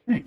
Hey.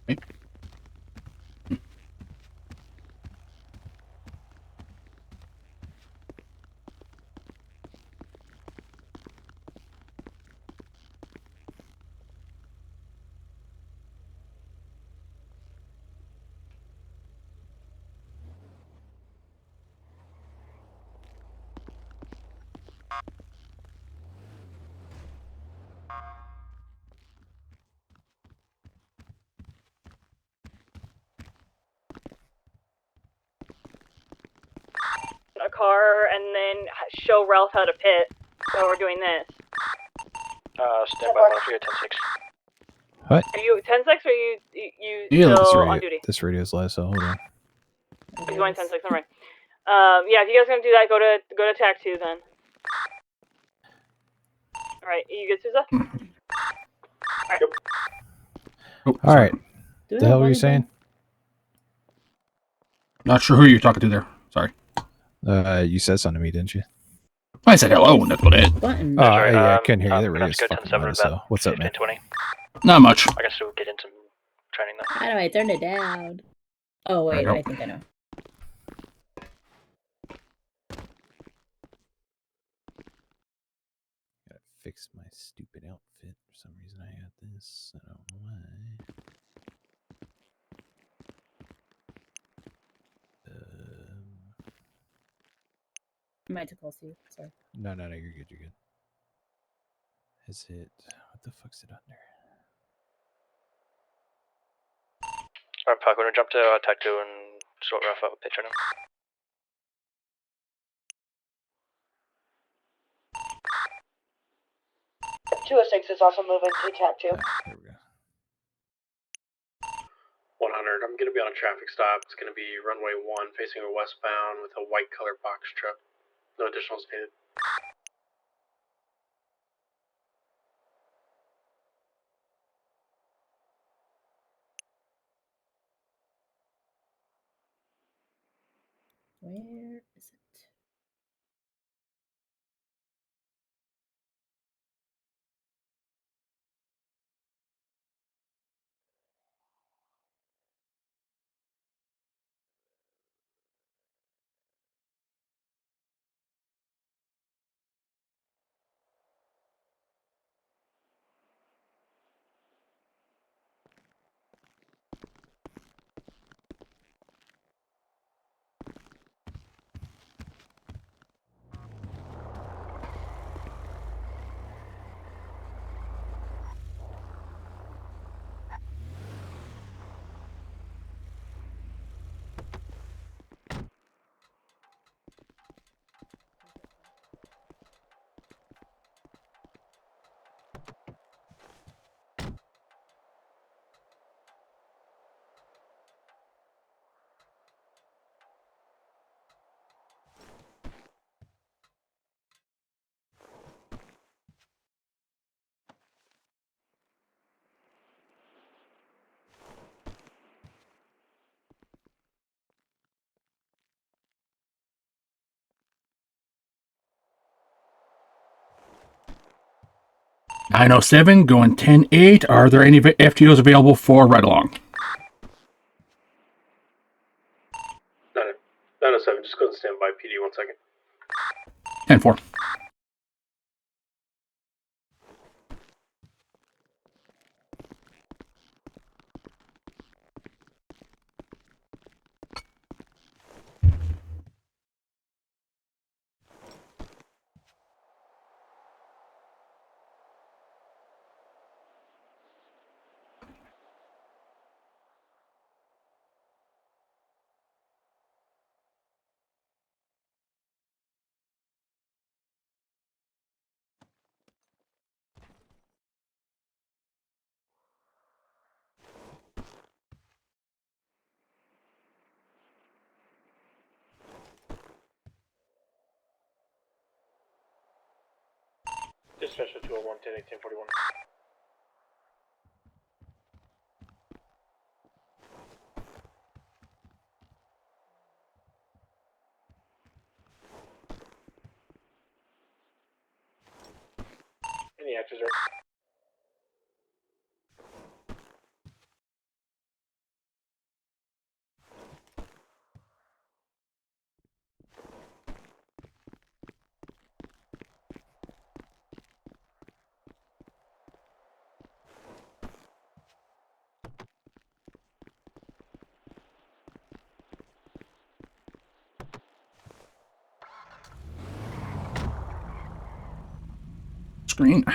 Hey. A car and then show Ralph how to pit while we're doing this. Stand by 138 10-6. What? Are you 10-6 or are you Yeah, still on duty? This radio's low, so hold on. He's going 10-6, alright. Yeah, if you guys are gonna do that, go to TAC 2 then. Alright, you good, Sousa? Alright. Yep. Oh, Alright. Do we The have hell were you one saying? Not sure who you're talking to there. Sorry. You said something to me, didn't you? I said hello, and that's about it. button? Oh, Sorry, yeah, I couldn't hear you. The I'm gonna have radio's to go fucking 10-7 loud in as about hell. What's up, man? 15-20. Not much. I guess we'll get into training then. How do I turn it down? Oh, wait, There you I think I know. Gotta fix my stupid outfit. For some reason, I got this. I don't know why. I might have to call you. Sorry. No, you're good. You're good. Is it? What the fuck's it under? Alright, Puck, we're gonna jump to Tech 2 and sort Ralph out with pitch right now. Two oh six is also moving to TAC 2. There we go. 100. I'm going to be on a traffic stop. It's going to be runway 1 facing westbound with a white color box truck. No additionals needed. Where is it? 907 going 10-8. Are there any FTOs available for ride along? 907, just go and stand by PD 1 second. 10-4. Dispatch 201, 10, 18, 41. Any actors are? Screen.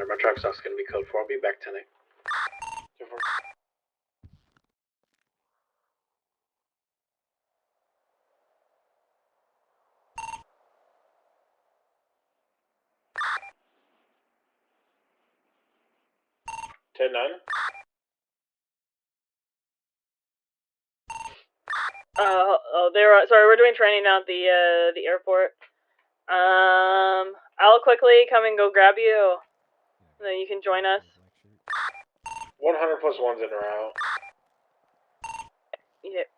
My traffic stop's gonna be code 4. I'll be back tonight. 10-9. Sorry, we're doing training now at the airport. I'll quickly come and go grab you. Then you can join us. 100 plus 1's in or out. Yep.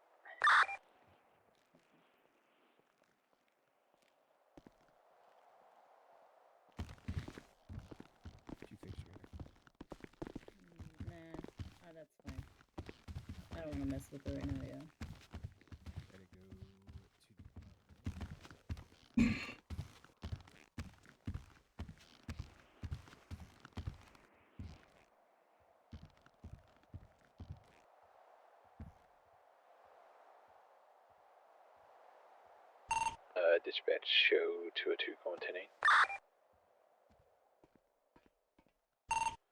Nah, that's fine. I don't want to mess with it right now, yeah. Dispatch show 202 going 10-8.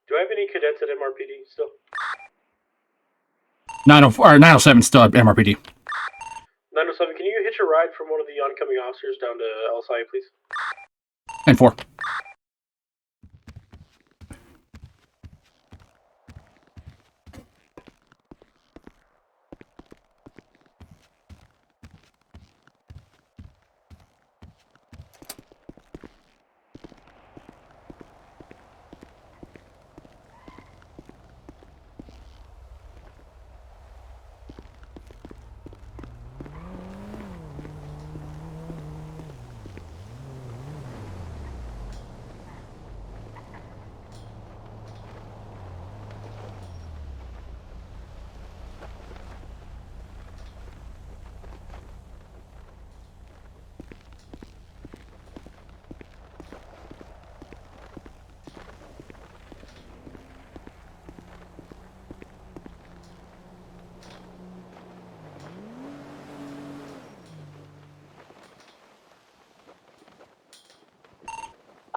Do I have any cadets at MRPD still? 907 still at MRPD. 907, can you hitch a ride from one of the oncoming officers down to LSI, please? 10-4.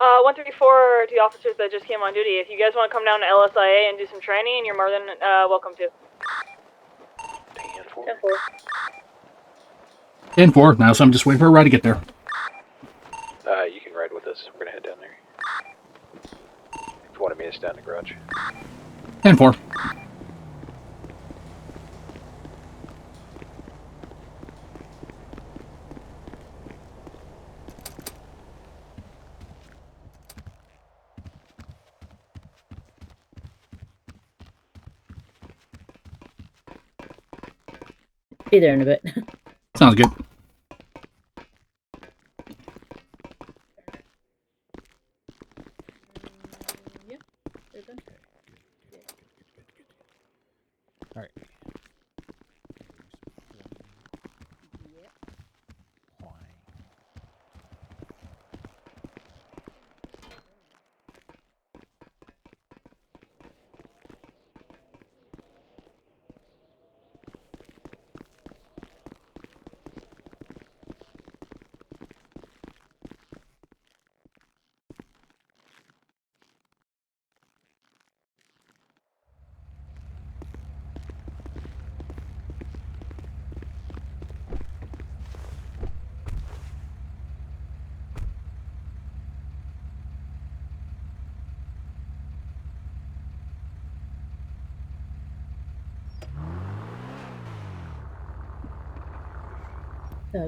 Uh, 134 to the officers that just came on duty. If you guys want to come down to LSIA and do some training, you're more than welcome to. 10-4. 10-4. Now, so I'm just waiting for a ride to get there. You can ride with us. We're gonna head down there. If you want to meet us down in the garage. 10-4. Be there in a bit. Sounds good. Yep, they're done. All right.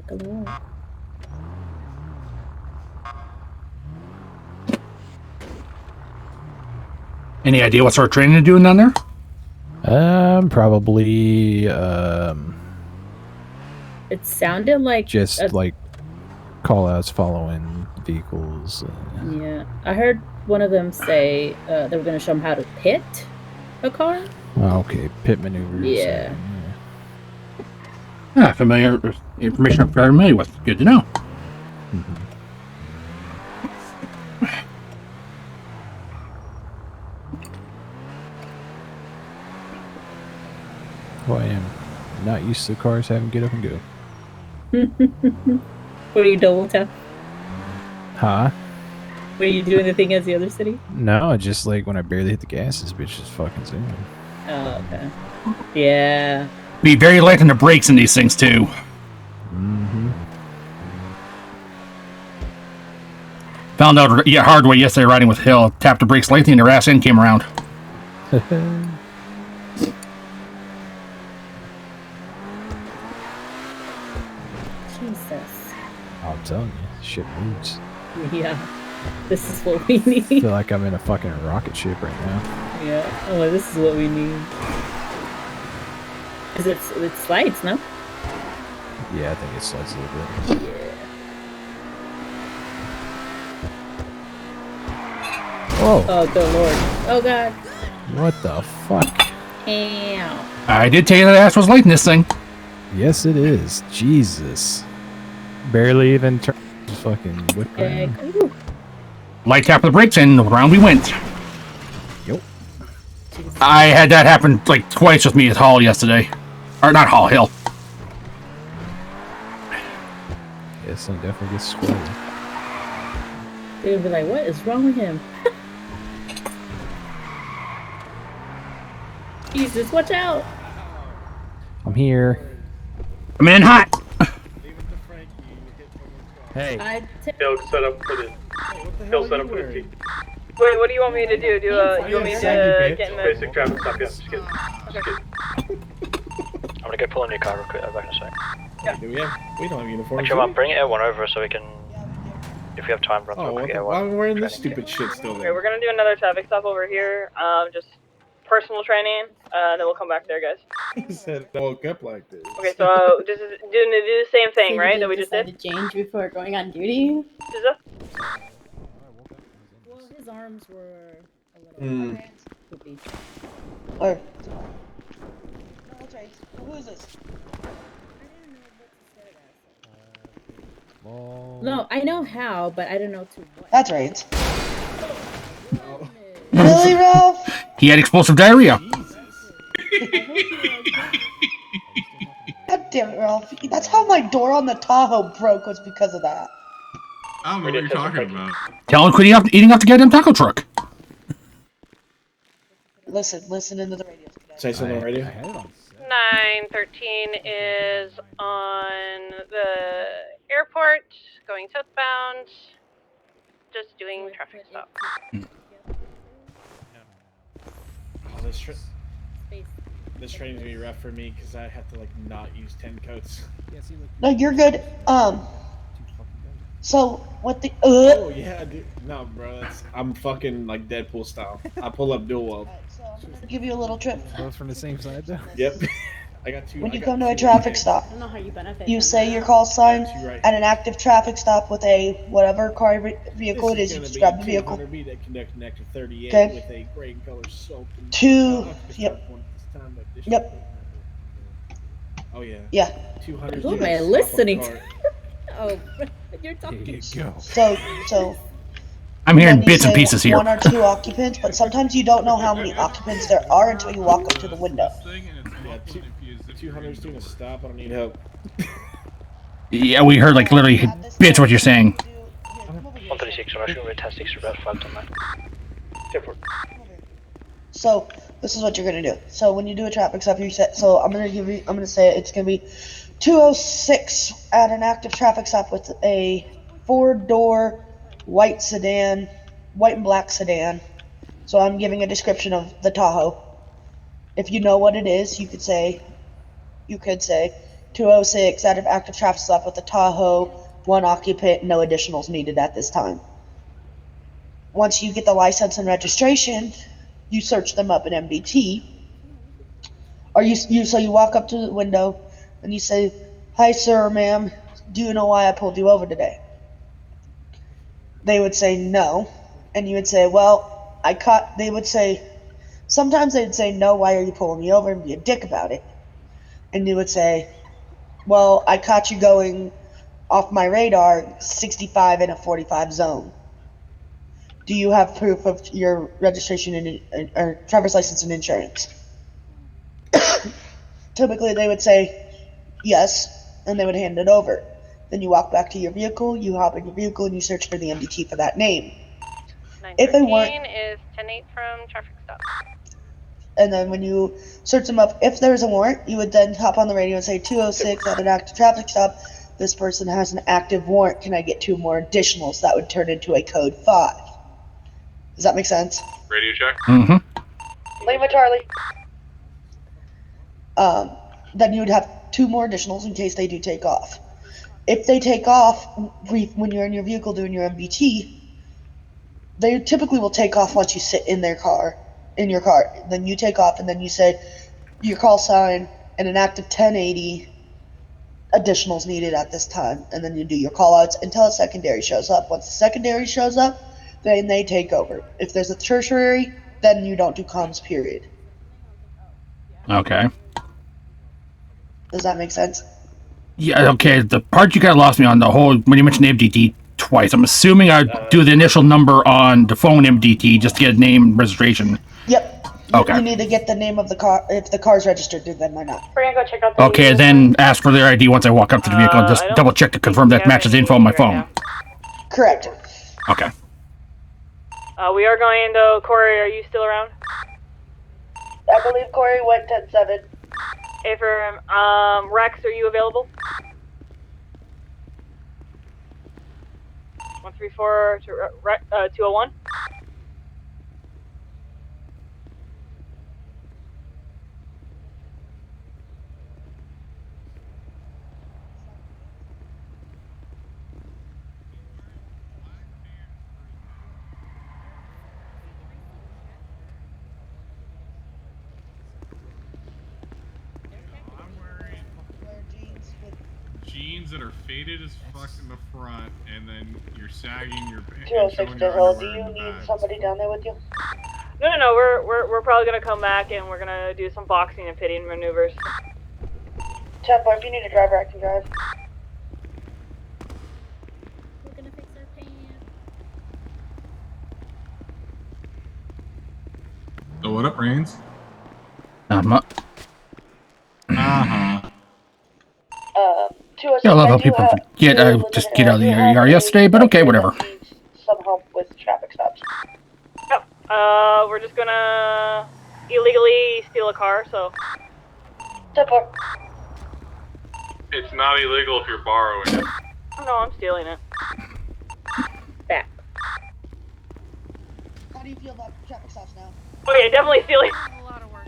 Hello. Any idea what sort of training they're doing down there? Probably It sounded like just like call outs following vehicles. Yeah, I heard one of them say they were going to show them how to pit a car. Oh, okay, pit maneuvers. Yeah. Familiar information I'm familiar with. Good to know. Mhm. Well, I am not used to cars having get up and go. Were you double tap? Huh? Were you doing the thing as the other city? No, just like when I barely hit the gas, this bitch is fucking zooming. Oh, okay. Yeah. Be very light on the brakes in these things too. Mm-hmm. Found out hard way yesterday riding with Hill. Tapped the brakes lightly and their ass end came around. Jesus. I'm telling you, shit moves. Yeah. This is what we need. I feel like I'm in a fucking rocket ship right now. Yeah. Oh, this is what we need. Cause it slides, no? Yeah, I think it slides a little bit. Yeah. Whoa! Oh, good lord. Oh god. What the fuck? Ow. I did tell you that ass was light in this thing. Yes, it is. Jesus. Barely even turned. Just fucking whipped around. Ooh. Light tap of the brakes and around we went. Yep. I had that happen like twice with me at Hall yesterday. Or not Hall, Hill. Yeah, this thing definitely gets squirrely. They would be like, what is wrong with him? Jesus, watch out! I'm here. I'm in hot. Hey. He'll set up for the. He'll set up for the Wait, what do you want me to do? You want me to get in the... basic traffic stop. Yeah, just kidding. I'm gonna go pull in your car real quick. I'll be back in a sec. Do we don't have uniforms. Actually, Mom, bring everyone over so we can, if we have time, run through a quick Why are we wearing this training. stupid shit still Okay, then? we're gonna do another traffic stop over here. Just personal training, then we'll come back there, guys. He said I woke up like this. Okay, so this is do the same thing, right? That we just did. To change before going on duty. Suza? Well, his arms were a little poopy. Or. Who is this? No, I know how, but I don't know to what. That's Raines. Really, Ralph? He had explosive diarrhea. God damn it, Ralph. That's how my door on the Tahoe broke, was because of that. I don't know what you're talking about. Tell him quit eating off the goddamn taco truck. Listen into the radio. Say something on the radio. 913 is on the airport, going southbound, just doing traffic stop. Oh, this train's gonna be rough for me because I have to like not use 10 coats. No, you're good. So what the? Oh yeah, dude. No, bro, I'm fucking like Deadpool style. I pull up dual weld. So I'm gonna give you a little trip. Both from the same side though. Yep. I got two. When you come to a traffic stop, I don't know how you benefit. you say your call sign right. at an active traffic stop with a whatever car vehicle it is. You describe the vehicle. That connect to 38 Okay. with a gray and color soap. Yep. Oh yeah. Yeah. 200. Who am I listening to? Oh, you're talking. There you go. So. I'm hearing then you bits and say pieces here. One or two occupants, but sometimes you don't know how many occupants there are until you walk up to the window. Yeah, 200's doing a stop. I don't need help. Yeah, we heard like literally bits what you're saying. 136, I'm actually going to test for about 5 ton line. So this is what you're gonna do. So when you do a traffic stop, you set. So I'm gonna say it's gonna be 206 at an active traffic stop with a 4-door white and black sedan. So I'm giving a description of the Tahoe. If you know what it is, you could say 206 at an active traffic stop with a Tahoe, 1 occupant, no additionals needed at this time. Once you get the license and registration, you search them up in MDT. Or you walk up to the window and you say, "Hi sir, ma'am, do you know why I pulled you over today?" They would say no, and you would say, "Well, sometimes they'd say, "No, why are you pulling me over?" and be a dick about it. And you would say, "Well, I caught you going off my radar 65 in a 45 zone. Do you have proof of your registration or driver's license and insurance?" Typically, they would say yes, and they would hand it over. Then you walk back to your vehicle, you hop in your vehicle, and you search for the MDT for that name. If they weren't, 913 is 10-8 from traffic stop. and then when you search them up, if there's a warrant, you would then hop on the radio and say 206 at an active traffic stop. This person has an active warrant. Can I get 2 more additionals? That would turn into a code 5. Does that make sense? Radio check. Mm-hmm. Lima Charlie. Then you would have 2 more additionals in case they do take off. If they take off when you're in your vehicle doing your MBT, they typically will take off once you sit in your car. Then you take off and then you say your call sign and an active 1080 additionals needed at this time. And then you do your call outs until a secondary shows up. Once the secondary shows up, then they take over. If there's a tertiary, then you don't do comms, period. Okay. Does that make sense? Yeah, okay. The part you kind of lost me on the whole when you mentioned MDT twice. I'm assuming I'd do the initial number on the phone MDT just to get a name and registration. Yep. Okay. You need to get the name of the car if the car's registered to them or not. We're gonna go check out the Okay, then ask for their ID once I walk up to the vehicle and just double check to confirm that matches the info on my phone. Correct. Okay. We are going to Corey. Are you still around? I believe Corey went 10-7. Affirm. Rex, are you available? 134 to 201. Jeans that are faded as fuck in the front, and then you're sagging your pants. 206 to Hill, do you need somebody down there with you? No, we're probably gonna come back and we're gonna do some boxing and pitting maneuvers. Tempo, if you need a driver, I can drive. We're gonna fix our pants. So what up, Raines? Not much. Uh-huh. 206, Yeah, I love how do people have forget I two just limited get out of the areas. ER yesterday, but okay, whatever. Needs some help with traffic stops. Yep. We're just gonna illegally steal a car, so. Tempo. It's not illegal if you're borrowing it. No, I'm stealing it. Back. How do you feel about traffic stops now? Oh yeah, definitely stealing. A lot of work.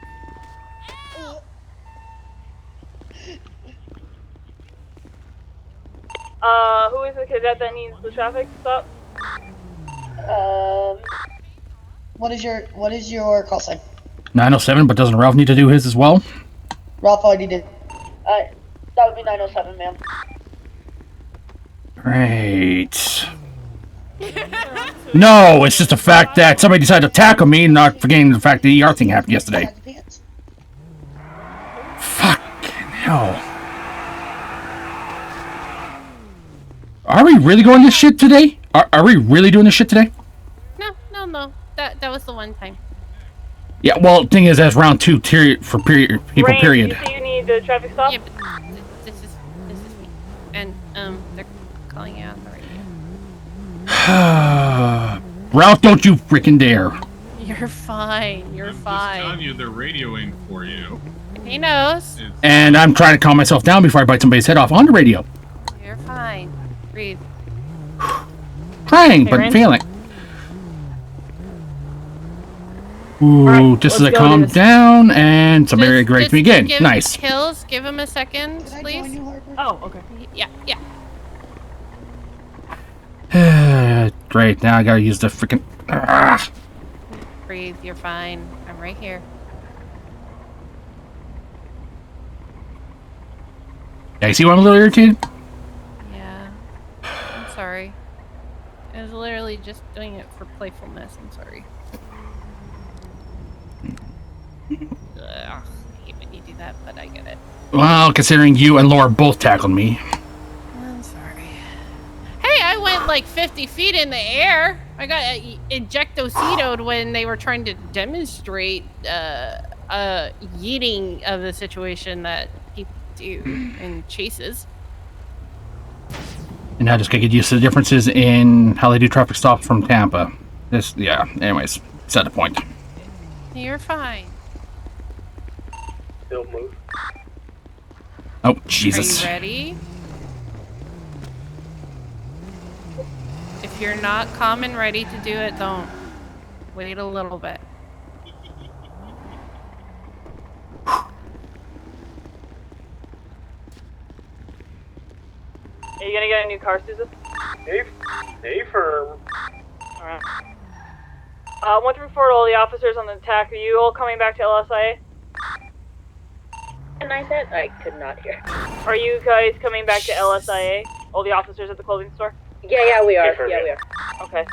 Who is the cadet that needs the traffic stop? What is your call sign? 907, but doesn't Ralph need to do his as well? Ralph already did. That would be 907, ma'am. Great. No, it's just the fact that somebody decided to tackle me, not forgetting the fact the ER thing happened yesterday. Fucking hell. Are we really going this shit today? Are we really doing this shit today? No. That was the one time. Yeah, well, thing is, that's round 2 for people, Rain, period. You say you need the traffic stop? Yeah, but this is me. And they're calling you out on the radio. Ralph, don't you freaking dare. You're fine. You're I'm fine. just telling you, they're radioing for you. He knows. And I'm trying to calm myself down before I bite somebody's head off on the radio. You're fine. Breathe. Trying, Hey, but Rand? failing. Ooh, Alright, just as let's I go calm do this. down, and somebody aggravates me again. Give Nice. Hills, give him a second, please. Oh, okay. Yeah. Great, now I gotta use the freaking. Breathe. You're fine. I'm right here. Yeah, you see why I'm a little irritated? Yeah. I'm sorry. I was literally just doing it for playfulness. I'm sorry. I hate when you do that, but I get it. Well, considering you and Laura both tackled me. I'm sorry. Hey, I went like 50 feet in the air. I got ejectocetoed when they were trying to demonstrate yeeting of the situation that people do in chases. And I just gotta get used to the differences in how they do traffic stops from Tampa. Yeah, anyways, set the point. You're fine. Don't move. Oh, Jesus. Are you ready? If you're not calm and ready to do it, don't. Wait a little bit. Are you gonna get a new car, Susan? Stay firm. Alright. 134 to all the officers on the attack. Are you all coming back to LSIA? And I said I could not hear. Are you guys coming back to LSIA? All the officers at the clothing store? Yeah, we are. Stay firm, Yeah, yeah. we are. Okay.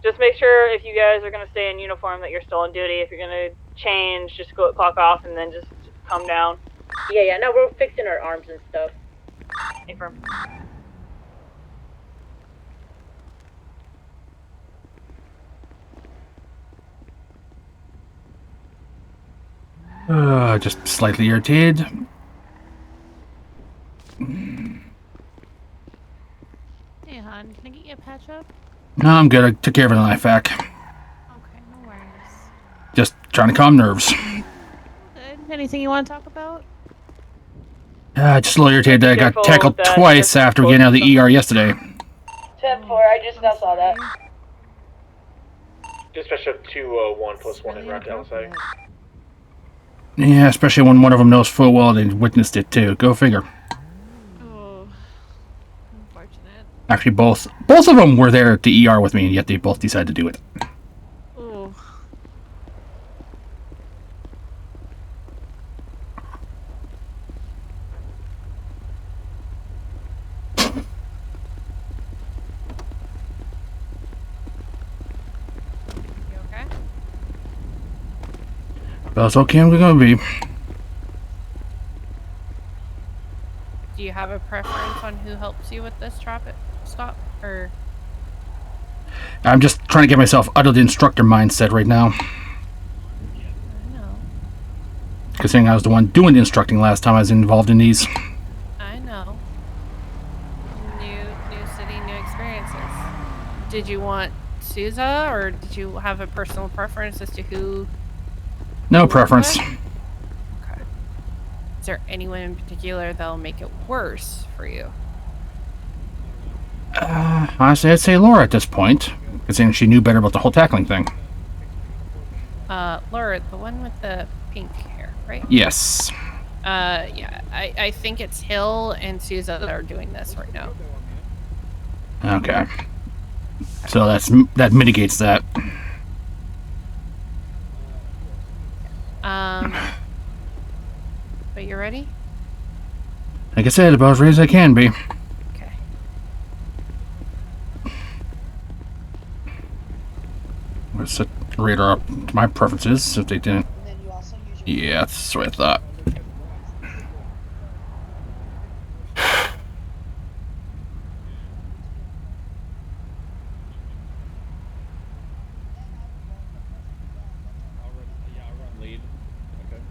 Just make sure if you guys are gonna stay in uniform that you're still on duty. If you're gonna change, just go clock off and then just come down. Yeah. No, we're fixing our arms and stuff. Stay firm. Just slightly irritated. Hey, hon, can I get you a patch up? No, I'm good. I took care of it on IFAC. Okay, no worries. Just trying to calm nerves. Good. Anything you want to talk about? Just a little irritated that I got Careful tackled with that. twice Careful after with getting out of the stuff. ER yesterday. 10-4, I just now saw that. Dispatch up 201 plus 1 en route to LSA. Yeah, especially when one of them knows full well they witnessed it too. Go figure. Oh, unfortunate. Actually, both of them were there at the ER with me, and yet they both decided to do it. Oh. You okay? About as okay I'm gonna be. Do you have a preference on who helps you with this traffic stop, or? I'm just trying to get myself out of the instructor mindset right now. I know. Considering I was the one doing the instructing last time I was involved in these. I know. New city, new experiences. Did you want Sousa, or did you have a personal preference as to who? No preference. Okay. Is there anyone in particular that'll make it worse for you? Honestly, I'd say Laura at this point, considering she knew better about the whole tackling thing. Laura, the one with the pink hair, right? Yes. Yeah, I think it's Hill and Sousa that are doing this right now. Okay. So that mitigates that. But you're ready? Like I said, about as ready as I can be. Okay. Let's set the radar up to my preferences if they didn't. And then you also use your Yeah, that's what I thought. I'll run lead. Okay.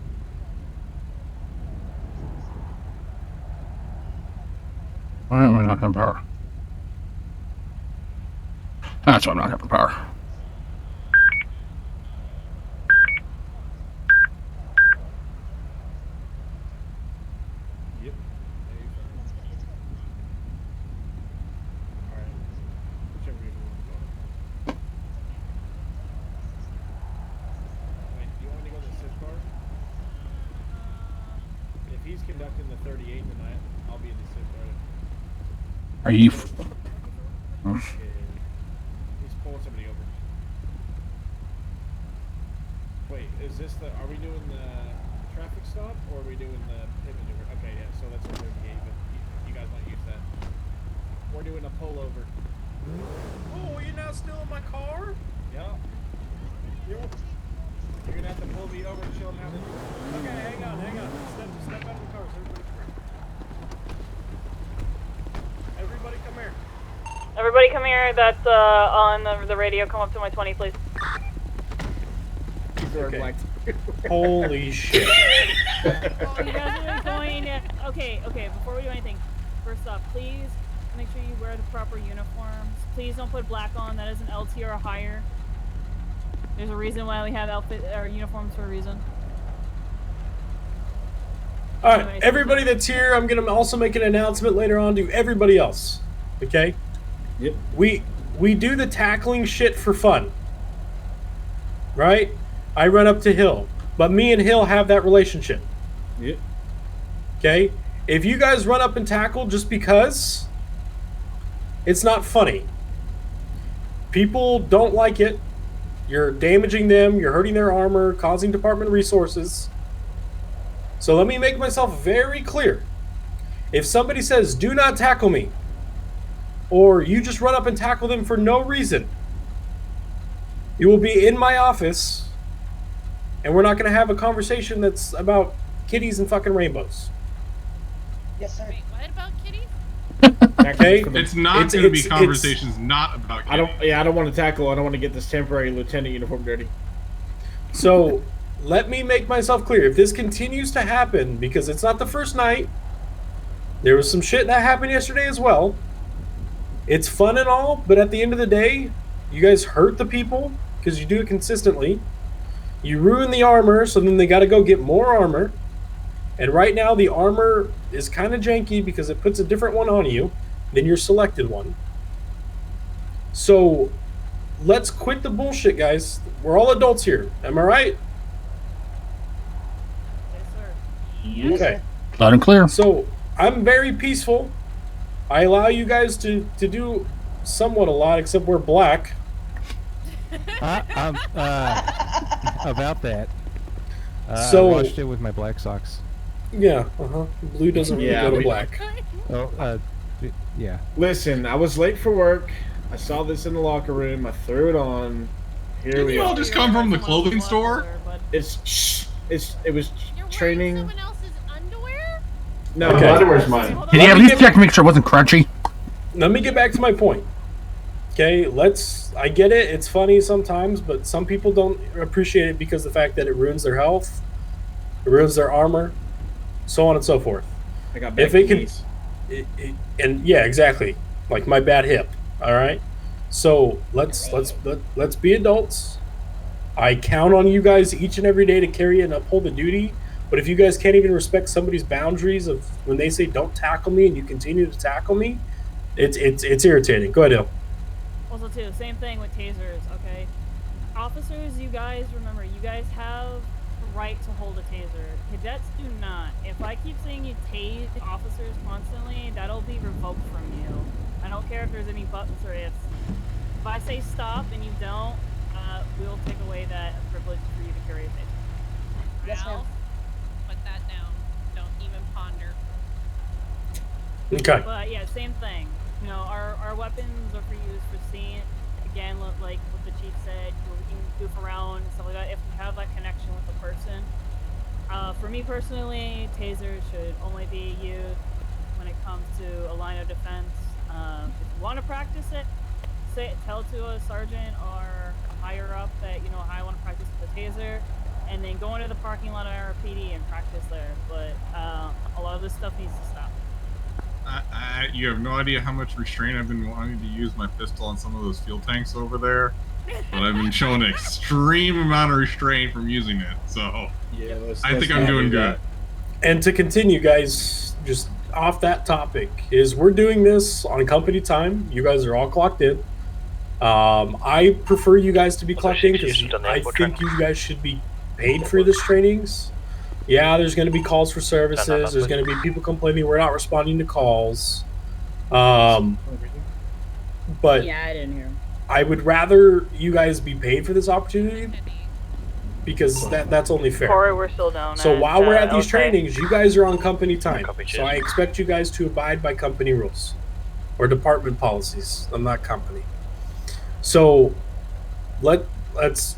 Why am I not having power? That's why I'm not having power. Yep. Alright. Whichever way we want to go. Wait, do you want me to go to the 6 car? If he's conducting the 38 tonight, I'll be in the 6 car. Are you? Yeah. He's pulling somebody over. Wait, is this the? Are we doing the traffic stop or are we doing the pit maneuver? Okay, yeah. So that's a 38, but you guys might use that. We're doing a pullover. Oh, you're now still in my car? Yeah. You're gonna have to pull me over and show them how to do it. Okay, hang on. Step out of the car. So everybody come here. Everybody come here, that's on the radio, come up to my 20, please. Okay. Holy shit. Oh, you guys are going, okay, before we do anything, first off, please make sure you wear the proper uniforms. Please don't put black on, that is an LT or higher. There's a reason why we have uniforms for a reason. Alright, everybody that's here, I'm going to also make an announcement later on to everybody else. Okay? Yep. We do the tackling shit for fun. Right? I run up to Hill. But me and Hill have that relationship. Yep. Okay? If you guys run up and tackle just because, it's not funny. People don't like it. You're damaging them. You're hurting their armor, causing department resources. So let me make myself very clear. If somebody says, do not tackle me, or you just run up and tackle them for no reason, you will be in my office, and we're not going to have a conversation that's about kitties and fucking rainbows. Yes, sir. Wait, what about kitties? Okay? It's not going to be conversations not about kitties. I don't want to tackle. I don't want to get this temporary lieutenant uniform dirty. So let me make myself clear. If this continues to happen, because it's not the first night, there was some shit that happened yesterday as well. It's fun and all, but at the end of the day, you guys hurt the people because you do it consistently. You ruin the armor, so then they got to go get more armor. And right now, the armor is kind of janky because it puts a different one on you than your selected one. So let's quit the bullshit, guys. We're all adults here. Am I right? Yes, sir. Okay. Loud and clear. So I'm very peaceful. I allow you guys to do somewhat a lot, except we're black. About that. So- I washed it with my black socks. Yeah, Blue doesn't really Yeah, go to we- black. Oh, yeah. Listen, I was late for work. I saw this in the locker room. I threw it on. Here Did we you all are. just come from the clothing store? It was You're training. wearing someone else's underwear? No, Okay. my underwear's mine. Did you at least check to make sure it wasn't crunchy? Let me get back to my point. Okay, I get it. It's funny sometimes, but some people don't appreciate it because of the fact that it ruins their health, it ruins their armor, so on and so forth. I got If back it can, and yeah, exactly, like my bad hip. All right, so let's be adults. I count on you guys each and every day to carry and uphold the duty. But if you guys can't even respect somebody's boundaries of when they say don't tackle me and you continue to tackle me, it's irritating. Go ahead, Hill. Also, too, same thing with tasers, okay? Officers, you guys, remember, you guys have the right to hold a taser. Cadets do not. If I keep saying you tase officers constantly, that'll be revoked from you. I don't care if there's any buttons or ifs. If I say stop and you don't, we'll take away that privilege for you to carry a taser. Yes, ma'am. Ralph, put that down. Don't even ponder. Okay. But yeah, same thing. You know, our weapons are for use for seeing. Again, like what the chief said, where we can goof around and stuff like that. If we have that connection with the person. For me personally, tasers should only be used when it comes to a line of defense. If you want to practice it, tell to a sergeant or higher up that I want to practice with the taser, and then go into the parking lot of RPD and practice there. But a lot of this stuff needs to stop. You have no idea how much restraint I've been wanting to use my pistol on some of those fuel tanks over there, but I've been shown an extreme amount of restraint from using it. So Yeah, I think I'm doing good. And to continue, guys, just off that topic, is we're doing this on company time. You guys are all clocked in. I prefer you guys to be clocked in because I think you guys should be paid for this trainings. Yeah, there's going to be calls for services. There's going to be people complaining we're not responding to calls. But Yeah, I didn't hear him. I would rather you guys be paid for this opportunity because that's only fair. Corey, we're still down. So while we're at these okay. trainings, you guys are on company time. Copy, So I expect you guys to abide by company rules or department policies. I'm not company. So let's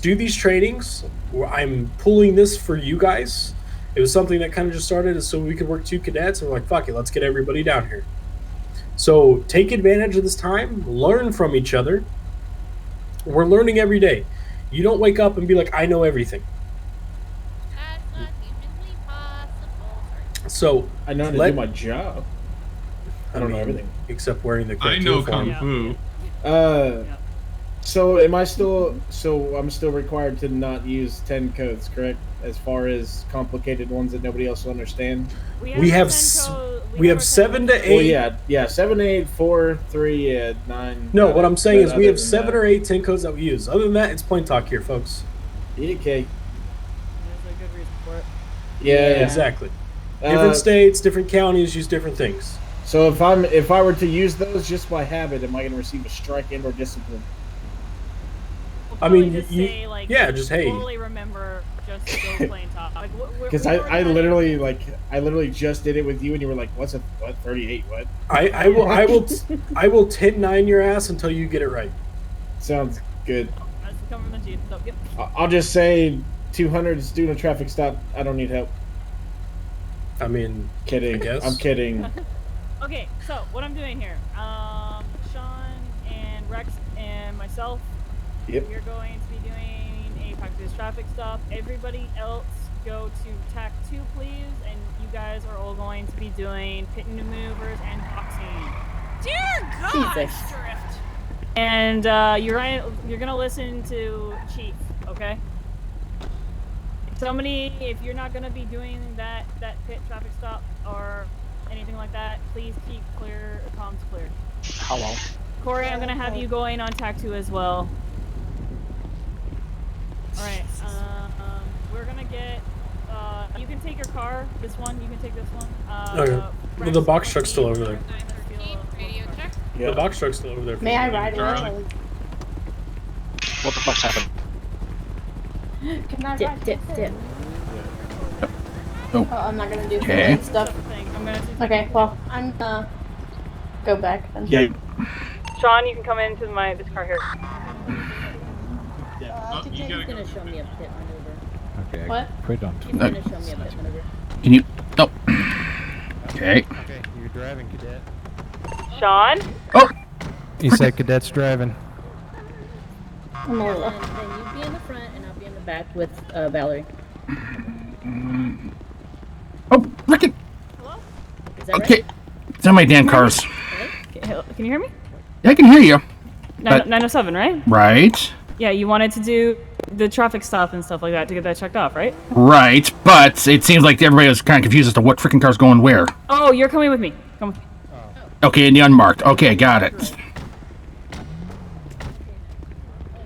do these trainings. I'm pulling this for you guys. It was something that kind of just started so we could work 2 cadets, and we're like, fuck it, let's get everybody down here. So take advantage of this time, learn from each other. We're learning every day. You don't wake up and be like, I know everything. That's not humanly possible. So I know how to do my job. I don't know everything. Except wearing the I correct know uniform. Kung Fu. So am I still? So I'm still required to not use 10 codes, correct? As far as complicated ones that nobody else will understand. We have 7 to 8. Well, yeah, 7, 8, 4, 3, 9. No, what I'm saying is we have other than 7 that- or 8 10 codes that we use. Other than that, it's plain talk here, folks. Okay. There's a good reason for it. Yeah. Exactly. Different Uh, states, different counties use different things. So if I were to use those just by habit, am I going to receive a strike and/or discipline? I mean, Just you- say, like, yeah, just, hey. Totally remember, just go plain talk. Like, Because I literally just did it with you, and you were like, "What's a 38? What?" I will 10-9 your ass until you get it right. Sounds good. That's coming from the chief. So, yep. I'll just say 200 is doing a traffic stop. I don't need help. I mean, Kidding. I guess. I'm kidding. Okay, so what I'm doing here, Sean and Rex and myself, Yep. we're going to be doing a practice traffic stop. Everybody else go to TAC 2, please, and you guys are all going to be doing pit maneuvers and boxing. Dear God, Jesus. Drift. And you're gonna listen to Chief, okay? If you're not gonna be doing that pit traffic stop or anything like that, please keep clear, comms clear. Hello. Corey, I'm gonna have you going on TAC 2 as well. Alright, we're gonna get, you can take your car, this one, you can take this one. Okay. Well, the box truck's still over there. Radio check. The box truck's still over there. May I ride Charlie. with? What the fuck's happened? Can I Dip, ride? dip, dip. Oh, I'm not gonna do Okay. the stuff. I'm gonna Okay, well, I'm gonna go back then. Yeah. Sean, you can come into this car here. Oh, you He's gotta gonna go. show me a pit maneuver. Okay. What? Put on. He's gonna show me a pit maneuver. Can you? Oh. Okay. Okay, you're driving, cadet. Sean? Oh. He said cadet's driving. I'm a little. Then you be in the front and I'll be in the back with Valerie. Oh, Ricky. Is that Okay. It's on my damn cars. Can you hear me? Yeah, I can hear you. 907, right? Right. Yeah, you wanted to do the traffic stop and stuff like that to get that checked off, right? Right, but it seems like everybody was kind of confused as to what freaking car's going where. Oh, you're coming with me. Come with me. Okay, in the unmarked. Okay, got it.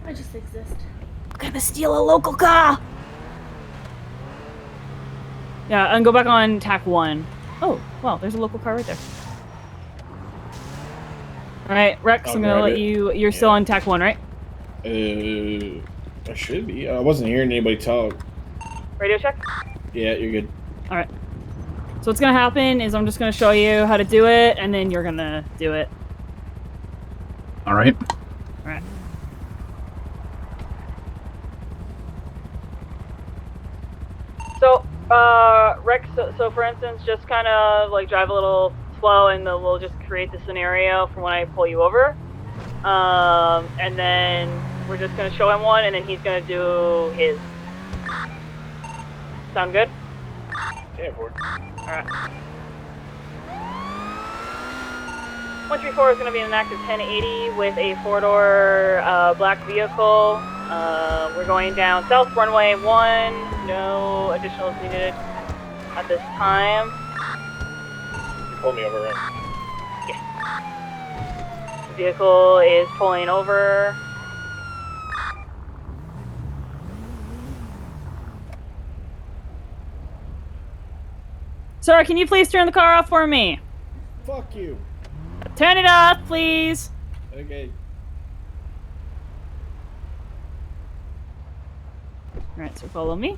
I just exist. I'm gonna steal a local car! Yeah, and go back on TAC 1. Oh, well, there's a local car right there. Alright, Rex, I'll I'm gonna grab let it. you're still on TAC 1, right? I should be. I wasn't hearing anybody talk. Radio check? Yeah, you're good. Alright. So what's gonna happen is I'm just gonna show you how to do it, and then you're gonna do it. All right. Alright. So, Rex, so for instance, just kind of like drive a little slow and then we'll just create the scenario for when I pull you over. And then we're just going to show him one and then he's going to do his. Sound good? Yeah, for Alright. 134 is going to be an active 1080 with a 4-door black vehicle. We're going down South Runway 1. No additionals needed at this time. You pulled me over, right? The vehicle is pulling over. Sir, can you please turn the car off for me? Fuck you. Turn it off, please. Okay. Alright, so follow me.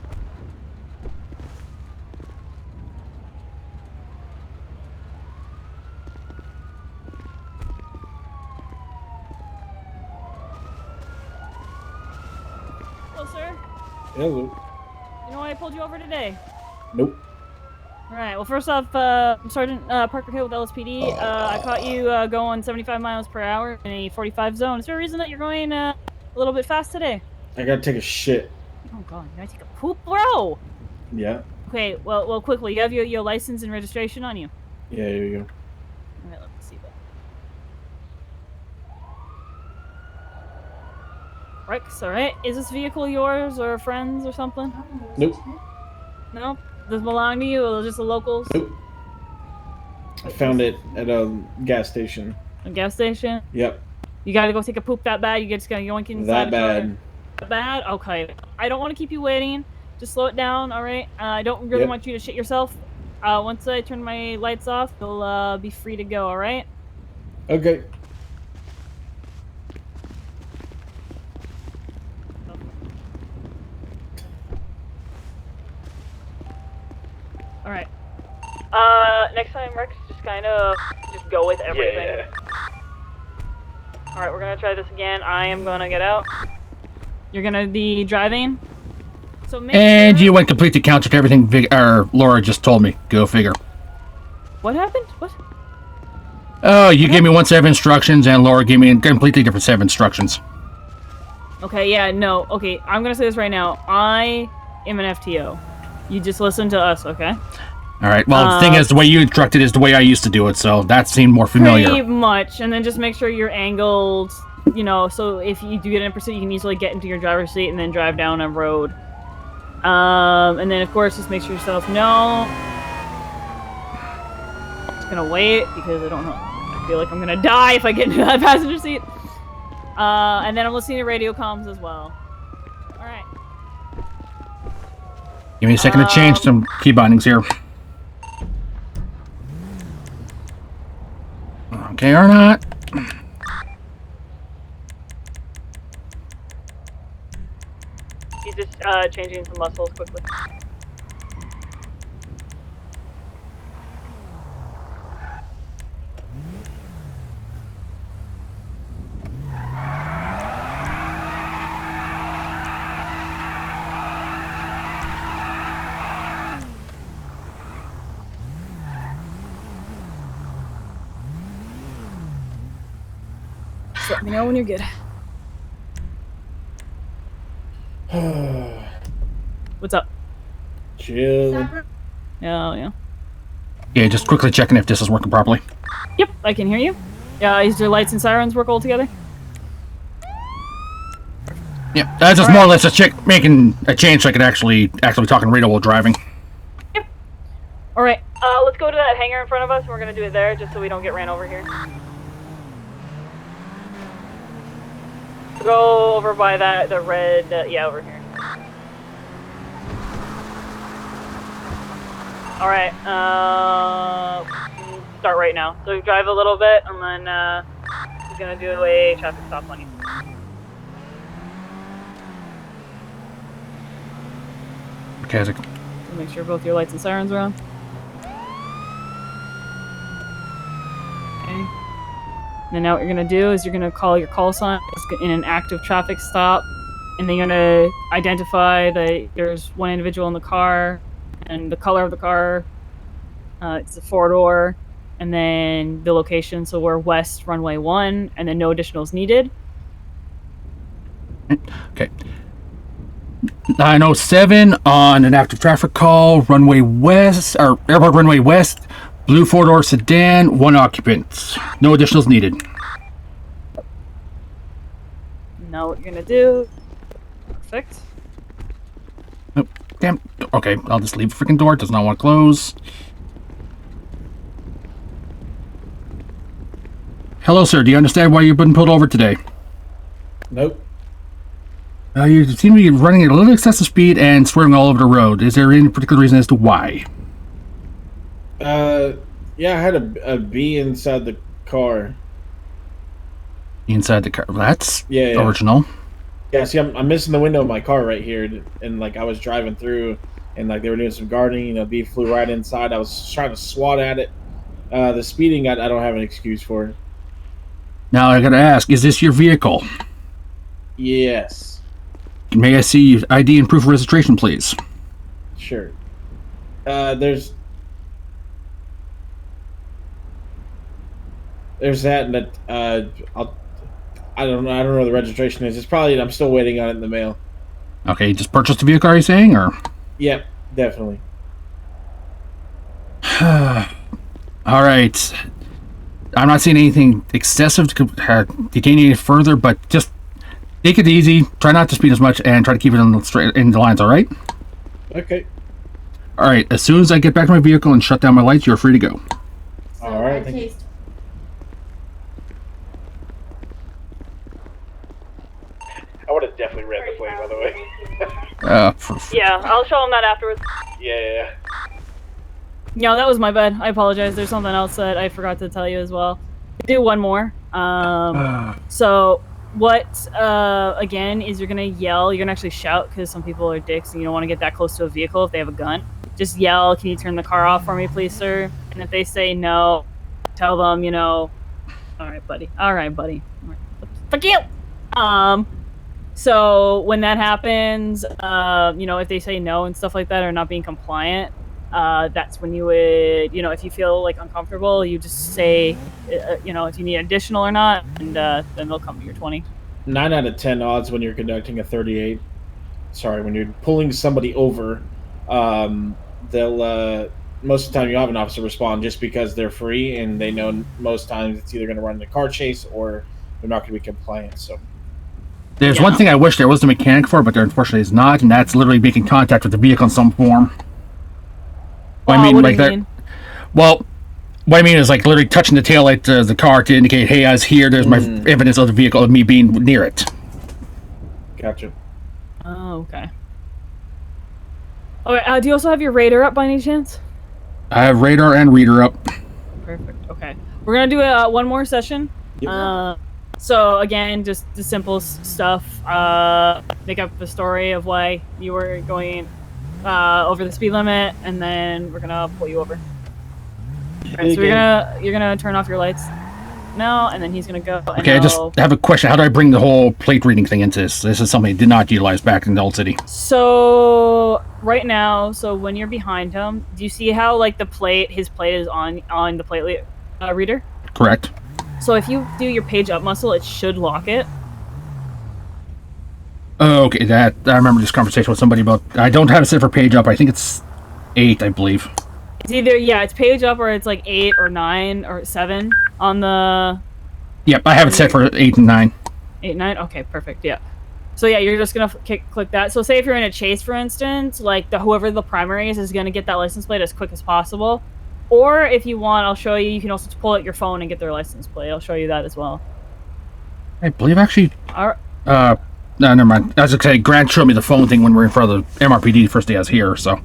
Hello, sir. Hello. You know why I pulled you over today? Nope. Alright, well first off, Sergeant Parker Hill with LSPD. I caught you going 75 miles per hour in a 45 zone. Is there a reason that you're going a little bit fast today? I gotta take a shit. Oh god, you gotta take a poop, bro! Yeah. Okay, well quickly, you have your license and registration on you? Yeah, here you go. Alright, let me see that. Rex, alright. Is this vehicle yours or friends or something? Nope. No? Does it belong to you or just the locals? Nope. I found it at a gas station. A gas station? Yep. You gotta go take a poop that bad? You just gotta yoink inside That the car? bad. That bad? Okay. I don't want to keep you waiting. Just slow it down, alright? I don't really Yep. want you to shit yourself. Once I turn my lights off, you'll be free to go, alright? Okay. Alright. Next time, Rex, just kind of just go with everything. Yeah. Alright, we're gonna try this again. I am gonna get out. You're gonna be driving. So make And sure... you went completely counter to everything Laura just told me. Go figure. What happened? What? Oh, you gave me one set of instructions, and Laura gave me a completely different set of instructions. Okay, yeah, no. Okay, I'm gonna say this right now. I am an FTO. You just listen to us, okay? All right. Well, the thing is, the way you instructed is the way I used to do it, so that seemed more familiar. Pretty much. And then just make sure you're angled, you know, so if you do get in pursuit, you can easily get into your driver's seat and then drive down a road. And then, of course, just make sure yourself know. Just gonna wait because I don't know. I feel like I'm gonna die if I get into that passenger seat. And then I'm listening to radio comms as well. All right. Give me a second to change some key bindings here. Okay, or not. He's just changing some muscles quickly. Just let me know when you're good. What's up? Chill. Yeah. Yeah, just quickly checking if this is working properly. Yep, I can hear you. Yeah, is your lights and sirens work all together? Yeah, that's just more or less just making a change so I could actually talk on radio while driving. Yep. All right. Let's go to that hangar in front of us, and we're gonna do it there, just so we don't get ran over here. Go over by the red. Yeah, over here. All right. Start right now. So drive a little bit, and then he's gonna do a traffic stop on you. Okay, Make sure both your lights and sirens are on. Okay. And then now what you're gonna do is you're gonna call your call sign in an active traffic stop, and then you're gonna identify that there's one individual in the car, and the color of the car. It's a 4-door, and then the location. So we're west runway 1, and then no additionals needed. Okay. 907 on an active traffic call, runway west, or airport runway west, blue 4-door sedan, 1 occupant. No additionals needed. Now what you're gonna do? Perfect. Oh, damn. Okay, I'll just leave the freaking door. It does not want to close. Hello, sir. Do you understand why you've been pulled over today? Nope. You seem to be running at a little excessive speed and swerving all over the road. Is there any particular reason as to why? Yeah, I had a bee inside the car. Inside the car. That's Yeah. original. Yeah, see, I'm missing the window of my car right here, and like I was driving through, and like they were doing some gardening, a bee flew right inside. I was trying to swat at it. The speeding, I don't have an excuse for. Now I gotta ask, is this your vehicle? Yes. May I see ID and proof of registration, please? Sure. There's that, and that. I don't know what the registration is. It's probably I'm still waiting on it in the mail. Okay, you just purchased the vehicle, are you saying, or? Yep, definitely. All right. I'm not seeing anything excessive to detain you any further, but just take it easy. Try not to speed as much, and try to keep it in the lines. All right. Okay. All right. As soon as I get back to my vehicle and shut down my lights, you're free to go. So All right. I chased. I would have definitely ran the plane, by the way. Yeah, I'll show him that afterwards. Yeah. No, that was my bad. I apologize. There's something else that I forgot to tell you as well. Do one more. So what, again, is you're going to yell. You're going to actually shout because some people are dicks and you don't want to get that close to a vehicle if they have a gun. Just yell, can you turn the car off for me, please, sir? And if they say no, tell them, all right, buddy. All right. Fuck you! So when that happens, if they say no and stuff like that or not being compliant, that's when you would, if you feel like uncomfortable, you just say, if you need additional or not, and then they'll come to your 20. 9 out of 10 odds when you're conducting a 38. Sorry, when you're pulling somebody over, they'll most of the time you have an officer respond just because they're free and they know most times it's either going to run into a car chase or they're not going to be compliant. So there's one thing I wish there was a mechanic for, but there unfortunately is not, and that's literally making contact with the vehicle in some form. What do you mean? Well, what I mean is like literally touching the taillight of the car to indicate, hey, I was here. There's my evidence of the vehicle of me being near it. Gotcha. Oh, okay. Okay, do you also have your radar up by any chance? I have radar and reader up. Perfect. Okay. We're gonna do one more session. Yep. So again, just the simple stuff. Make up the story of why you were going over the speed limit, and then we're gonna pull you over. Okay, so you're gonna turn off your lights now, and then he's gonna go. And Okay, I just have a question. How do I bring the whole plate reading thing into this? This is something I did not utilize back in the old city. So right now, so when you're behind him, do you see how like his plate is on the plate reader? Correct. So if you do your page up muscle, it should lock it. Oh, okay, I remember this conversation with somebody about. I don't have it set for page up. I think it's 8, I believe. It's either it's page up or it's like 8 or 9 or 7 on the. Yep, I have it set for 8 and 9. 8, 9. Okay, perfect. Yeah. So yeah, you're just gonna click that. So say if you're in a chase, for instance, like whoever the primary is gonna get that license plate as quick as possible. Or if you want, I'll show you. You can also just pull out your phone and get their license plate. I'll show you that as well. I believe actually. All right. No, never mind. As I say, Grant showed me the phone thing when we were in front of the MRPD the first day I was here, so.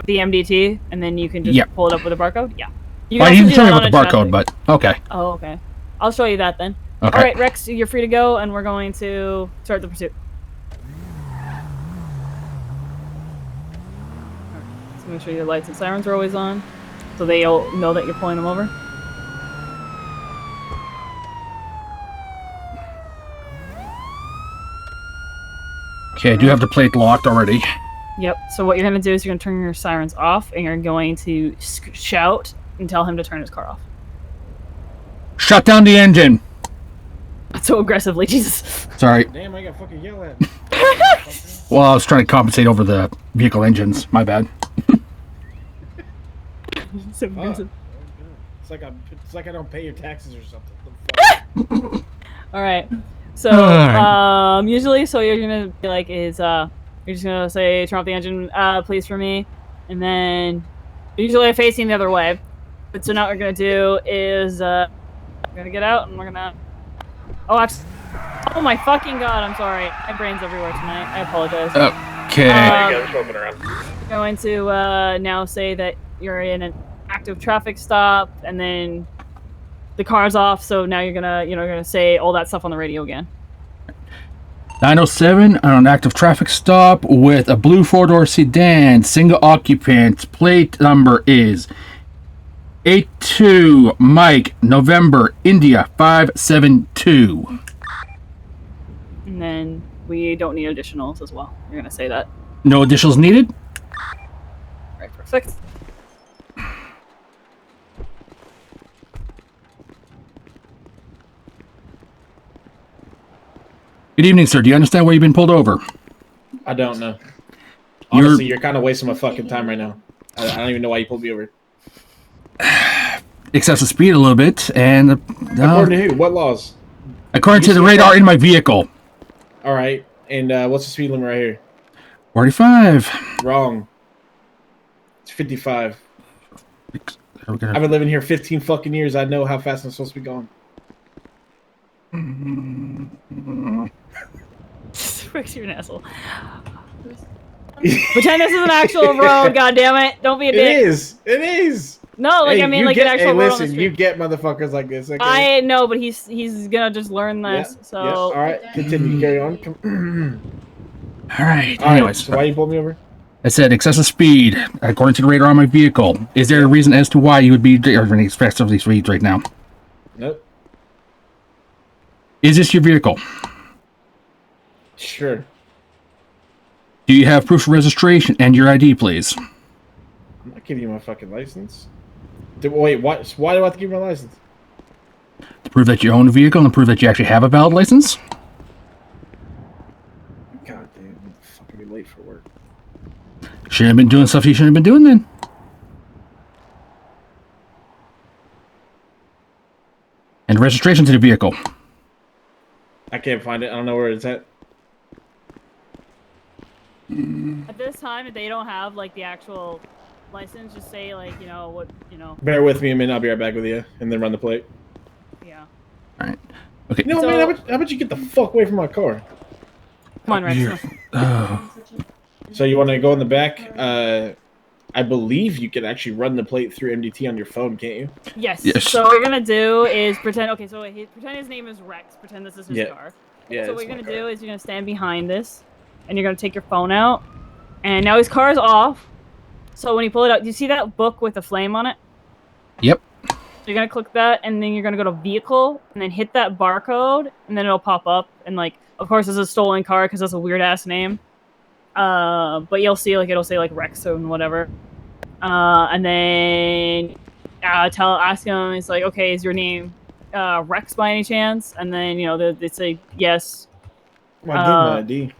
The MDT, and then you can just pull it up with a barcode? Yeah. Well, he didn't show me about the barcode, but okay. Oh, okay. I'll show you that then. Okay. Alright, Rex, you're free to go, and we're going to start the pursuit. So make sure your lights and sirens are always on, so they'll know that you're pulling them over. Okay, I do have the plate locked already. Yep, so what you're going to do is you're going to turn your sirens off, and you're going to shout and tell him to turn his car off. Shut down the engine! Not so aggressively, Jesus. Sorry. Damn, I got fucking yell at. Well, I was trying to compensate over the vehicle engines. My bad. So aggressive. It's like I don't pay your taxes or something. All right. So usually, so you're gonna be like, you're just gonna say, turn off the engine, please, for me, and then usually facing the other way. But so now what we're gonna do is we're gonna get out and we're gonna. Oh my fucking god! I'm sorry. My brain's everywhere tonight. I apologize. Okay. Going to now say that you're in an active traffic stop, and then the car's off. So now you're gonna say all that stuff on the radio again. 907 on an active traffic stop with a blue 4-door sedan, single occupant. Plate number is 82 Mike November India 572. And then we don't need additionals as well. You're gonna say that. No additionals needed? Right, perfect. Good evening, sir. Do you understand why you've been pulled over? I don't know. Honestly, you're kind of wasting my fucking time right now. I don't even know why you pulled me over. Excessive speed a little bit, and... According to who? What laws? According to the radar in my vehicle. Alright, and what's the speed limit right here? 45. Wrong. It's 55. I've been living here 15 fucking years. I know how fast I'm supposed to be going. Rick's, you're an asshole. Pretend this is an actual road, goddammit. Don't be a dick. It is. It is. No, like, hey, I mean, like, an actual road on the street. You get motherfuckers like this, okay? I know, but he's gonna just learn this, so... Yeah. Alright, continue. Carry on. Alright, anyways. So why you pulled me over? I said excessive speed, according to the radar on my vehicle. Is there a reason as to why you would be delivering excessively speeds right now? Nope. Is this your vehicle? Sure. Do you have proof of registration and your ID, please? I'm not giving you my fucking license. Wait, why do I have to give you my license? To prove that you own a vehicle and prove that you actually have a valid license? God damn, I'm fucking late for work. Shouldn't have been doing stuff you shouldn't have been doing then. And registration to the vehicle. I can't find it. I don't know where it's at. At this time, they don't have, like, the actual license, just say like, you know, what, you know. Bear with me a minute. I'll be right back with you, and then run the plate. Yeah. All right. Okay. You know, man, how about you get the fuck away from my car? Come on, Rex. So you want to go in the back? I believe you can actually run the plate through MDT on your phone, can't you? Yes. Yes. So what we're gonna do is pretend. Okay, so pretend his name is Rex. Pretend this is his car. Yeah. So what you're gonna do is you're gonna stand behind this, and you're gonna take your phone out, and now his car is off. So when you pull it out, do you see that book with the flame on it? Yep. So you're gonna click that, and then you're gonna go to vehicle, and then hit that barcode, and then it'll pop up, and like, of course, it's a stolen car because that's a weird ass name. But you'll see like it'll say like Rex and whatever. And then ask him. It's like, okay, is your name Rex by any chance? And then you know they say yes. Well, I gave my ID.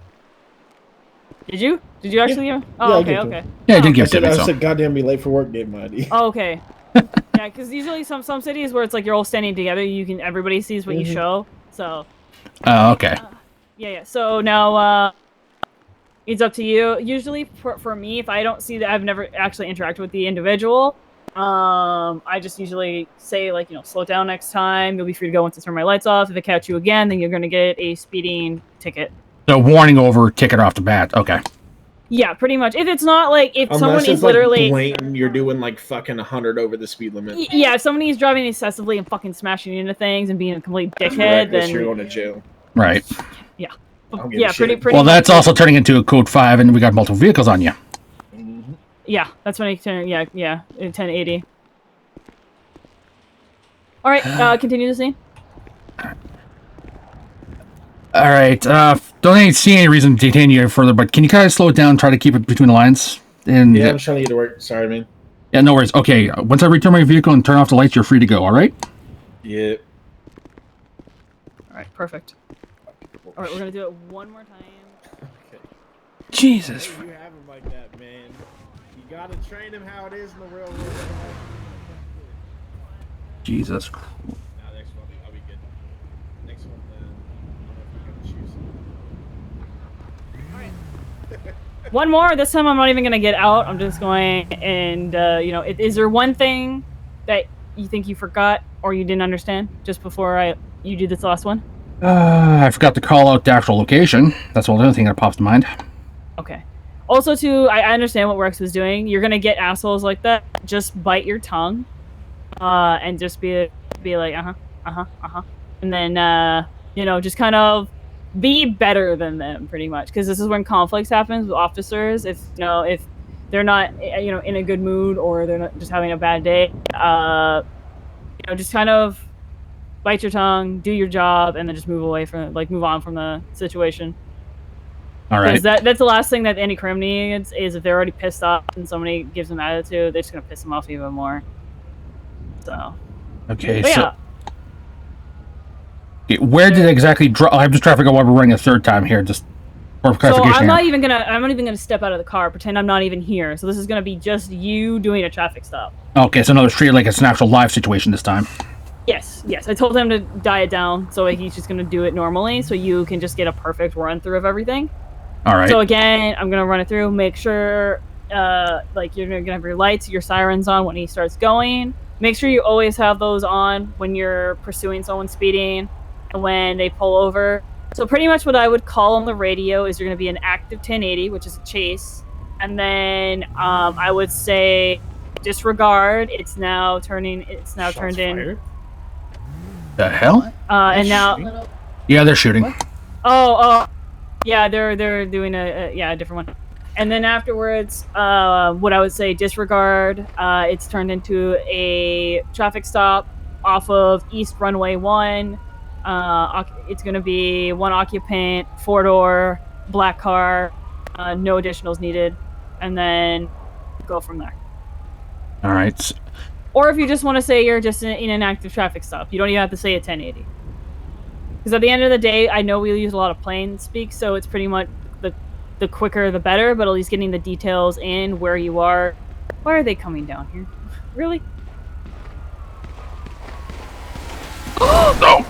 Did you? Did you actually? Yeah. Oh, Yeah, I okay, gave it to okay. him. Yeah, I did give it to me. I So. said, goddamn, be late for work. Gave my ID. Oh, okay. Yeah, because usually some cities where it's like you're all standing together, everybody sees what you show. So. Oh, okay. Yeah. So now it's up to you. Usually for me, if I don't see that, I've never actually interacted with the individual. I just usually say like, you know, slow down next time. You'll be free to go once I turn my lights off. If I catch you again, then you're gonna get a speeding ticket. So warning over, ticket off the bat. Okay. Yeah, pretty much. If it's not like if Unless someone it's is like literally blatant, you're doing like fucking 100 over the speed limit. yeah, if somebody is driving excessively and fucking smashing into things and being a complete dickhead, Reckless, then you're going to jail. Right. Yeah. I don't give Yeah, a shit. pretty Well, much. that's also turning into a code 5, and we got multiple vehicles on you. Yeah, that's when I turn. Yeah, 1080. All right, continue the scene. All right. Don't see any reason to detain you further, but can you guys slow it down? Try to keep it between the lines. And Yeah, I'm trying to get to work. Sorry, man. yeah, no worries. Okay. Once I return my vehicle and turn off the lights, you're free to go. All right. Yeah. All right, perfect. All right, we're gonna do it one more time. Okay. Jesus. Hey, you have him like that, man. You gotta train him how it is in the real world. Jesus. Nah, next one, I'll be good. Next one, I don't know if you're gonna choose. One more. This time, I'm not even gonna get out. I'm just going and you know, is there one thing that you think you forgot or you didn't understand just before you do this last one? I forgot to call out the actual location. That's the only thing that pops to mind. Okay. Also, too, I understand what Rex was doing. You're gonna get assholes like that. Just bite your tongue, and just be like, and then you know, just kind of be better than them, pretty much, because this is when conflicts happens with officers. If you know, if they're not, you know, in a good mood or they're not just having a bad day, you know, just kind of bite your tongue, do your job, and then just move on from the situation. All right. Because that's the last thing that any crime needs is if they're already pissed off and somebody gives them attitude, they're just gonna piss them off even more. So. Okay. But So. yeah. Okay, where did it exactly drop? I'm just trying to figure out why we're running a third time here. Just for So clarification. I'm not here. even gonna step out of the car, pretend I'm not even here. So this is gonna be just you doing a traffic stop. Okay, so another treated like it's an actual live situation this time. Yes. I told him to die it down, so he's just gonna do it normally, so you can just get a perfect run through of everything. All right. So again, I'm gonna run it through. Make sure, like you're gonna have your lights, your sirens on when he starts going. Make sure you always have those on when you're pursuing someone speeding, and when they pull over. So pretty much what I would call on the radio is you're gonna be an active 1080, which is a chase, and then I would say disregard. It's now turned in. Fired? The hell? And now. Yeah, they're shooting. Oh, yeah, they're doing a different one. And then afterwards, what I would say, disregard. It's turned into a traffic stop off of East Runway 1. It's going to be one occupant, 4-door, black car, no additionals needed, and then go from there. All right. Or if you just want to say you're just in an active traffic stop, you don't even have to say a 1080. Because at the end of the day, I know we use a lot of plain speak, so it's pretty much the quicker the better, but at least getting the details in where you are. Why are they coming down here? Really? No.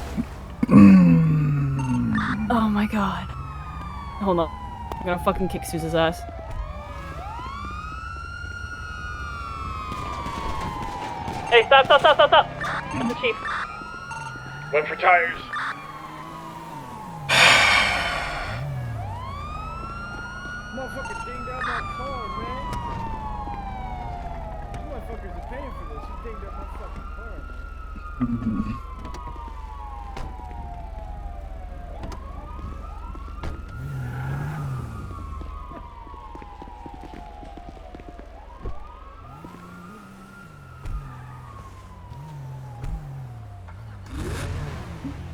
Oh my god. Hold on. I'm gonna fucking kick Sousa's ass. Hey, stop. That's the chief. Went for tires. Motherfucker dinged out my car, man. You motherfuckers are paying for this. You dinged out my fucking car, man.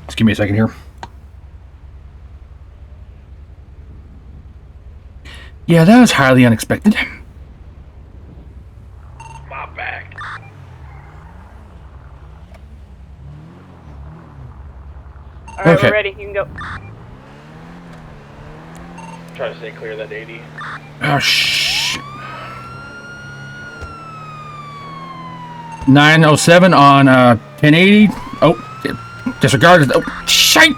Just give me a second here. Yeah, that was highly unexpected. My back. Alright, Okay. we're ready. You can go. Try to stay clear of that 80. Oh, shit. 907 on 1080. Oh, disregarded. Oh, shite.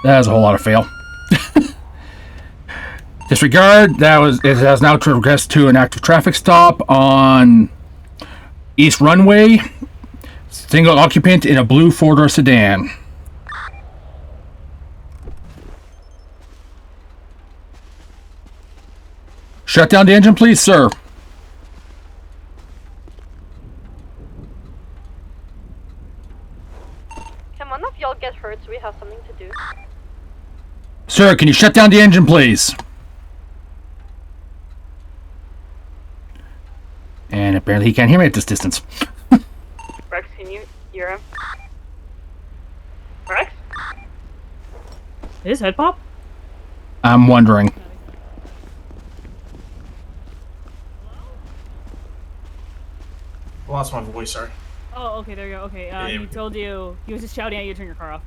That was a whole lot of fail. Disregard. It has now progressed to an active traffic stop on East Runway. Single occupant in a blue four-door sedan. Shut down the engine, please, sir. Can one of y'all get hurt so we have something to do? Sir, can you shut down the engine, please? And apparently he can't hear me at this distance. Rex, can you hear him? Rex? Did his head pop? I'm wondering. Lost my voice, sorry. Oh, okay, there you go. Okay, he told you, he was just shouting at you to turn your car off.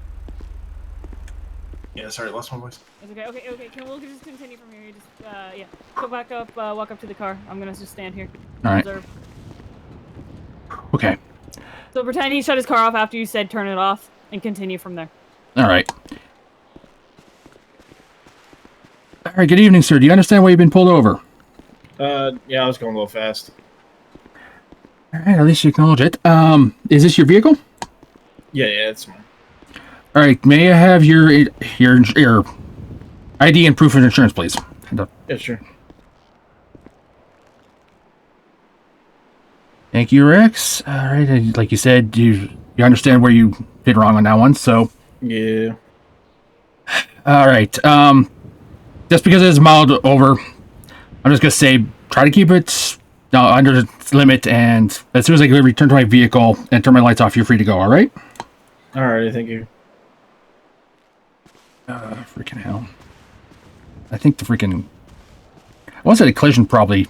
Yeah, sorry, lost my voice. It's okay, okay, we'll just continue from here. You just, yeah. Go back up, walk up to the car. I'm gonna just stand here. Alright. Observe. Okay. So pretend he shut his car off after you said turn it off, and continue from there. Alright. Alright, good evening, sir. Do you understand why you've been pulled over? Yeah, I was going a little fast. Alright, at least you acknowledge it. Is this your vehicle? Yeah, it's mine. Alright, may I have your ID and proof of insurance, please? Yeah, sure. Thank you, Rex. Alright, like you said, you understand where you did wrong on that one, so... Yeah. Alright, just because it's mild over, I'm just gonna say, try to keep it under its limit, and as soon as I return to my vehicle and turn my lights off, you're free to go, alright? Alright, thank you. Freaking hell. I think the freaking... I want to say the collision probably...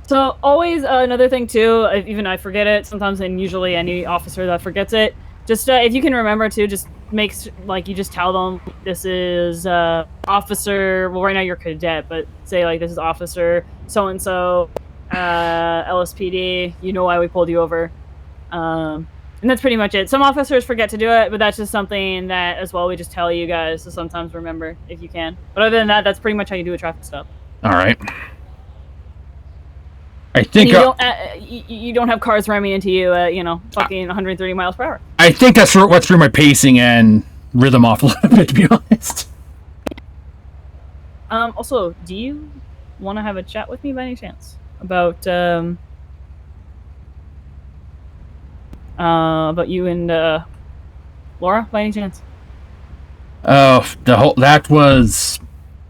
So always another thing too, even I forget it sometimes, and usually any officer that forgets it, just if you can remember to just you just tell them this is officer, well right now you're cadet, but say like this is officer so-and-so, LSPD, you know why we pulled you over. And that's pretty much it. Some officers forget to do it, but that's just something that as well we just tell you guys to sometimes remember if you can. But other than that, that's pretty much how you do a traffic stop. Alright. I think you don't have cars ramming into you at, fucking 130 miles per hour. I think that's what threw my pacing and rhythm off a little bit, to be honest. Also, do you want to have a chat with me by any chance about you and Laura by any chance? Oh, that was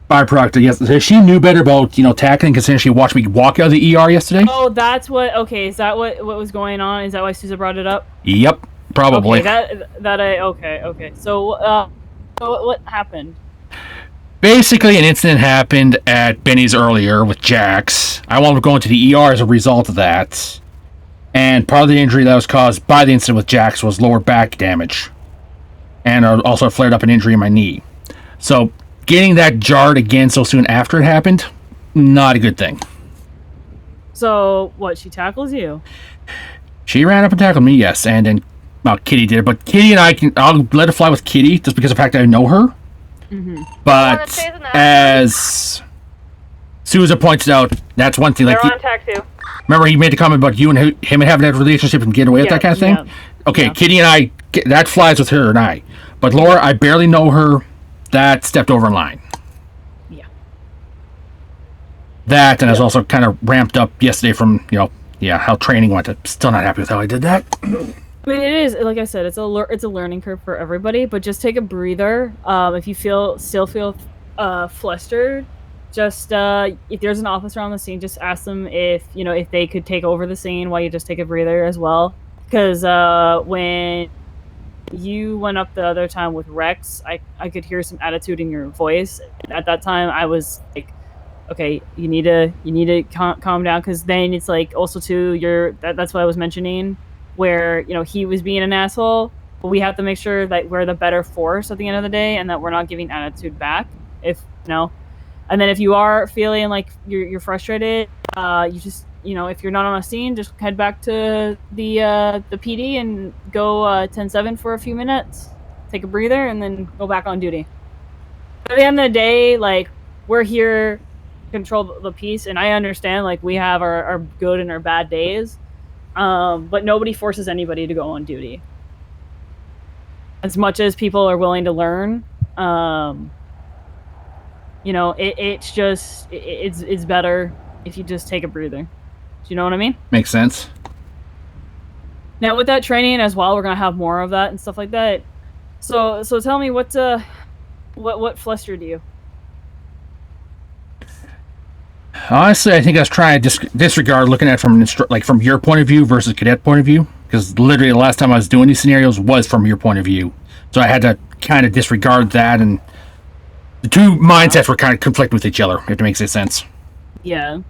byproduct of yesterday. She knew better about tackling, considering she watched me walk out of the ER yesterday. Oh, that's what. Okay, is that what was going on? Is that why Sousa brought it up? Yep, probably. Okay, okay. So, what happened? Basically, an incident happened at Benny's earlier with Jax. I wanted to go into the ER as a result of that. And part of the injury that was caused by the incident with Jax was lower back damage. And also flared up an injury in my knee. So, getting that jarred again so soon after it happened, not a good thing. So, what, she tackles you? She ran up and tackled me, yes, and then well, Kitty did it, but Kitty and I'll let it fly with Kitty just because of the fact that I know her. Mm-hmm. But as Sousa points out, that's one thing. Like, They're on attack too. remember he made the comment about you and him having that relationship and getting away with that kind of thing? Yeah, Okay, yeah. Kitty and I, that flies with her and I. But Laura, I barely know her. That stepped over in line. Yeah. That, and I was also kind of ramped up yesterday from, how training went. I'm still not happy with how I did that. I mean, it is, like I said, it's a learning curve for everybody, but just take a breather. If you still feel flustered, just if there's an officer on the scene, just ask them if they could take over the scene while you just take a breather as well. Because when you went up the other time with Rex, I could hear some attitude in your voice. At that time, I was like, okay, you need to calm down, because then it's like also too that's what I was mentioning, where he was being an asshole, but we have to make sure that we're the better force at the end of the day and that we're not giving attitude back. And then if you are feeling like you're frustrated, you just if you're not on a scene, just head back to the PD and go 10-7 for a few minutes, take a breather, and then go back on duty. At the end of the day, like, we're here to control the peace, and I understand, like, we have our good and our bad days, but nobody forces anybody to go on duty. As much as people are willing to learn, it's better if you just take a breather. Do you know what I mean? Makes sense. Now, with that training as well, we're gonna have more of that and stuff like that. So tell me what flustered you? Honestly, I think I was trying to disregard looking at it from your point of view versus cadet point of view, because literally the last time I was doing these scenarios was from your point of view, so I had to kind of disregard that, and the two mindsets were kind of conflicting with each other, if it makes any sense. Yeah.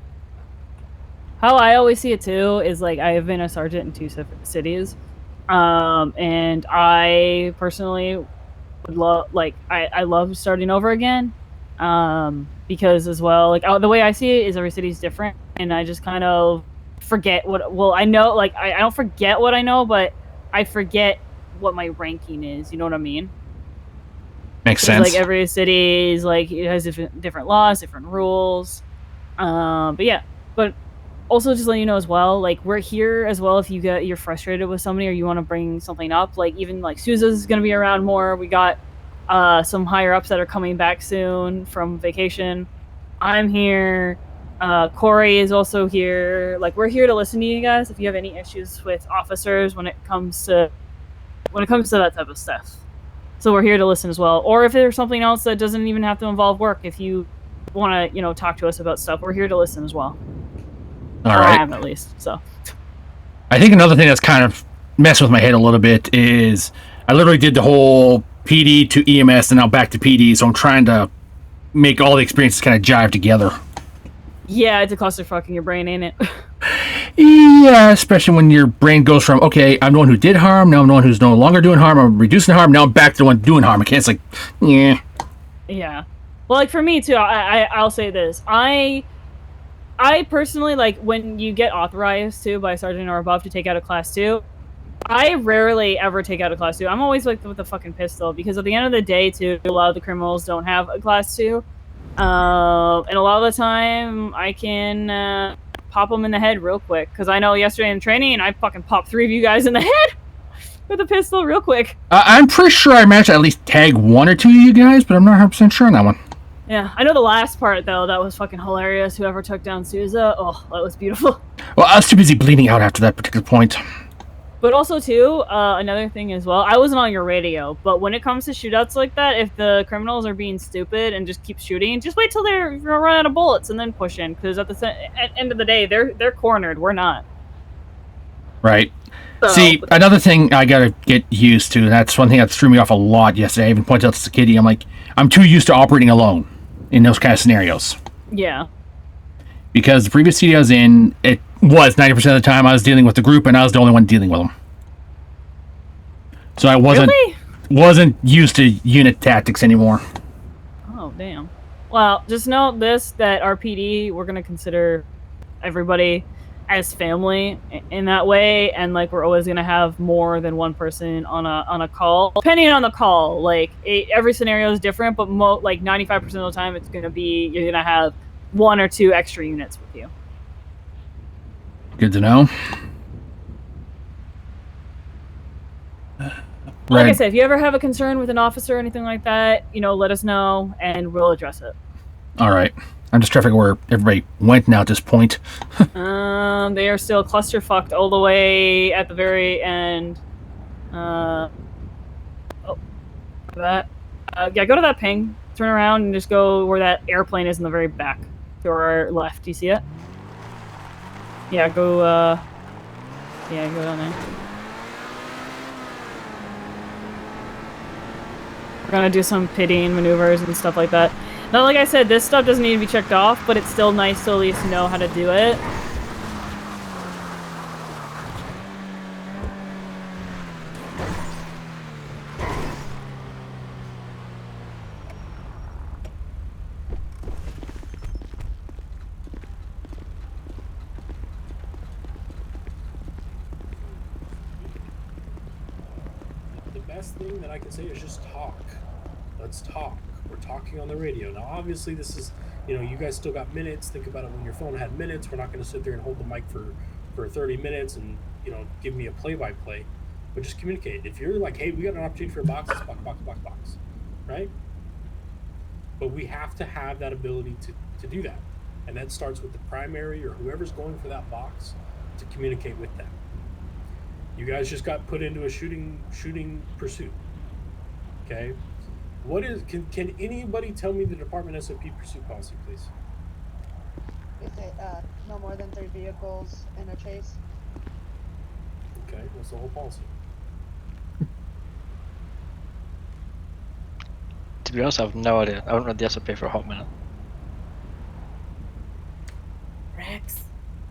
How I always see it too is, like, I have been a sergeant in 2 separate cities, and I personally would I love starting over again, because as well, like, the way I see it is every city's different, and I just kind of forget I know, like, I don't forget what I know, but I forget what my ranking is. You know what I mean? Makes sense. Like, every city is, like, it has different laws, different rules, but also just letting you know as well, like, we're here as well if you're frustrated with somebody or you want to bring something up. Like, even like Sousa's gonna be around more. We got some higher ups that are coming back soon from vacation. I'm here. Corey is also here. Like, we're here to listen to you guys if you have any issues with officers when it comes to that type of stuff. So we're here to listen as well. Or if there's something else that doesn't even have to involve work, if you want to talk to us about stuff, we're here to listen as well. All right. I am, at least. So I think another thing that's kind of messing with my head a little bit is I literally did the whole PD to EMS and now back to PD, so I'm trying to make all the experiences kind of jive together. yeah, it's a clusterfuck in your brain, ain't it? Yeah, especially when your brain goes from, okay, I'm the one who did harm, now I'm the one who's no longer doing harm, I'm reducing harm, now I'm back to the one doing harm. It's like, yeah. Yeah. Well, like, for me too, I'll say this. I personally, like, when you get authorized to by sergeant or above to take out a class 2, I rarely ever take out a class 2. I'm always like with a fucking pistol, because at the end of the day too, a lot of the criminals don't have a class 2. And a lot of the time I can pop them in the head real quick, because I know yesterday in training I fucking popped 3 of you guys in the head with a pistol real quick. I'm pretty sure I managed to at least tag 1 or 2 of you guys, but I'm not 100% sure on that one. Yeah, I know the last part, though, that was fucking hilarious. Whoever took down Sousa, oh, that was beautiful. Well, I was too busy bleeding out after that particular point. But also, too, another thing as well, I wasn't on your radio, but when it comes to shootouts like that, if the criminals are being stupid and just keep shooting, just wait till they're run out of bullets and then push in, because at the end of the day, they're cornered, we're not. Right. So, see, another thing I gotta get used to, and that's one thing that threw me off a lot yesterday, I even pointed out to Kitty, I'm like, I'm too used to operating alone in those kind of scenarios. Yeah. Because the previous city I was in, it was 90% of the time I was dealing with the group, and I was the only one dealing with them. So I wasn't used to unit tactics anymore. Oh, damn. Well, just know this, that our PD, we're going to consider everybody as family in that way, and like we're always gonna have more than one person on a call, depending on the call. Like every scenario is different, but like 95% of the time, it's gonna be you're gonna have 1 or 2 extra units with you. Good to know. Like I said, if you ever have a concern with an officer or anything like that, let us know and we'll address it. All right. I'm just trying to figure where everybody went now at this point. They are still cluster fucked all the way at the very end. Yeah, go to that ping, turn around, and just go where that airplane is in the very back. To our left. Do you see it? Yeah, go down there. We're gonna do some pitting maneuvers and stuff like that. Now, like I said, this stuff doesn't need to be checked off, but it's still nice to at least know how to do it. The best thing that I can say is just talk. Let's talk. We're talking on the radio. Now, obviously, this is, you guys still got minutes. Think about it when your phone had minutes. We're not going to sit there and hold the mic for 30 minutes and, give me a play-by-play. But just communicate. If you're like, hey, we got an opportunity for a box, it's box, right? But we have to have that ability to do that. And that starts with the primary or whoever's going for that box to communicate with them. You guys just got put into a shooting pursuit. Okay? What is can anybody tell me the department SOP pursuit policy, please? Is it no more than 3 vehicles in a chase? Okay, what's the whole policy? To be honest, I have no idea. I haven't read the SOP for a hot minute. Rex.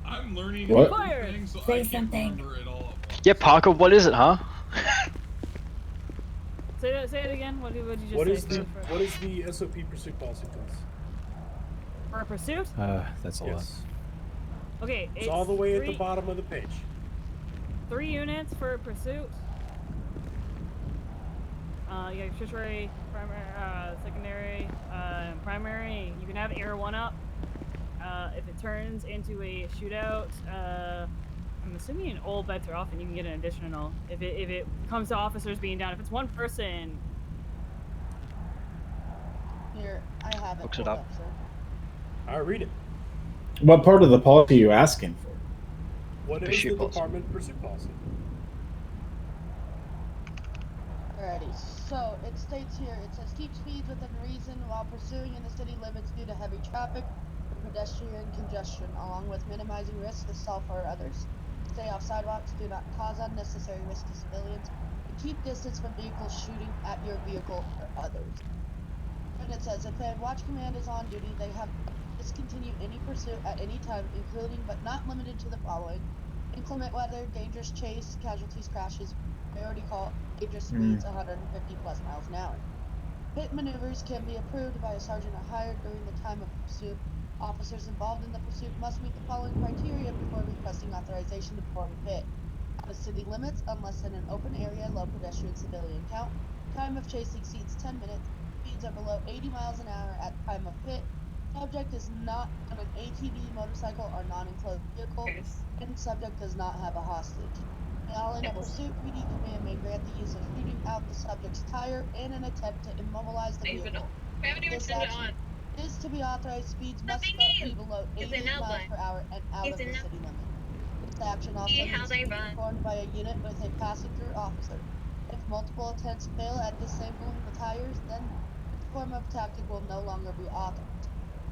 I'm learning What? everything, so Say I can't something. remember it all. Yeah, Parker, what is it, huh? Say it again. What did you just say? What is the SOP pursuit policy, please? For a pursuit? That's a Yes. Okay, It's all the way at the bottom of the page. 3 units for a pursuit. You have tertiary, primary, secondary, primary. You can have air 1 up. If it turns into a shootout, I'm assuming all bets are off and you can get an additional. If it comes to officers being down, if it's 1 person. Here, I have it. Looks it pulled up. Sir. I'll read it. What part of the policy are you asking for? What is Pursuit the policy. department pursuit policy? Alrighty, so it states here, it says keep speeds within reason while pursuing in the city limits due to heavy traffic and pedestrian congestion, along with minimizing risks to self or others. Stay off sidewalks, do not cause unnecessary risk to civilians, and keep distance from vehicles shooting at your vehicle or others. And it says if a watch command is on duty, they have to discontinue any pursuit at any time, including but not limited to the following: inclement weather, dangerous chase, casualties, crashes, priority call, dangerous speeds 150 plus miles an hour. Pit maneuvers can be approved by a sergeant or higher during the time of pursuit. Officers involved in the pursuit must meet the following criteria before requesting authorization to perform a pit: out of city limits, unless in an open area, low pedestrian civilian count, time of chase exceeds 10 minutes, speeds are below 80 miles an hour at time of pit, subject is not on an ATV, motorcycle, or non-enclosed vehicle, and subject does not have a hostage. While in a pursuit, PD command may grant the use of shooting out the subject's tire in an attempt to immobilize the vehicle. This action is to be authorized. Speeds must be below 80 miles per hour and out of the city limit. This action also needs to be performed by a unit with a passing-through officer. If multiple attempts fail at disabling the tires, then this form of tactic will no longer be authorized.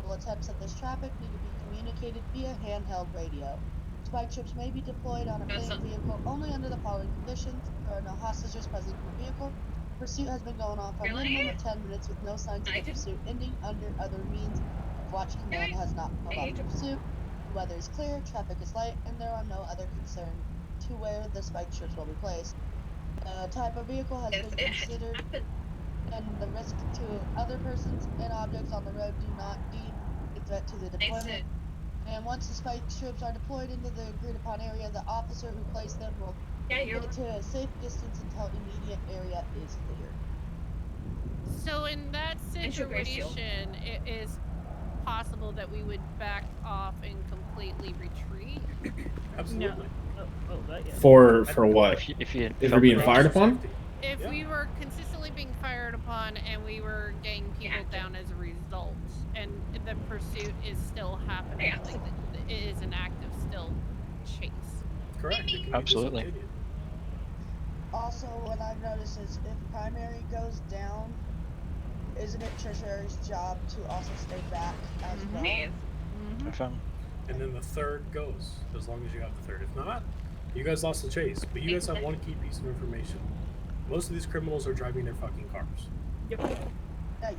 All attempts at this traffic need to be communicated via handheld radio. Spike strips may be deployed on a planned vehicle only under the following conditions: there are no hostages present in the vehicle, pursuit has been going on for a minimum of 10 minutes with no signs of the pursuit ending under other means, if watch command has not called off the pursuit, the weather is clear, traffic is light, and there are no other concerns to where the spike strips will be placed. The type of vehicle has been considered, and the risk to other persons and objects on the road do not deem a threat to the deployment. And once the spike strips are deployed into the agreed upon area, the officer who placed them will get to a safe distance until immediate area is clear. So in that situation, it is possible that we would back off and completely retreat. Absolutely. For what? If you If you're being fired upon? If we were consistently being fired upon and we were getting people down as a result, and the pursuit is still happening, like it is an active still chase. Correct. Absolutely. Also, what I've noticed is if primary goes down, isn't it tertiary's job to also stay back as well? And then the third goes, as long as you have the third. If not, you guys lost the chase. But you guys have one key piece of information. Most of these criminals are driving their fucking cars. Yep. Yeah,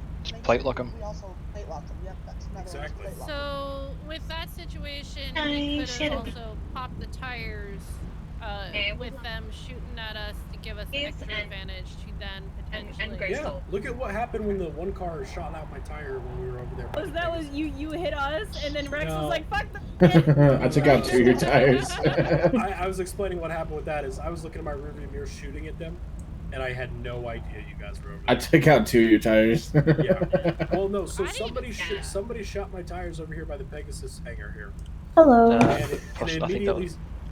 plate lock them. We also plate lock them. Yep, that's another Exactly. one. Plate lock So with that situation, we could have also popped the tires with them shooting at us to give us an extra advantage to then potentially. Yeah, look at what happened when the one car shot out my tire when we were over there. That was you hit us, and then Rex No. was like, "Fuck the." I took out 2 of your tires. I was explaining what happened with that is I was looking at my rearview mirror shooting at them, and I had no idea you guys were over there. I took out 2 of your tires. Yeah. Well, no. So somebody shot my tires over here by the Pegasus hangar here. Hello. And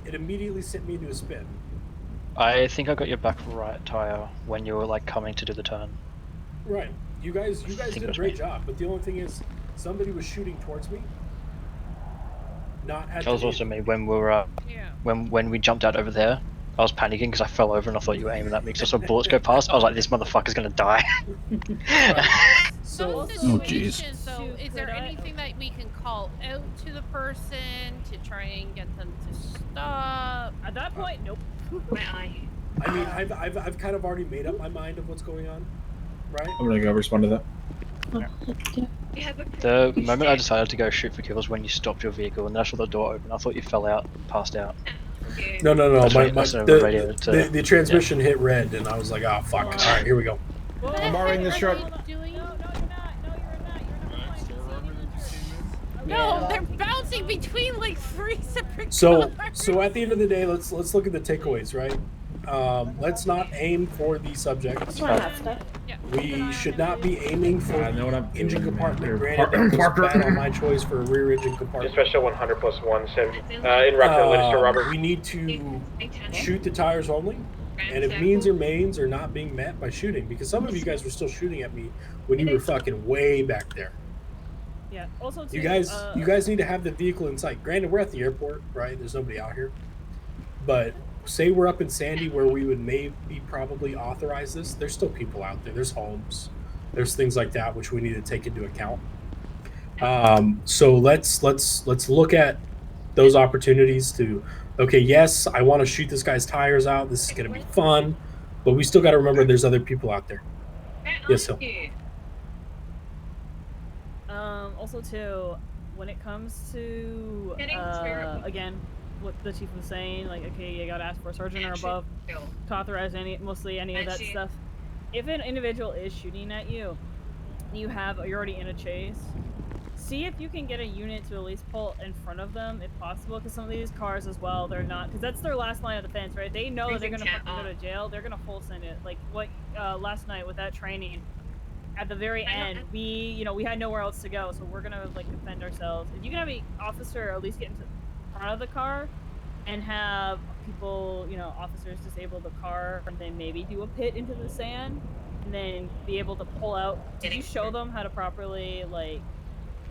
it immediately sent me into a spin. I think I got your back right tire when you were like coming to do the turn. Right. You guys think did it a was great me. job, but the only thing is somebody was shooting towards me. Not at That was the also me when we were when we jumped out over there. I was panicking because I fell over and I thought you were aiming at me. So I saw bullets go past. I was like, "This motherfucker's gonna die." So, Situations, though, is there anything that we can call out to the person to try and get them to stop? At that point, nope. I mean, I've kind of already made up my mind of what's going on, right? I'm gonna go respond to that. The moment I decided to go shoot for kills when you stopped your vehicle and I saw the door open, I thought you fell out, passed out. No. The The transmission hit red, and I was like, "Oh fuck!" All right, here we go. I'm borrowing this truck. No, they're bouncing between like 3 separate So cars. at the end of the day, let's look at the takeaways, right? Let's not aim for the subject. We should not be aiming for the engine compartment. Granted, that was bad on my choice for a rear engine compartment. Special 100 plus 1, in route Minister Robert. We need to shoot the tires only, and if means or mains are not being met by shooting, because some of you guys were still shooting at me when you were fucking way back there. Yeah. Also, too, You guys need to have the vehicle in sight. Granted, we're at the airport, right? There's nobody out here. But say we're up in Sandy where we would maybe probably authorize this. There's still people out there. There's homes. There's things like that which we need to take into account. So let's look at those opportunities to. Okay, yes, I want to shoot this guy's tires out. This is gonna be fun, but we still got to remember there's other people out there. Yes, Hill. Also, too, when it comes to again, what the chief was saying, like, okay, you gotta ask for a sergeant or above to authorize any of that stuff. If an individual is shooting at you, you're already in a chase. See if you can get a unit to at least pull in front of them, if possible, because some of these cars as well, they're not, because that's their last line of defense, right? They know that they're gonna fucking go to jail. They're gonna full send it. Like what last night with that training. At the very end, we had nowhere else to go, so we're gonna like defend ourselves. If you can have an officer at least get into front of the car, and have people, officers disable the car, and then maybe do a pit into the sand, and then be able to pull out. Did you show them how to properly like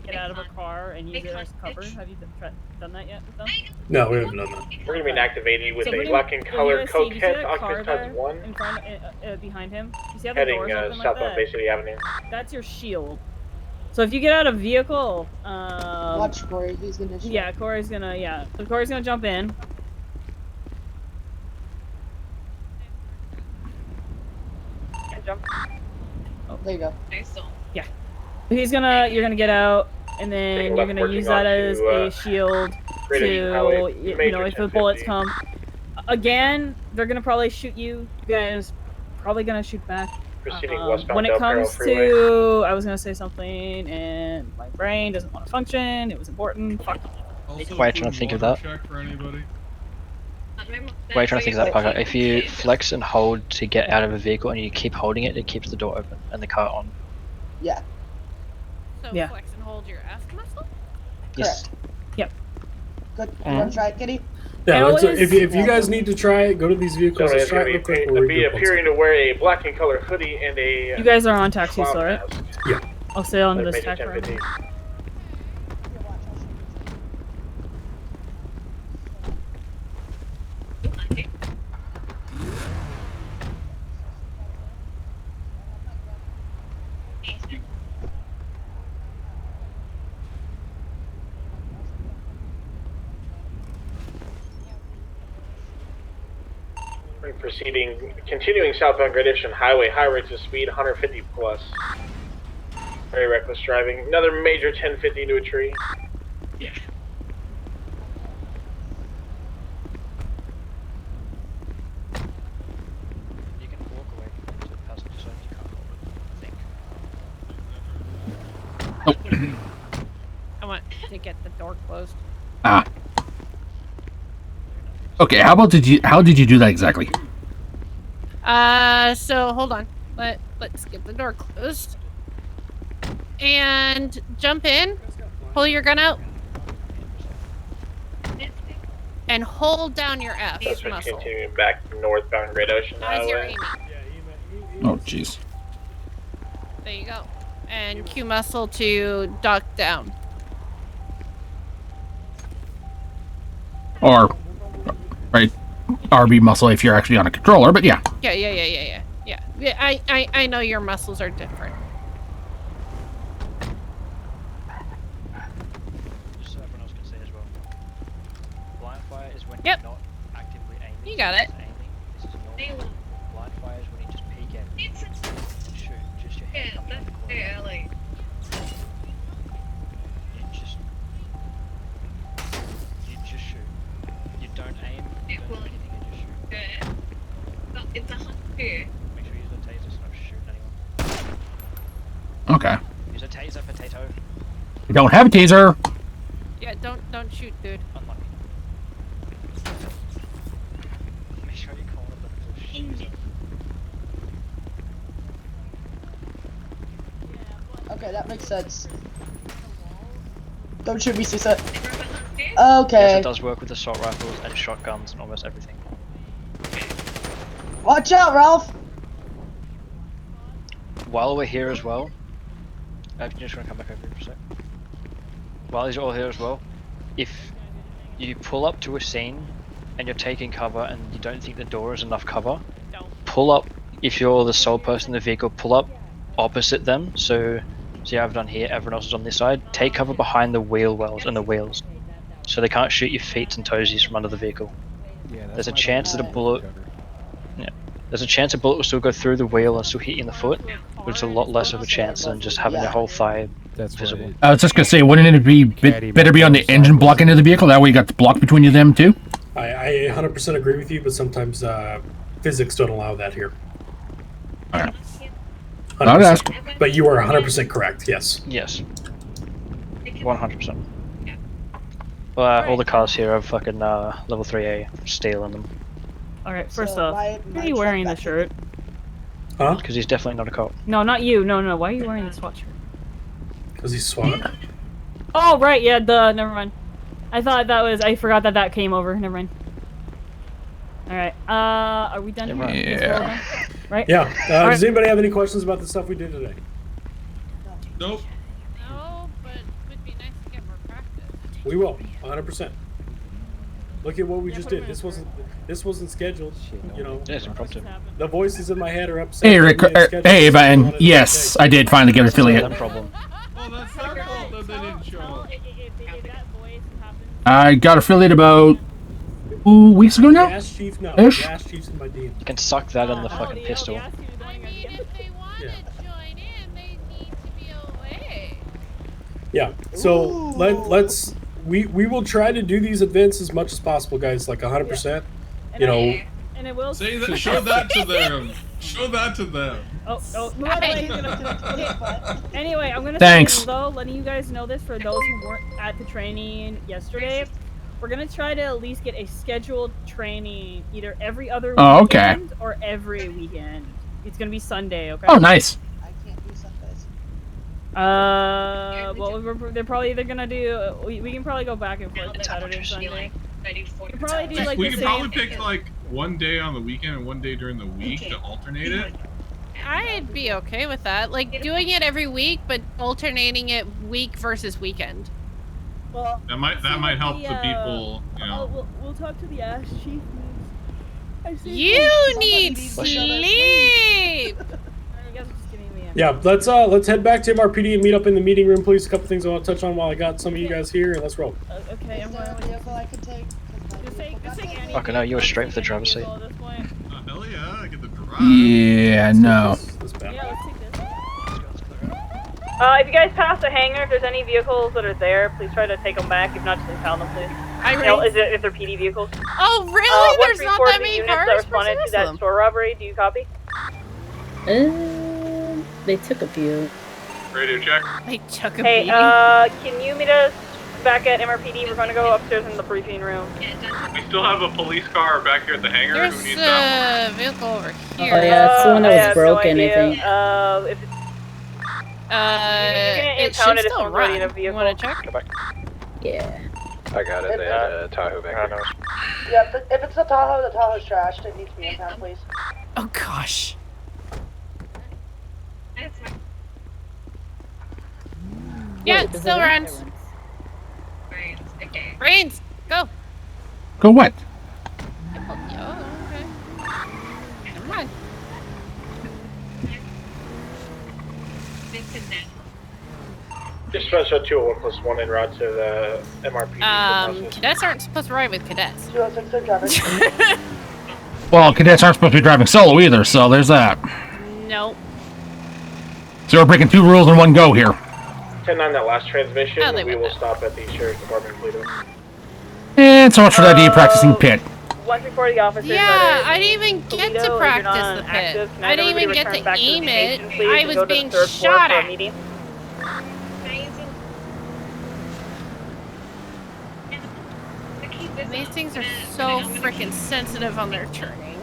get out of a car and use it as cover? Have you done that yet with them? No, we haven't done that. We're going to be activating with So a black and when color you coke see head, that car Octave there 1, in front, behind him? You see how the heading doors open south like on that? Bay City Avenue. That's your shield. So if you get out of vehicle, Watch Corey. He's gonna. Shoot. Yeah, Corey's gonna. So Corey's gonna jump in. Jump. Oh, there you go. Yeah. You're gonna get out, and then you're gonna use that as a shield to, if the bullets come. Again, they're gonna probably shoot you. You guys probably gonna shoot back. Proceeding westbound When it Del Perro comes Freeway. to, I was gonna say something, and my brain doesn't want to function. It was important. Fuck. Also, Why are you trying to think of that? check for anybody? Why are you trying to think of that, Parker? If you flex and hold to get out of a vehicle and you keep holding it, it keeps the door open and the car on. Yeah. So Yeah. flex and hold your ass muscle? Yes. Yep. Good. You want to try it, Kitty? Yeah, I let's, always- if you guys need to try it, go to these vehicles. Somebody Let's is try going it to real quick. We'll be redo it. appearing to wear a black and color hoodie and a. You guys are on taxi, clown so right? mask. Yeah. I'll stay on Like this Major tack 1015. run. Continuing southbound Gradation Highway, high rates of speed, 150 plus. Very reckless driving. Another major 1050 into a tree. Yeah. You can walk away from the passenger side, you can't hold it, I think. I want to get the door closed. Ah. Okay, how did you do that exactly? So hold on. Let's get the door closed. And jump in. Pull your gun out. And hold down your F That's muscle. continuing back northbound Great Ocean As you're Highway. aiming. Oh, jeez. There you go. And Q muscle to duck down. Or, right, RB muscle if you're actually on a controller, but yeah. Yeah, I know your muscles are different. Just so everyone else can see as well. Blind fire is when Yep. you're not actively aiming. You got it. This is normal. Blind fire is when you just peek at and shoot, just your hand coming out the corner. You just shoot. You don't aim, you don't do anything, you just shoot. Make sure you use the taser so not shooting anyone. Okay. Use a taser, potato. We don't have a taser. Yeah, don't shoot, dude. Unlucky. Make sure you call it the shoot. Okay, that makes sense. Don't shoot me, Susa. Okay. Yes, it does work with assault rifles and shotguns and almost everything. Watch out, Ralph! While we're here as well, I'm just gonna come back over here for a sec. While you're all here as well, if you pull up to a scene and you're taking cover and you don't think the door is enough cover, pull up. If you're the sole person in the vehicle, pull up opposite them. So see how I've done here, everyone else is on this side. Take cover behind the wheel wells and the wheels, so they can't shoot your feet and toesies from under the vehicle. Yeah, There's a chance that a bullet. Yeah, there's a chance a bullet will still go through the wheel and still hit you in the foot, but it's a lot less of a chance than just having your whole thigh visible. I was just gonna say, wouldn't it be better be on the engine block end of the vehicle? That way you got the block between you them too. I 100% agree with you, but sometimes physics don't allow that here. Alright. 100%. But you are 100% correct. Yes. Yes. 100%. All the cars here have fucking level 3A steel in them. Alright, first off, why are you wearing the shirt? Huh? Because he's definitely not a cop. No, not you. No. Why are you wearing the SWAT shirt? Because he's SWAT. Oh, right, yeah, duh, never mind. I thought that was, I forgot that came over, never mind. Alright, are we done here? Yeah. Right? Yeah. Does anybody have any questions about the stuff we did today? Nope. No, but it would be nice to get more practice. We will, 100%. Look at what we just did. This wasn't scheduled. You know. Yeah, it's impromptu. The voices in my head are upset. Hey, Rick. Hey, Van. Yes, I did finally get affiliate. No problem. Well, that's their fault that they didn't show up. I got affiliate about 2 weeks ago now. Gas chief, no. Ish. Gas chief's in my DM. You can suck that in the fucking pistol. I mean, if they want to join in, they need to be away. Yeah. So we will try to do these events as much as possible, guys. Like 100%. You know. And it will Say that. Show that to them. Show that to them. By the way, anyway, I'm gonna Thanks. say though, letting you guys know this for those who weren't at the training yesterday, we're gonna try to at least get a scheduled training either every other Oh, okay. weekend or every weekend. It's gonna be Sunday, okay? Oh, nice. I can't do Sundays. Well, they're probably either gonna do. We can probably go back and forth Saturday and Sunday. We can probably do like we the could same. probably pick like one day on the weekend and one day during the week to alternate it. I'd be okay with that. Like doing it every week, but alternating it week versus weekend. Well, That might help the people. You know. We'll talk to the Ash Chief. You need sleep. Yeah, let's head back to MRPD and meet up in the meeting room, please. A couple things I want to touch on while I got some of you guys here, and let's roll. Okay, Is there a vehicle I can take? Okay, no, you were straight for the driver's seat. Oh, hell yeah, I get to drive. Yeah, no. If you guys pass the hangar, if there's any vehicles that are there, please try to take them back. If not, just impound them, please. If they're PD vehicles. Oh, really? There's not that many units cars? that responded to that store robbery. Do you copy? They took a few. Radio check. They took a Hey, beating. can you meet us back at MRPD? We're going to go upstairs in the briefing room. We still have a police car back here at the hangar. There's Who needs that a vehicle over Oh here. yeah, it's the one that was broken, I think. If it's It impound should it if still someone's run. already in a You vehicle. want to check? Yeah. I got it. They had a Tahoe back there. Yeah, but if it's the Tahoe's trashed. It needs to be impounded, please. Oh gosh. Yeah, it still runs. Raines, go. Go what? Oh, okay. Never mind. Just special 201+1 en route to the MRPD. Cadets aren't supposed to ride with cadets. 206, they're driving. Well, cadets aren't supposed to be driving solo either, so there's that. Nope. So we're breaking 2 rules in one go here. 10-9, that last transmission, Oh, they we went will that. stop at the Sheriff's Department, Toledo. And so much for that practicing pit. 140 officers. Yeah, I didn't even get Toledo, to if you're practice not the pit. active, can I didn't have even everybody get return to back the aim it. station, please, I and was go to the being third floor shot for a at. meeting? These things are so freaking sensitive on their turning.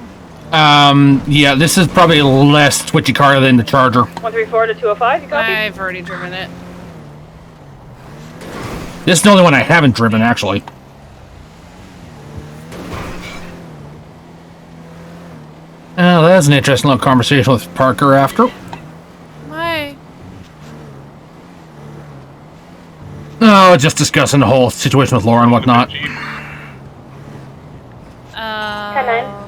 Yeah, this is probably a less twitchy car than the Charger. 134 to 205, you copy? I've already driven it. This is the only one I haven't driven, actually. Oh, that's an interesting little conversation with Parker after. Why? Oh, just discussing the whole situation with Laura and whatnot. Gotcha.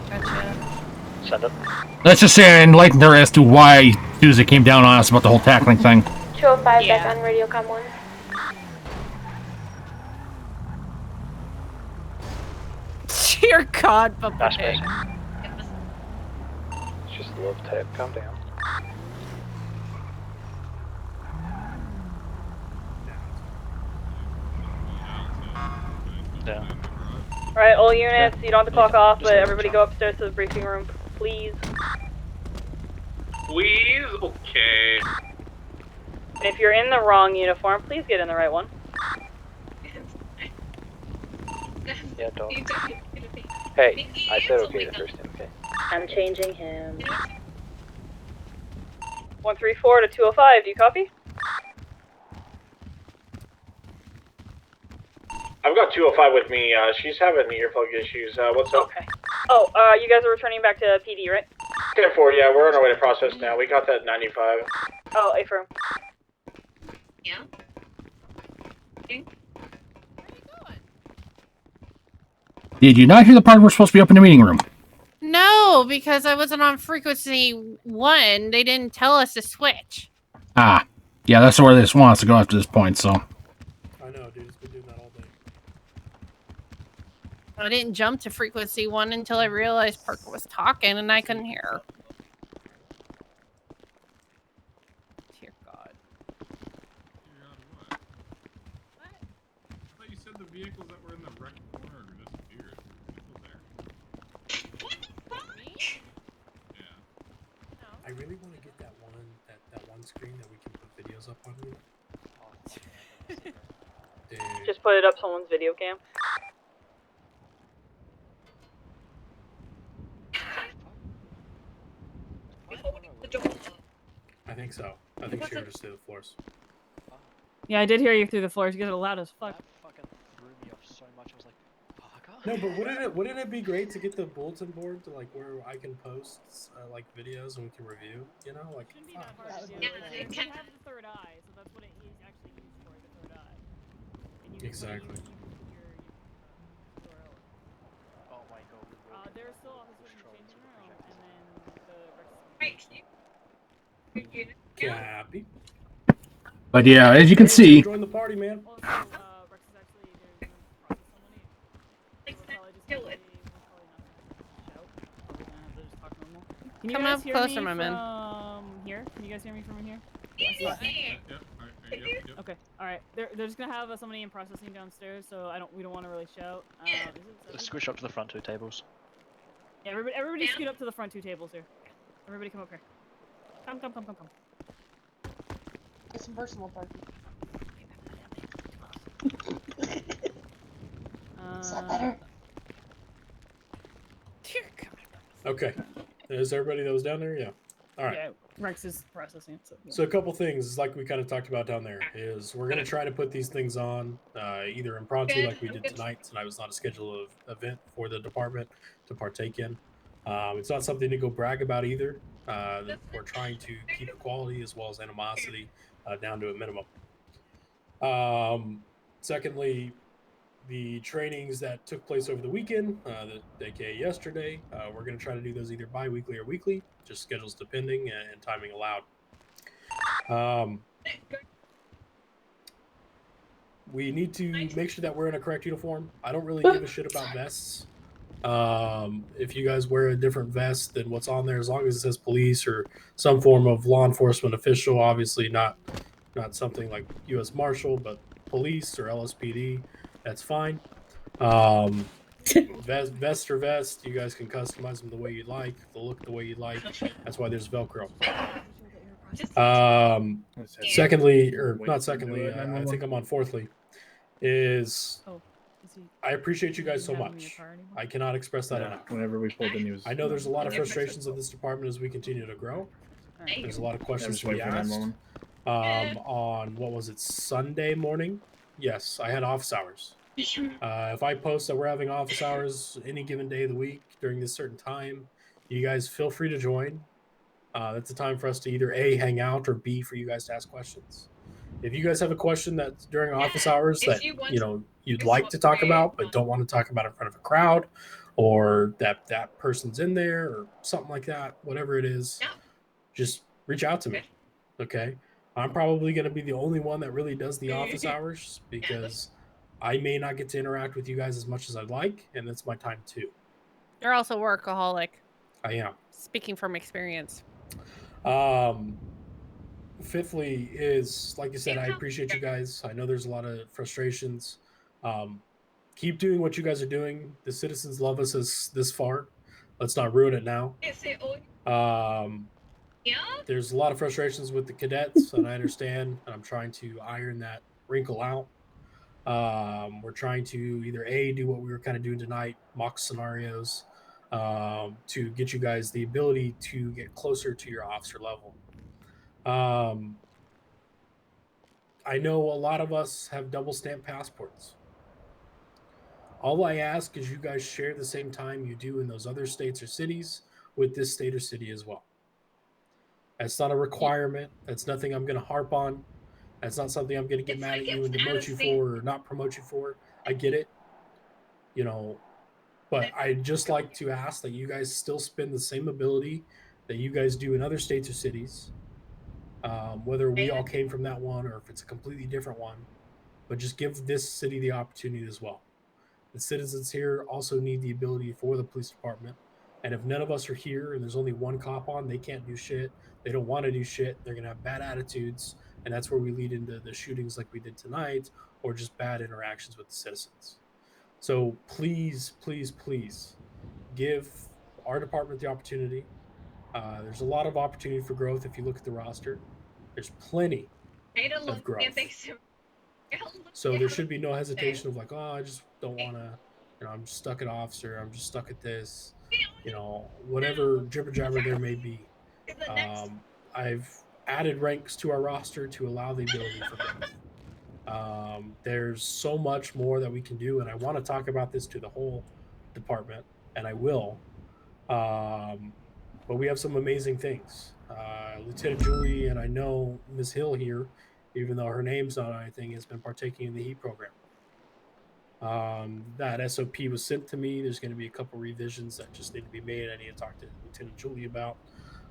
Send it. Let's just say I enlightened her as to why Tuesday came down on us about the whole tackling thing. 205 back on radio com 1. Dear God, Papa That's Pig. It's just a love tap. Calm down. Yeah. Alright, all units, you don't have to clock off, but everybody go upstairs to the briefing room, please. Please? Okay. And if you're in the wrong uniform, please get in the right one. Yeah, don't. Hey, I said okay the first time, okay? I'm changing him. 134 to 205, do you copy? I've got 205 with me. She's having earplug issues. What's up? Okay. Oh, you guys are returning back to PD, right? 10-4, yeah, we're on our way to process now. We got that 95. Oh, affirm. Did you not hear the part we're supposed to be up in the meeting room? No, because I wasn't on frequency 1. They didn't tell us to switch. Ah, yeah, that's where this wants to go after this point, so. I know, dude. It's been doing that all day. I didn't jump to frequency 1 until I realized Parker was talking and I couldn't hear her. Dear God. I thought you said the vehicles that were in the wrecked corner disappeared. People there. Me? Yeah. really want to get that one screen that we can put videos up on. Dude. Just put it up someone's video cam. I think so. I think she heard us through the floors. Yeah, I did hear you through the floors. You guys are loud as fuck. That fucking threw me off so much. I was like, Parker? No, but wouldn't it be great to get the bulletin board to like where I can post like videos and we can review? You know, like. Shouldn't be that hard to do. It can have the third eye, so that's what it is actually used for, the third eye. And you Exactly. Oh my god. There's still officers in the changing room, and then the Cappy. But yeah, as you can see, Join the party, man. Also, Rex is actually they're going to process somebody. Can you Come guys up hear closer, me my man. from here? Can you guys hear me from here? Yep. Okay. All right. They're just gonna have somebody in processing downstairs, so we don't want to really shout. Let's squish up to the front 2 tables. Yeah, everybody scoot up to the front 2 tables here. Everybody come up here. Come. It's some personal parking. Is that better? Okay. Is everybody that was down there? Yeah. All right. Yeah, Rex is processing. So a couple things, like we kind of talked about down there, is we're going to try to put these things on either impromptu like we did tonight. Tonight was not a scheduled event for the department to partake in. It's not something to go brag about either. We're trying to keep equality as well as animosity down to a minimum. Secondly, the trainings that took place over the weekend, aka yesterday, we're going to try to do those either bi-weekly or weekly, just schedules depending and timing allowed. We need to make sure that we're in a correct uniform. I don't really give a shit about vests. If you guys wear a different vest than what's on there, as long as it says police or some form of law enforcement official, obviously not something like U.S. Marshal, but police or LSPD, that's fine. Vest or vest, you guys can customize them the way you like, the look the way you like. That's why there's Velcro. Secondly, or not secondly, I think I'm on fourthly, is I appreciate you guys so much. I cannot express that enough. Whenever we pulled the news. I know there's a lot of frustrations in this department as we continue to grow. There's a lot of questions to be asked. On, what was it, Sunday morning? Yes, I had office hours. If I post that we're having office hours any given day of the week during this certain time, you guys feel free to join. That's a time for us to either A, hang out, or B, for you guys to ask questions. If you guys have a question that's during office hours that you'd like to talk about but don't want to talk about in front of a crowd, or that person's in there or something like that, whatever it is, just reach out to me. Okay, I'm probably going to be the only one that really does the office hours because I may not get to interact with you guys as much as I'd like, and that's my time too. You're also workaholic. I am. Speaking from experience. Fifthly is, like I said, I appreciate you guys. I know there's a lot of frustrations. Keep doing what you guys are doing. The citizens love us this far. Let's not ruin it now. There's a lot of frustrations with the cadets, and I understand, and I'm trying to iron that wrinkle out. We're trying to either A, do what we were kind of doing tonight, mock scenarios, to get you guys the ability to get closer to your officer level. I know a lot of us have double stamp passports. All I ask is you guys share the same time you do in those other states or cities with this state or city as well. That's not a requirement. That's nothing I'm going to harp on. That's not something I'm going to get mad at you and demote you for or not promote you for. I get it. But I'd just like to ask that you guys still spend the same ability that you guys do in other states or cities. Whether we all came from that one or if it's a completely different one, but just give this city the opportunity as well. The citizens here also need the ability for the police department. And if none of us are here and there's only one cop on, they can't do shit. They don't want to do shit. They're going to have bad attitudes. And that's where we lead into the shootings like we did tonight, or just bad interactions with the citizens. So please, please, please give our department the opportunity There's a lot of opportunity for growth if you look at the roster. There's plenty of growth. So there should be no hesitation of like, oh, I just don't want to, I'm just stuck at officer, I'm just stuck at this, whatever jibber jabber there may be. I've added ranks to our roster to allow the ability for growth. There's so much more that we can do, and I want to talk about this to the whole department, and I will. But we have some amazing things. Lieutenant Julie and I know Ms. Hill here, even though her name's not anything, has been partaking in the HEAT program. That SOP was sent to me. There's going to be a couple revisions that just need to be made. I need to talk to Lieutenant Julie about.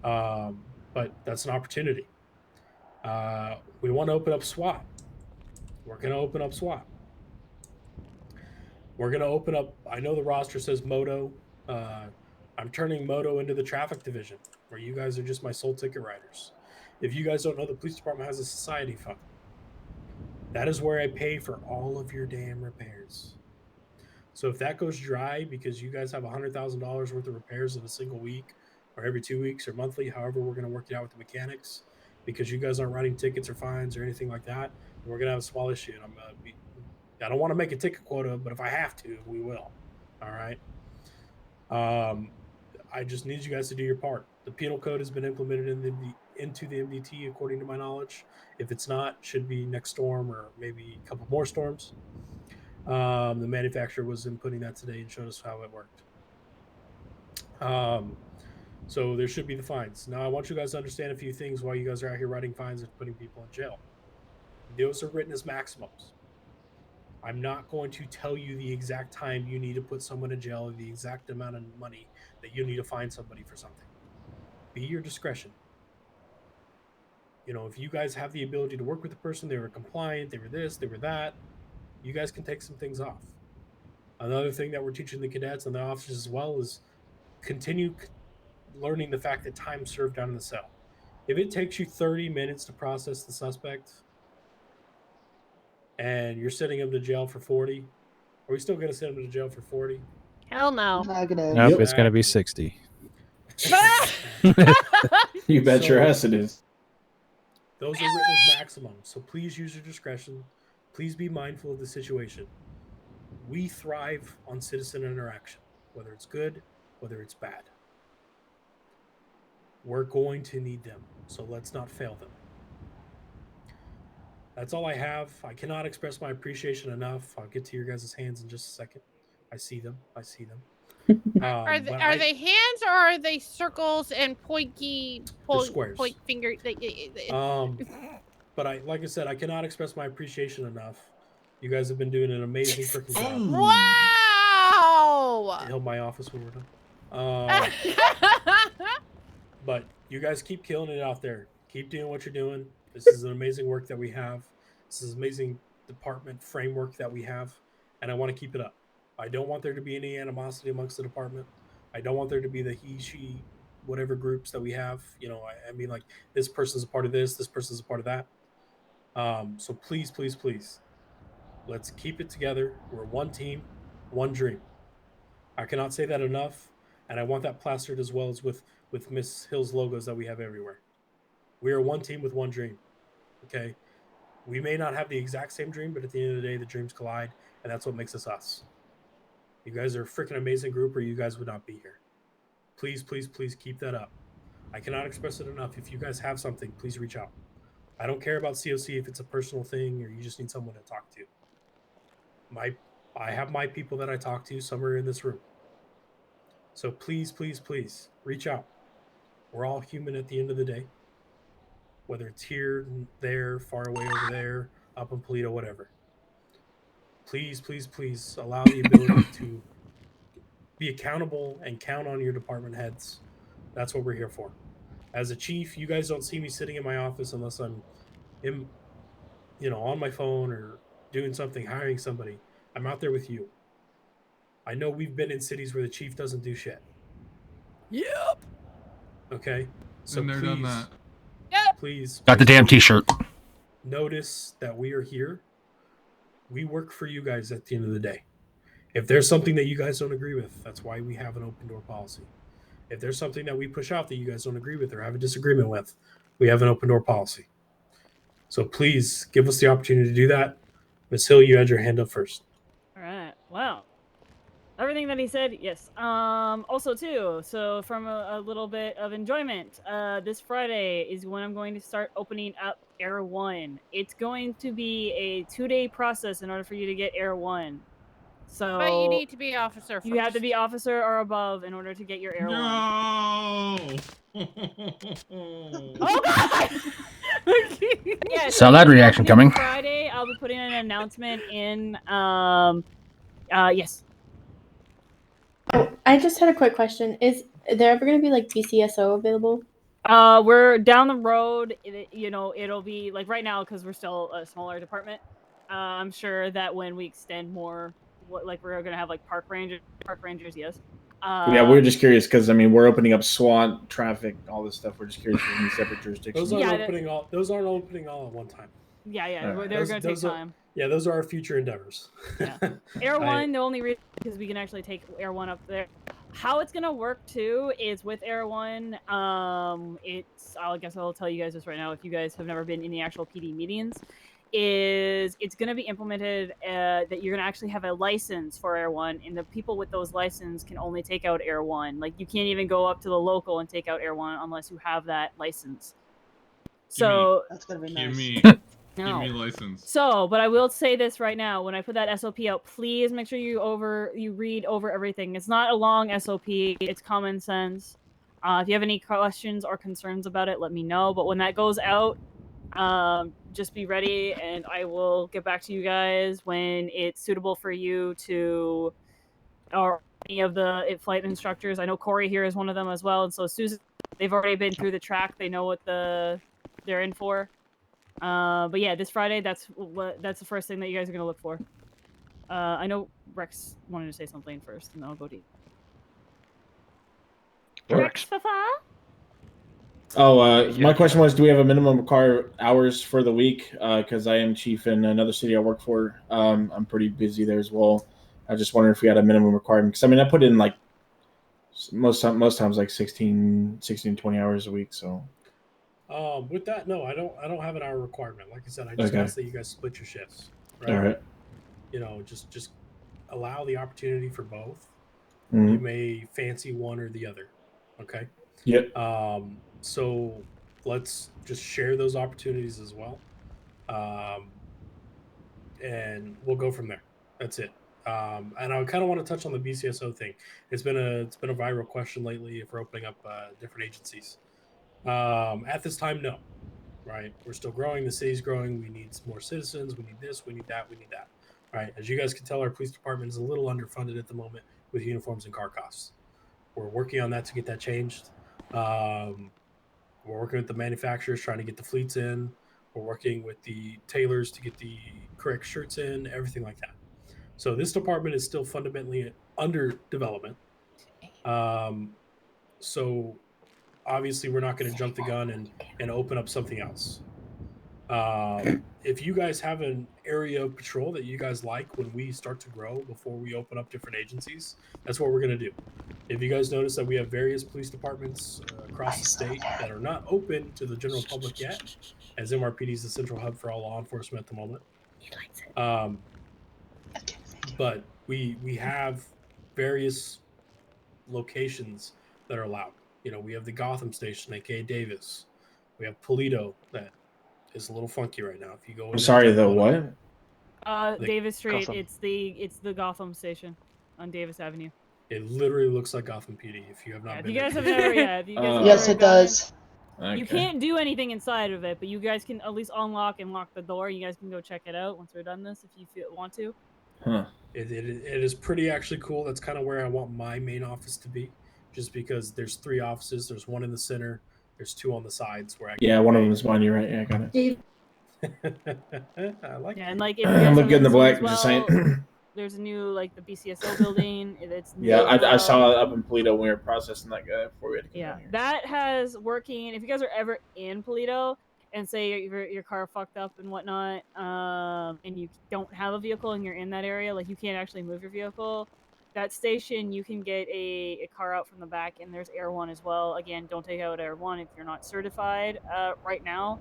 But that's an opportunity. We want to open up SWAT. We're going to open up SWAT. We're going to open up, I know the roster says Moto. I'm turning Moto into the traffic division, where you guys are just my sole ticket riders. If you guys don't know, the police department has a society fund. That is where I pay for all of your damn repairs. So if that goes dry because you guys have $100,000 worth of repairs in a single week, or every 2 weeks, or monthly, however we're going to work it out with the mechanics, because you guys aren't writing tickets or fines or anything like that, then we're going to have a small issue. And I don't want to make a ticket quota, but if I have to, we will. All right. I just need you guys to do your part. The penal code has been implemented into the MDT, according to my knowledge. If it's not, it should be next storm or maybe a couple more storms. The manufacturer was inputting that today and showed us how it worked. So there should be the fines. Now, I want you guys to understand a few things while you guys are out here writing fines and putting people in jail. Those are written as maximums. I'm not going to tell you the exact time you need to put someone in jail or the exact amount of money that you need to fine somebody for something. Be your discretion. If you guys have the ability to work with the person, they were compliant, they were this, they were that, you guys can take some things off. Another thing that we're teaching the cadets and the officers as well is continue learning the fact that time served down in the cell. If it takes you 30 minutes to process the suspect and you're sending him to jail for 40, are we still going to send him to jail for 40? Hell no. Not gonna. Nope, it's going to be 60. You bet your ass it is. Those are written as maximum, so please use your discretion. Please be mindful of the situation. We thrive on citizen interaction, whether it's good, whether it's bad. We're going to need them, so let's not fail them. That's all I have. I cannot express my appreciation enough. I'll get to your guys' hands in just a second. I see them. Are they hands or are they circles and pointy squares? Point finger. But like I said, I cannot express my appreciation enough. You guys have been doing an amazing freaking job. Wow! Help my office when we're done. But you guys keep killing it out there. Keep doing what you're doing. This is an amazing work that we have. This is an amazing department framework that we have, and I want to keep it up. I don't want there to be any animosity amongst the department. I don't want there to be the he, she, whatever groups that we have. I mean, like, this person's a part of this person's a part of that. So please, please, please, let's keep it together. We're one team, one dream. I cannot say that enough, and I want that plastered as well as with Miss Hill's logos that we have everywhere. We are one team with one dream. Okay? We may not have the exact same dream, but at the end of the day, the dreams collide, and that's what makes us us. You guys are a freaking amazing group, or you guys would not be here. Please, please, please keep that up. I cannot express it enough. If you guys have something, please reach out. I don't care about COC if it's a personal thing or you just need someone to talk to. I have my people that I talk to somewhere in this room. So please, please, please reach out. We're all human at the end of the day. Whether it's here, there, far away over there, up in Polito, whatever. Please, please, please allow the ability to be accountable and count on your department heads. That's what we're here for. As a chief, you guys don't see me sitting in my office unless I'm on my phone or doing something, hiring somebody. I'm out there with you. I know we've been in cities where the chief doesn't do shit. Yep. Okay? So Been there, please, done that. please. Got the damn t-shirt. Notice that we are here. We work for you guys at the end of the day. If there's something that you guys don't agree with, that's why we have an open door policy. If there's something that we push out that you guys don't agree with or have a disagreement with, we have an open door policy. So please give us the opportunity to do that. Ms. Hill, you had your hand up first. All right. Wow. Everything that he said, yes. Also too, so from a little bit of enjoyment, this Friday is when I'm going to start opening up Air 1. It's going to be a 2-day process in order for you to get Air 1. So But you need to be officer first. you have to be officer or above in order to get your Air 1. No. Oh god! Yeah, Saw that reaction coming. Friday, I'll be putting an announcement in. Yes. I just had a quick question. Is there ever going to be like BCSO available? We're down the road. It'll be like right now because we're still a smaller department. I'm sure that when we extend more, like we're gonna have like park rangers. Yes. Yeah, we're just curious because I mean we're opening up SWAT, traffic, all this stuff. We're just curious if any separate jurisdictions. Those aren't opening all. Those aren't opening all at one time. Yeah, Alright. they're gonna take time. Yeah, those are our future endeavors. Yeah. Air 1, the only reason because we can actually take Air 1 up there. How it's gonna work too is with Air 1. I guess I'll tell you guys this right now if you guys have never been in the actual PD meetings. It's going to be implemented that you're going to actually have a license for Air 1, and the people with those licenses can only take out Air 1. Like, you can't even go up to the local and take out Air 1 unless you have that license. So that's going to be nice. nice. Give me license. So, but I will say this right now. When I put that SOP out, please make sure you read over everything. It's not a long SOP. It's common sense. If you have any questions or concerns about it, let me know. But when that goes out, just be ready, and I will get back to you guys when it's suitable for you to, or any of the flight instructors. I know Corey here is one of them as well, and so Susan. They've already been through the track. They know what they're in for. But yeah, this Friday, that's the first thing that you guys are gonna look for. I know Rex wanted to say something first, and then I'll go deep. Rex. Oh, my question was, do we have a minimum required hours for the week? Because I am chief in another city I work for. I'm pretty busy there as well. I just wonder if we had a minimum requirement. Because I mean, I put in like most times like 16, 20 hours a week. So. With that, no, I don't have an hour requirement. Like I said, I just ask that you guys split your shifts. Right? All right. Just allow the opportunity for both. Mm-hmm. You may fancy one or the other. Okay. Yep. So let's just share those opportunities as well. And we'll go from there. That's it. And I kind of want to touch on the BCSO thing. It's been a viral question lately if we're opening up different agencies. At this time, no. Right? We're still growing. The city's growing. We need more citizens. We need this. We need that. We need that. Right? As you guys can tell, our police department is a little underfunded at the moment with uniforms and car costs. We're working on that to get that changed. We're working with the manufacturers trying to get the fleets in. We're working with the tailors to get the correct shirts in, everything like that. So this department is still fundamentally under development. So obviously we're not going to jump the gun and open up something else. If you guys have an area of patrol that you guys like when we start to grow before we open up different agencies, that's what we're going to do. If you guys notice that we have various police departments across the state that are not open to the general public yet, as MRPD is the central hub for all law enforcement at the moment. But we have various locations that are allowed. We have the Gotham station, aka Davis. We have Polito that is a little funky right now. If you go, I'm sorry, the what? Davis Street. Gotham. It's the Gotham station on Davis Avenue. It literally looks like Gotham PD. If you have not If been, you guys have never, yes, it does. You can't do anything inside of it, but you guys can at least unlock and lock the door. You guys can go check it out once we're done this, if you want to. Huh. It is pretty actually cool. That's kind of where I want my main office to be, just because there's 3 offices. There's one in the center. There's 2 on the sides where I can one of them is mine. You're right. Yeah, I got it. I like. Yeah, and like if you guys look good in the black. well, Just saying. There's a new the BCSO building. It's new, yeah, I saw it up in Polito when we were processing that guy before we had to come down here. That has working. If you guys are ever in Polito and say your car fucked up and whatnot, and you don't have a vehicle and you're in that area, like you can't actually move your vehicle, that station, you can get a car out from the back, and there's Air 1 as well. Again, don't take out Air 1 if you're not certified right now.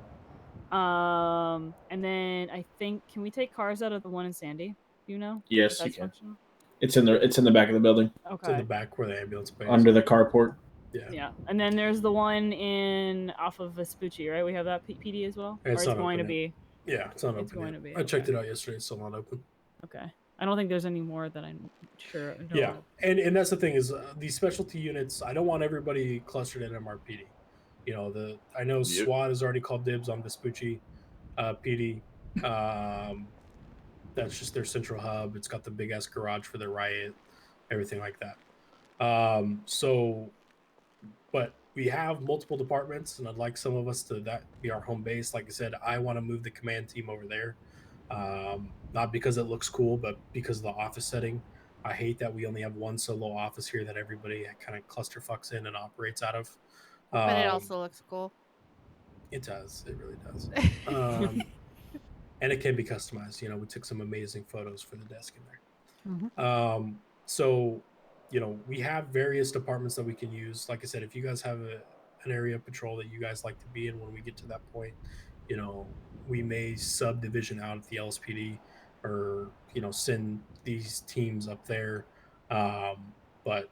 And then I think, can we take cars out of the one in Sandy? Do you know? Yes, if you that's can. functional? It's in the back of the building. Okay. It's in the back where the ambulance bay is. Under the carport. Yeah. Yeah, and then there's the one in off of Vespucci, right? We have that PD as well. It's or not it's going to open yet. be. Yeah, it's not It's open going yet. to be. I checked okay. it out yesterday. It's still not open. Okay. I don't think there's any more that I'm sure. Yeah, and that's the thing is these specialty units. I don't want everybody clustered at MRPD. You know, I know SWAT has already called dibs on Vespucci PD. That's just their central hub. It's got the big ass garage for their riot, everything like that. But we have multiple departments, and I'd like some of us to that be our home base. Like I said, I want to move the command team over there, not because it looks cool, but because of the office setting. I hate that we only have one solo office here that everybody kind of clusterfucks in and operates out of. But it also looks cool. It does. It really does. And it can be customized. You know, we took some amazing photos for the desk in there. Mm-hmm. So, you know, we have various departments that we can use. Like I said, if you guys have an area of patrol that you guys like to be in when we get to that point, you know, we may subdivision out at the LSPD or, you know, send these teams up there. But,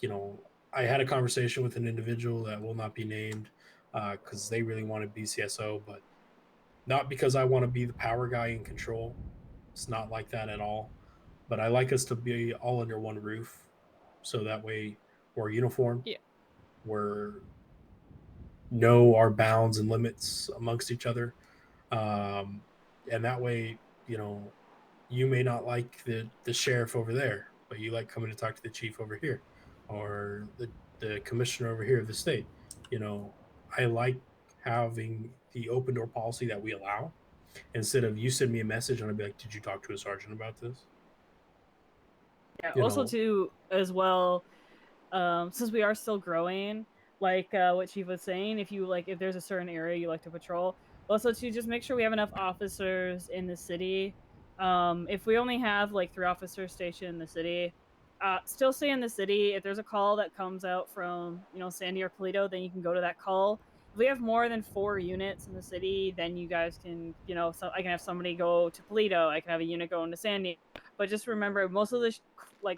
you know, I had a conversation with an individual that will not be named because they really wanted BCSO, but not because I want to be the power guy in control. It's not like that at all. But I like us to be all under one roof, so that way we're uniform. Yeah. We're know our bounds and limits amongst each other, and that way, you know, you may not like the sheriff over there, but you like coming to talk to the chief over here, or the commissioner over here of the state. You know, I like having the open door policy that we allow, instead of you send me a message and I'll be like, did you talk to a sergeant about this? Yeah. You Also, know. too, as well, since we are still growing, like what Chief was saying, if there's a certain area you like to patrol, also to just make sure we have enough officers in the city. If we only have like 3 officers stationed in the city, still stay in the city. If there's a call that comes out from Sandy or Polito, then you can go to that call. If we have more than 4 units in the city, then you guys can, so I can have somebody go to Polito. I can have a unit go into Sandy. But just remember, most of the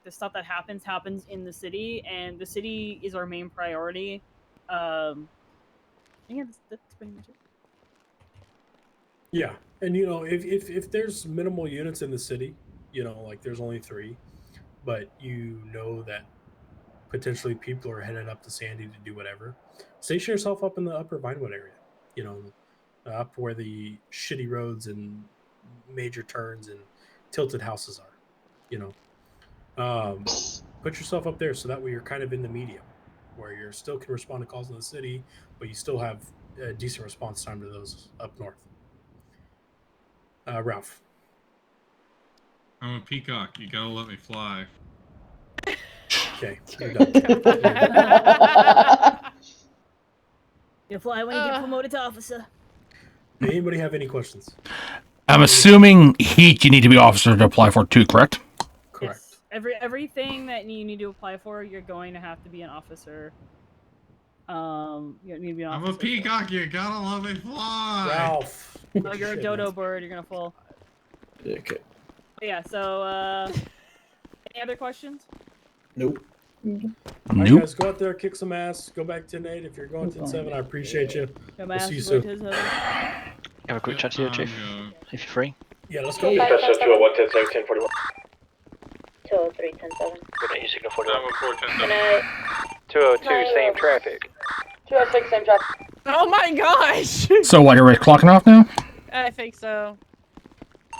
the stuff that happens in the city, and the city is our main priority. Yeah, that's pretty much it. Yeah, and you know, if there's minimal units in the city, you know, like there's only 3, but you know that potentially people are headed up to Sandy to do whatever, station yourself up in the upper Vinewood area, you know, up where the shitty roads and major turns and tilted houses are, you know. Put yourself up there so that way you're kind of in the medium where you still can respond to calls in the city, but you still have a decent response time to those up north. Ralph. I'm a peacock. You gotta let me fly. Okay, you're done. You fly when you get promoted to officer. Anybody have any questions? I'm assuming heat you need to be officer to apply for too, correct? Correct. Yes. Everything that you need to apply for, you're going to have to be an officer. You need to be an officer. I'm a peacock. You gotta let me fly. Ralph. Oh, you're a dodo bird. You're gonna fall. Okay. Yeah. So, any other questions? Nope. All right, guys, go out there, kick some ass. Go back to 10-8. If you're going 10-7, I appreciate you. We'll see you soon. Have a quick chat to you, Chief, if you're free. Yeah, let's go. That's 201, 10-7, 1041. 203, 10-7. Good night, you signal 41. 202, same traffic. 206, same traffic. Oh my gosh! So what, are we clocking off now? I think so.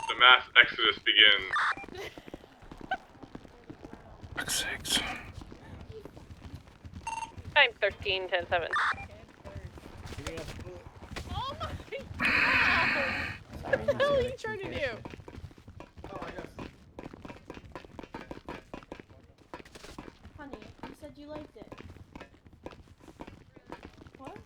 The mass exodus begins. Six. I'm 13, 10, 7. Oh my god! What the hell are you trying to do? Honey, you said you liked it. What?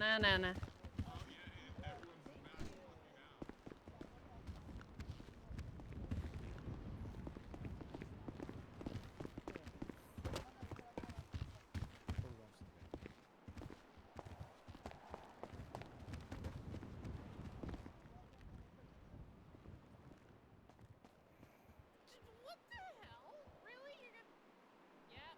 Na-na-na. You're good. Na. What the hell? Really? You're gonna? Yeah.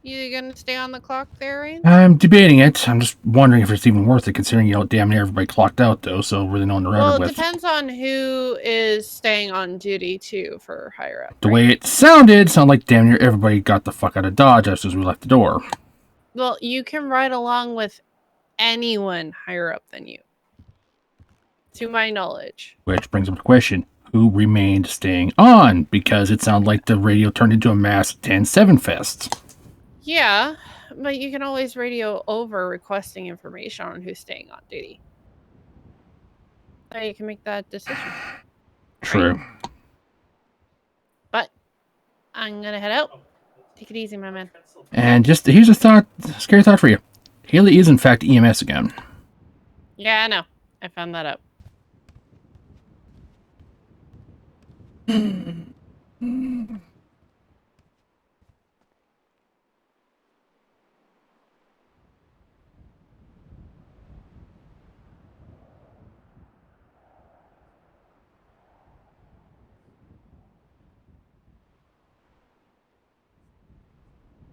You gonna stay on the clock there, Rain? I'm debating it. I'm just wondering if it's even worth it, considering, damn near everybody clocked out, though, so really no one to Well, ride it with. depends on who is staying on duty, too, for higher up. The way it sounded like damn near everybody got the fuck out of Dodge as soon as we left the door. Well, you can ride along with anyone higher up than you. To my knowledge. Which brings up the question, who remained staying on? Because it sounded like the radio turned into a mass 10-7 fest. Yeah, but you can always radio over requesting information on who's staying on duty. So you can make that decision. True. Right? But I'm gonna head out. Take it easy, my man. And just here's a scary thought for you. Haley is in fact EMS again. Yeah, I know. I found that out.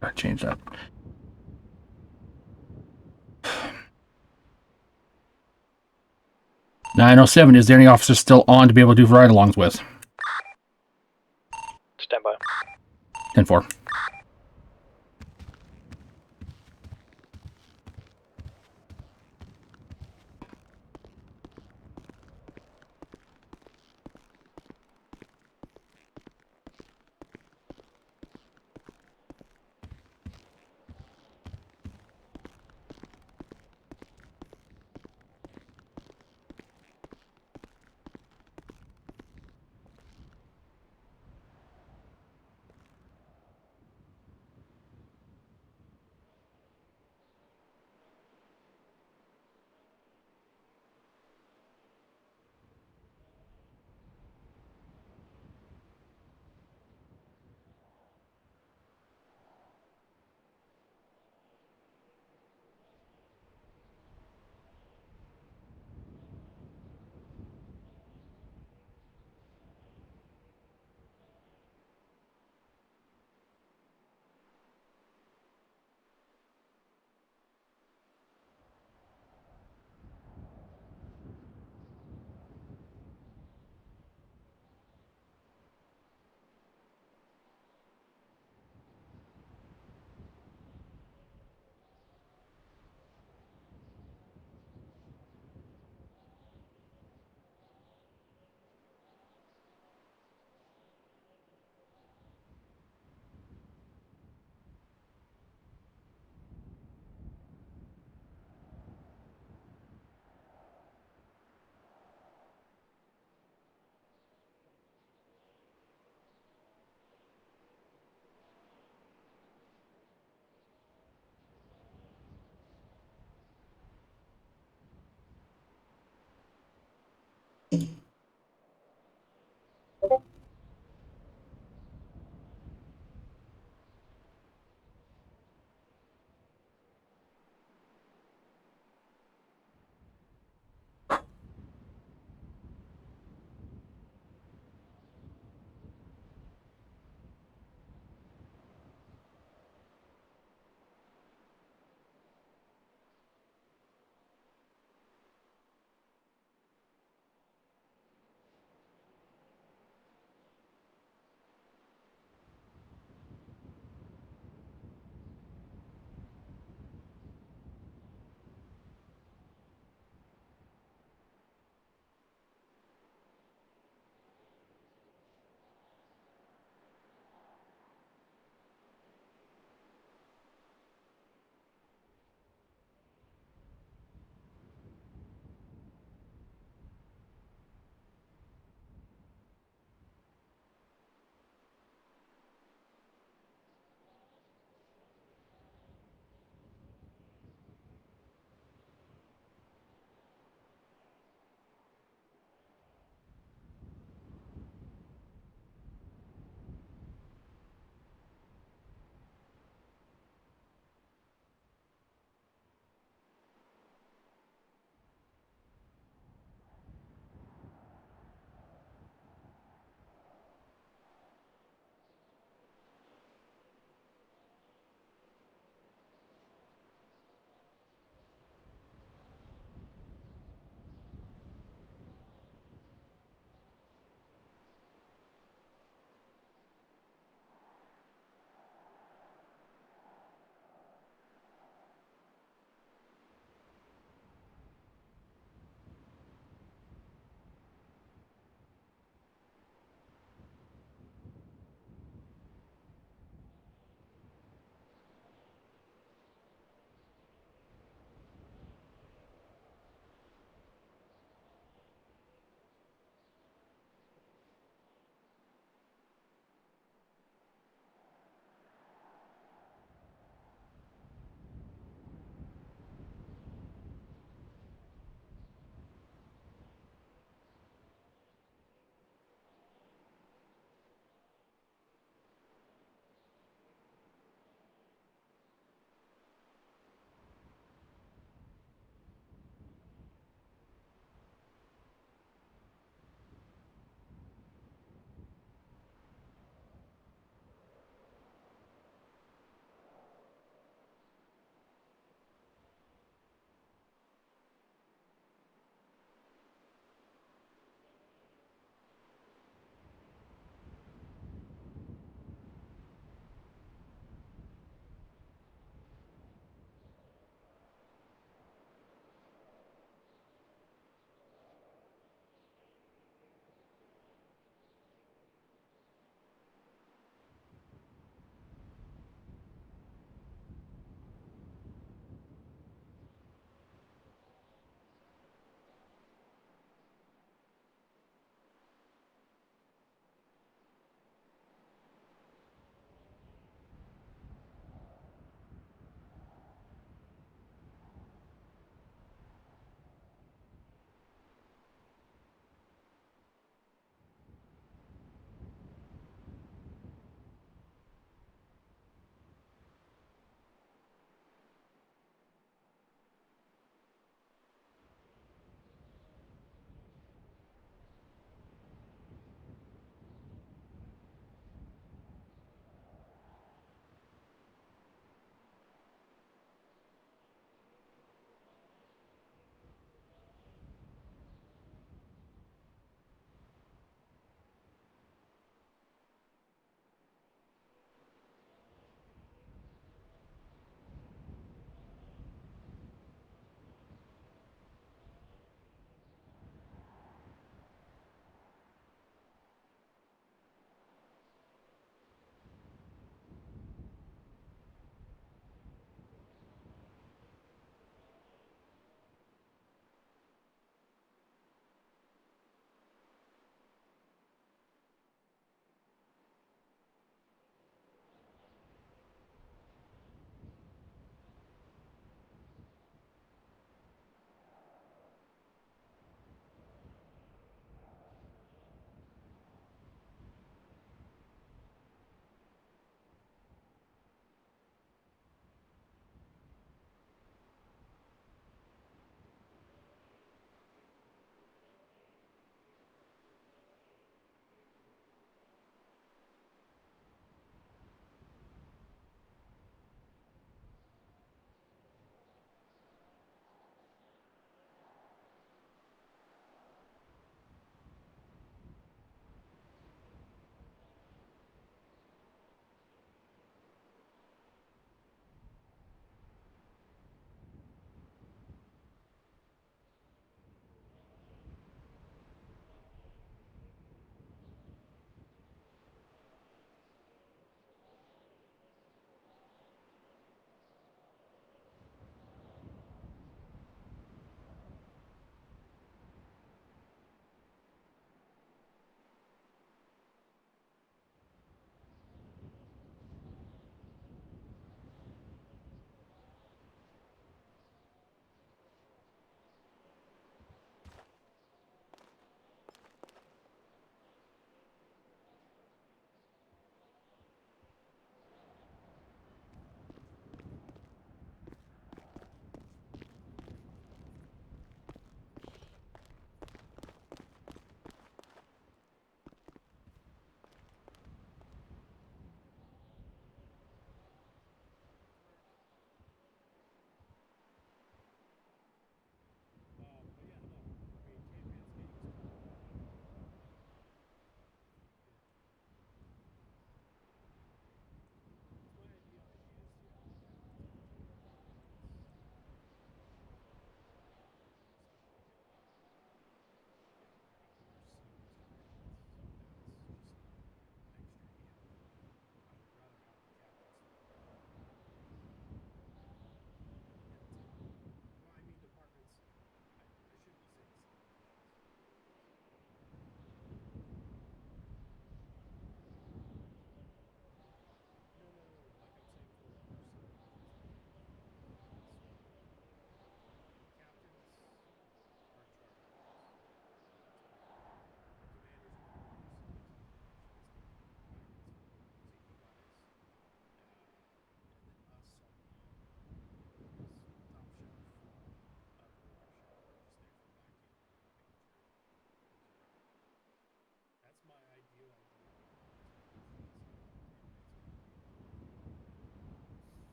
Gotta change that. "907, is there any officers still on to be able to do ride-alongs with?" Stand by. 10-4.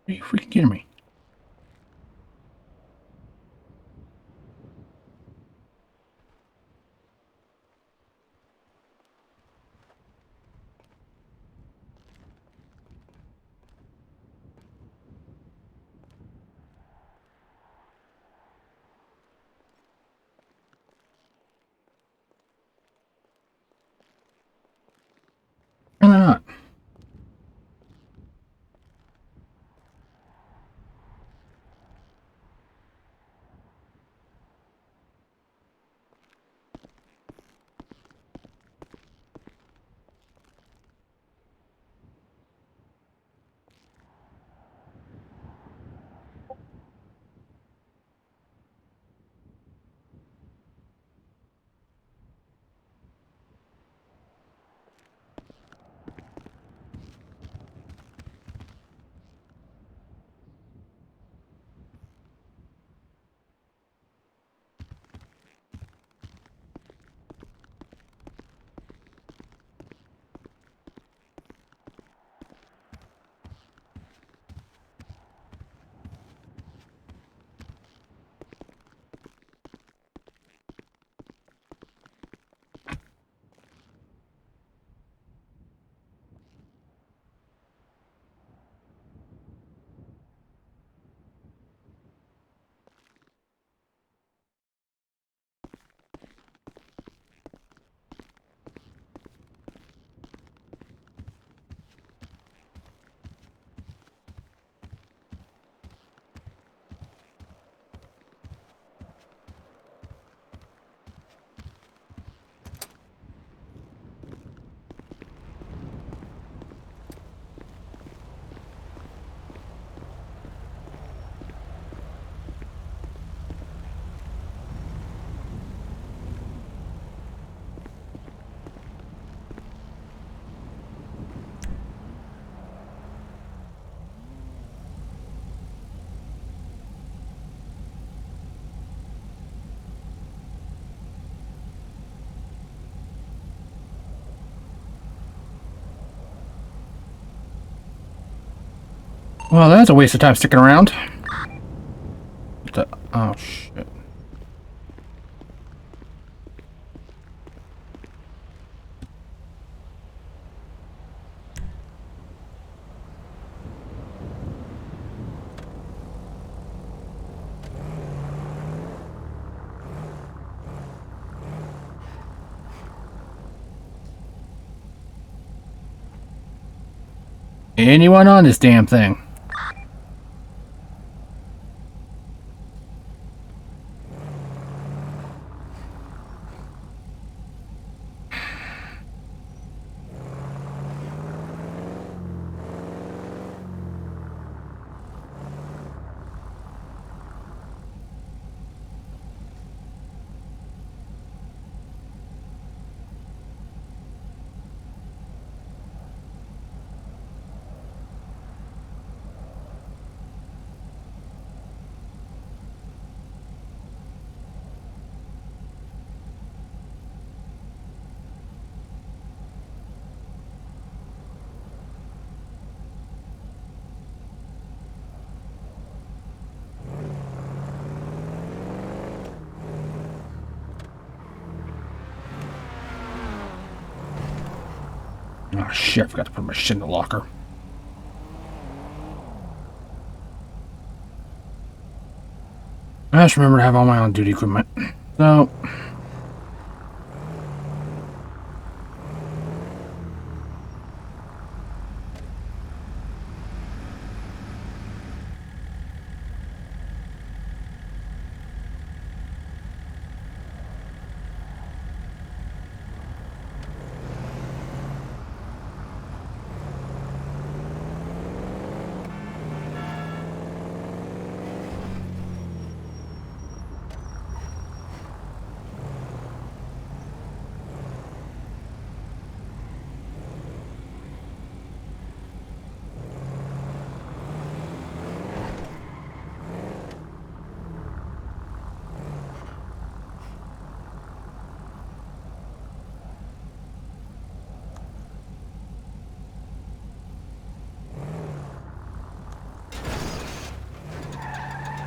Are you freaking kidding me? Really not. Well, that's a waste of time sticking around. Oh, shit. Anyone on this damn thing? Oh shit, I forgot to put my shit in the locker. I just remember to have all my on-duty equipment. So...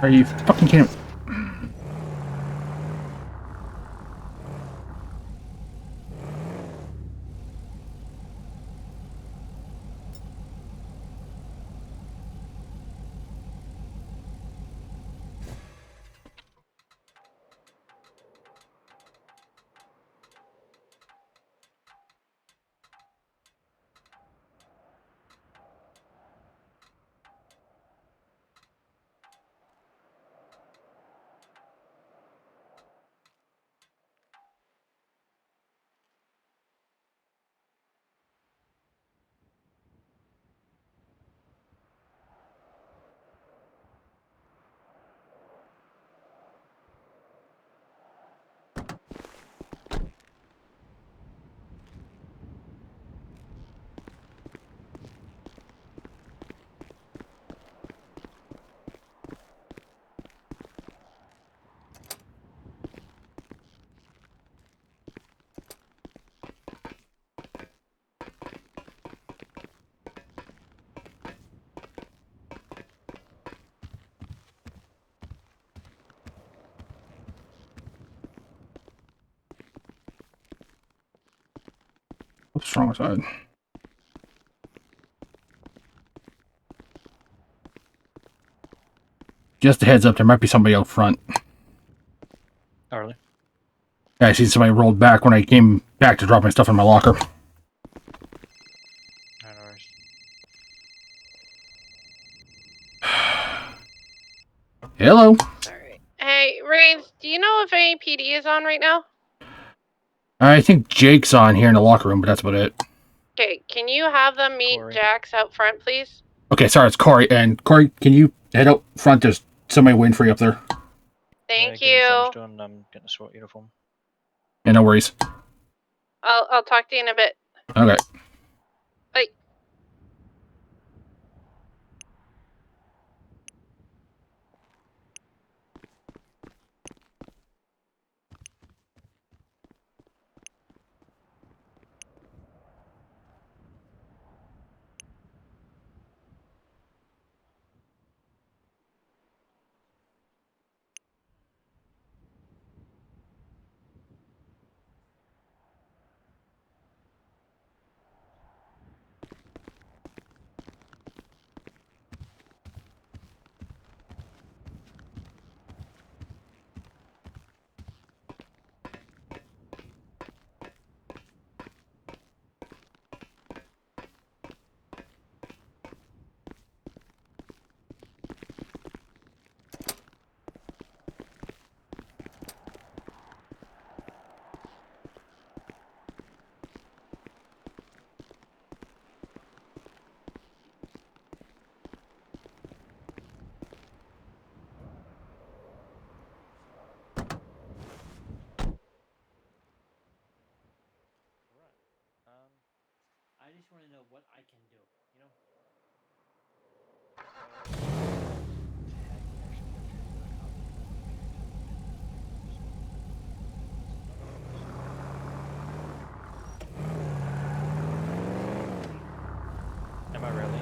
Are you fucking kidding me? What's wrong with that? Just a heads up, there might be somebody out front. Oh, really? Yeah, I seen somebody rolled back when I came back to drop my stuff in my locker. No worries. Hello. Sorry. Hey, Raines, do you know if any PD is on right now? I think Jake's on here in the locker room, but that's about it. Okay, can you have them meet Jax out front, please? Okay, sorry, it's Corey. And Corey, can you head out front? There's somebody waiting for you up there. Thank Getting you. things done, I'm getting a SWAT uniform. Yeah, no worries. I'll talk to you in a bit. Okay. Bye. I just want to know what I can do, you know? Am I really?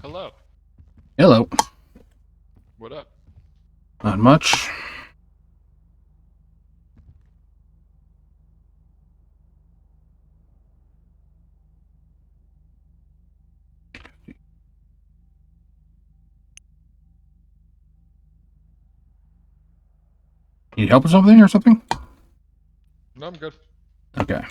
Hello. Hello. What up? Not much. Need help with something or something? No, I'm good. Okay.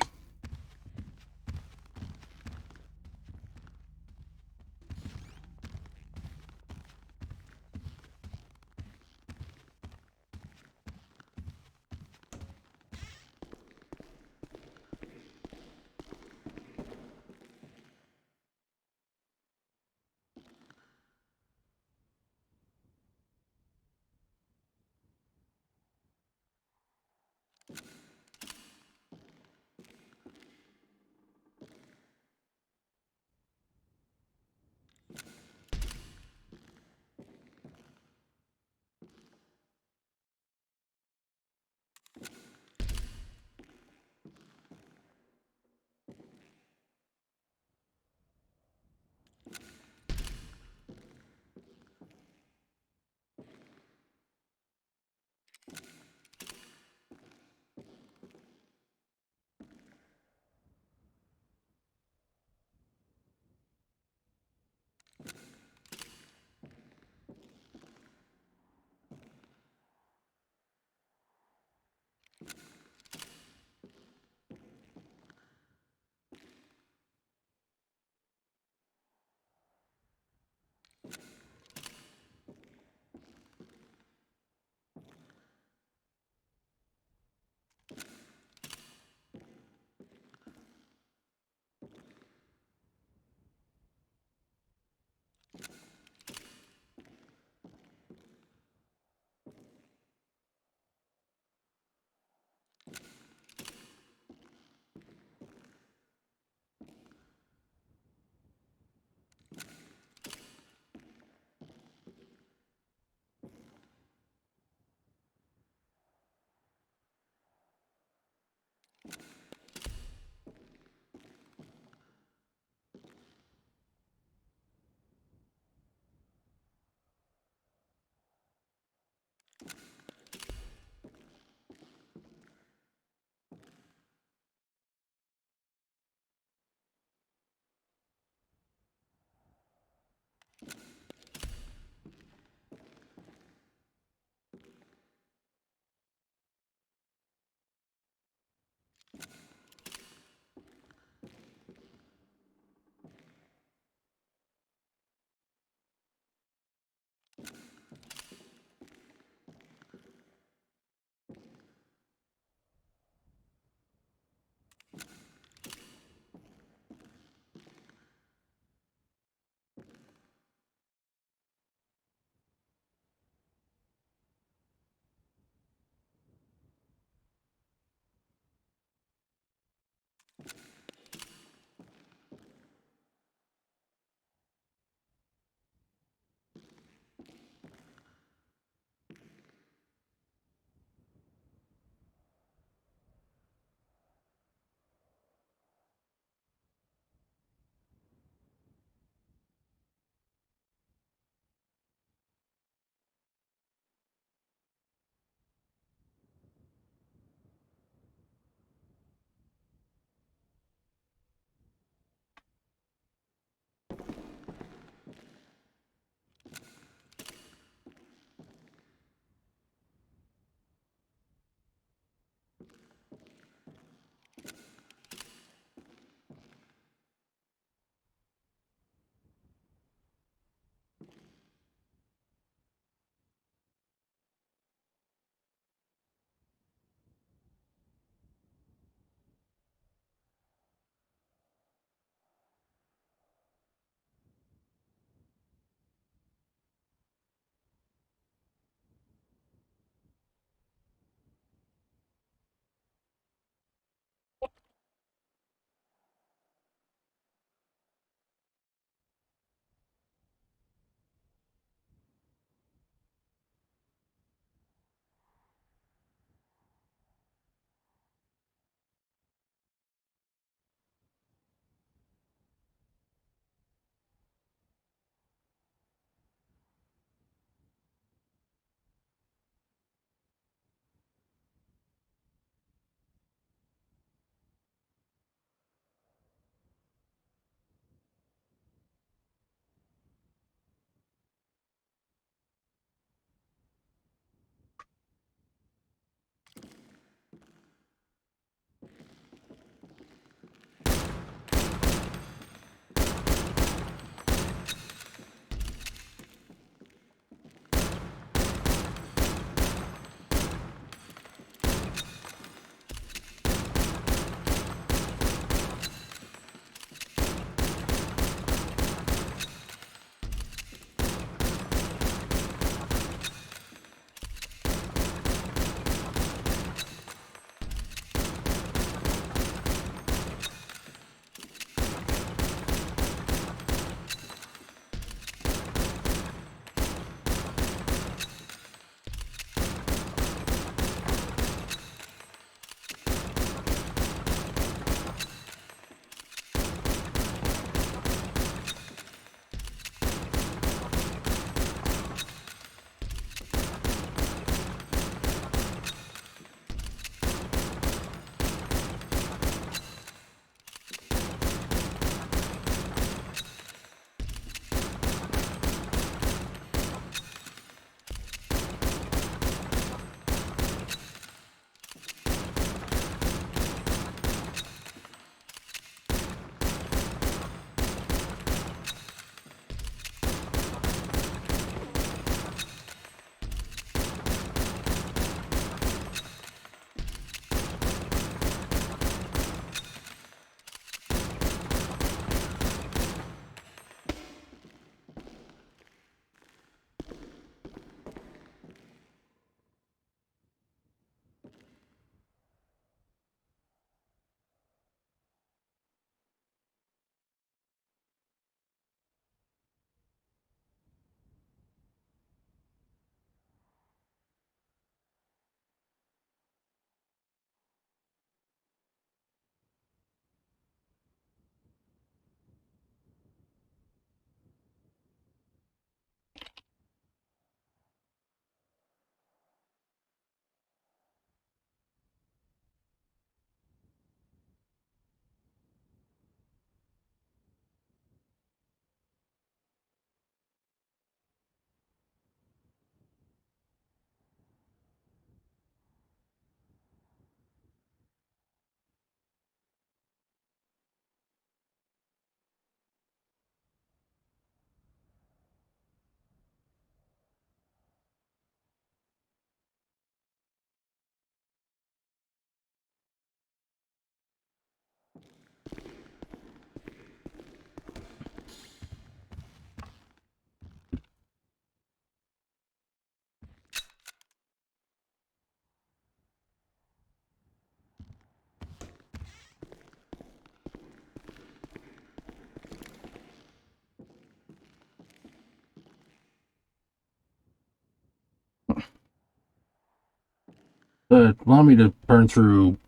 allow me to burn through.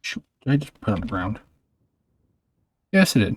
Shoot, did I just put it on the ground? Yes, it did.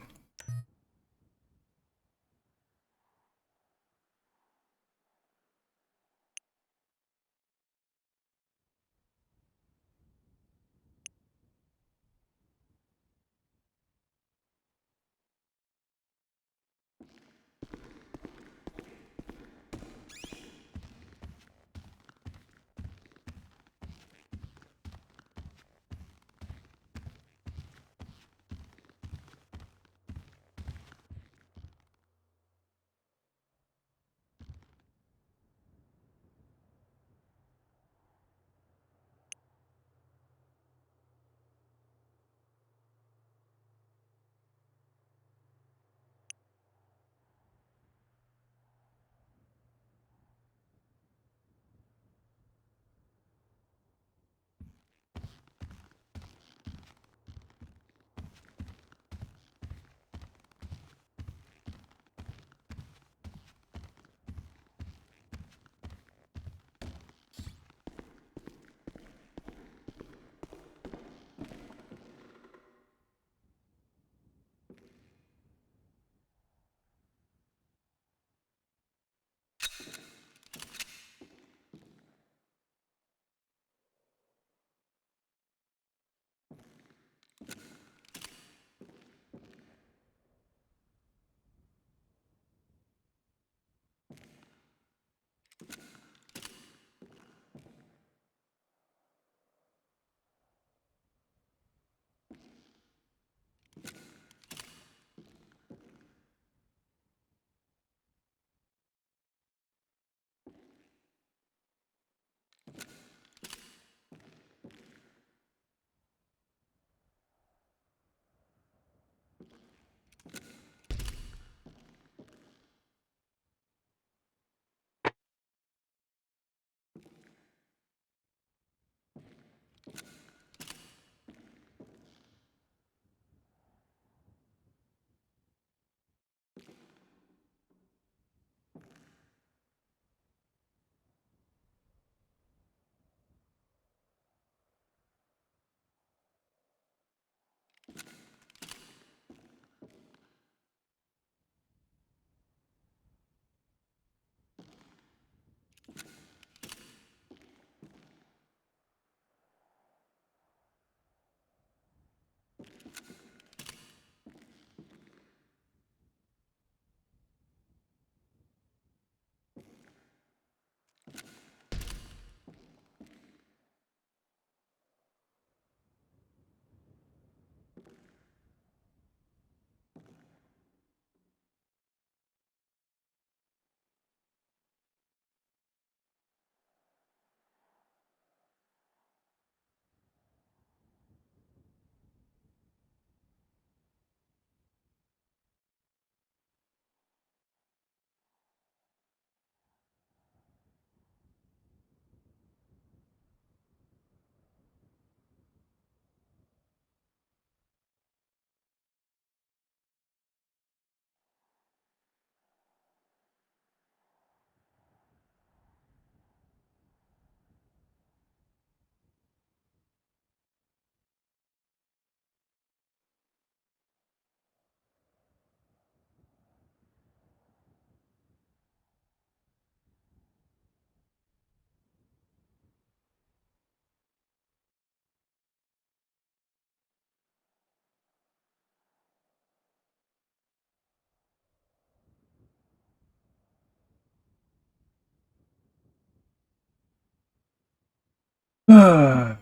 Well,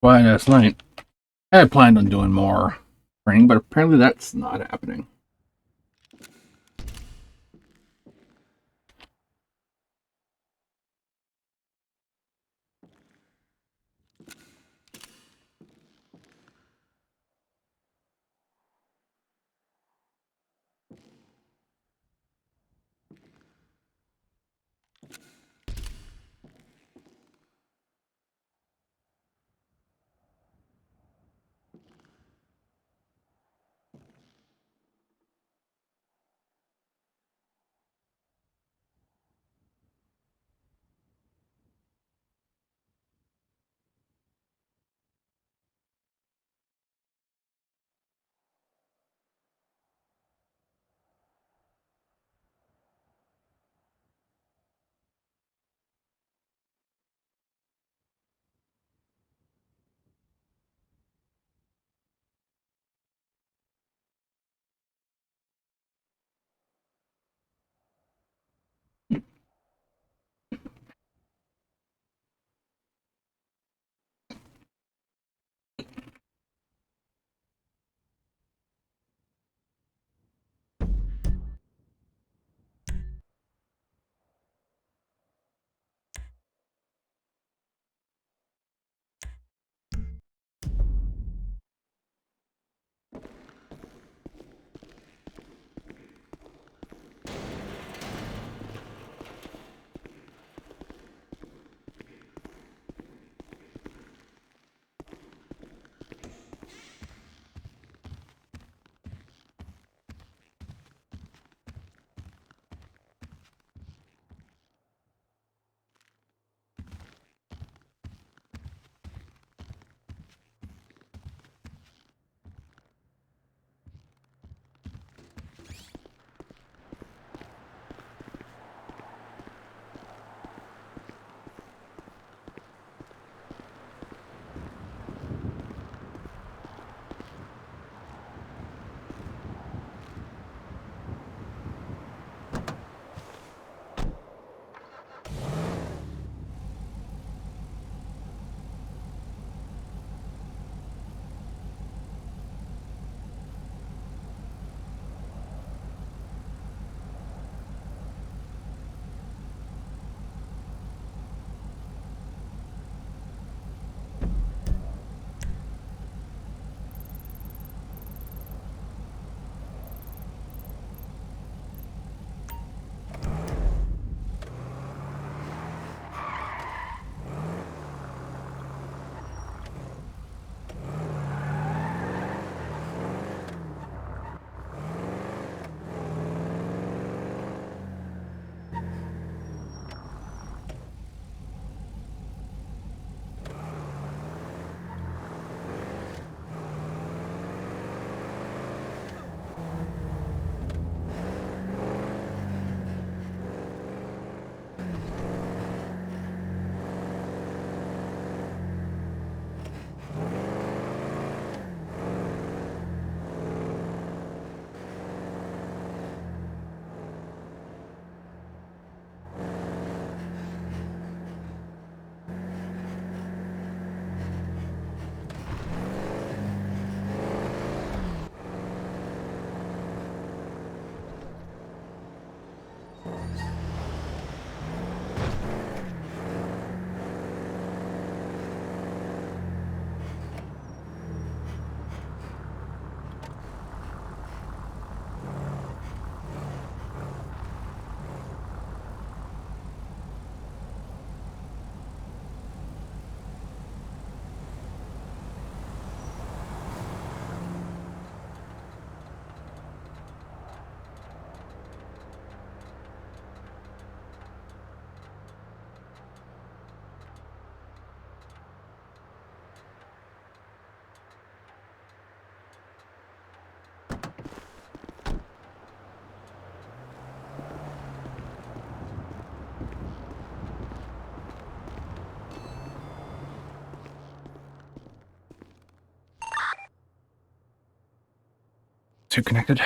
last night I had planned on doing more training, but apparently that's not happening. Two connected.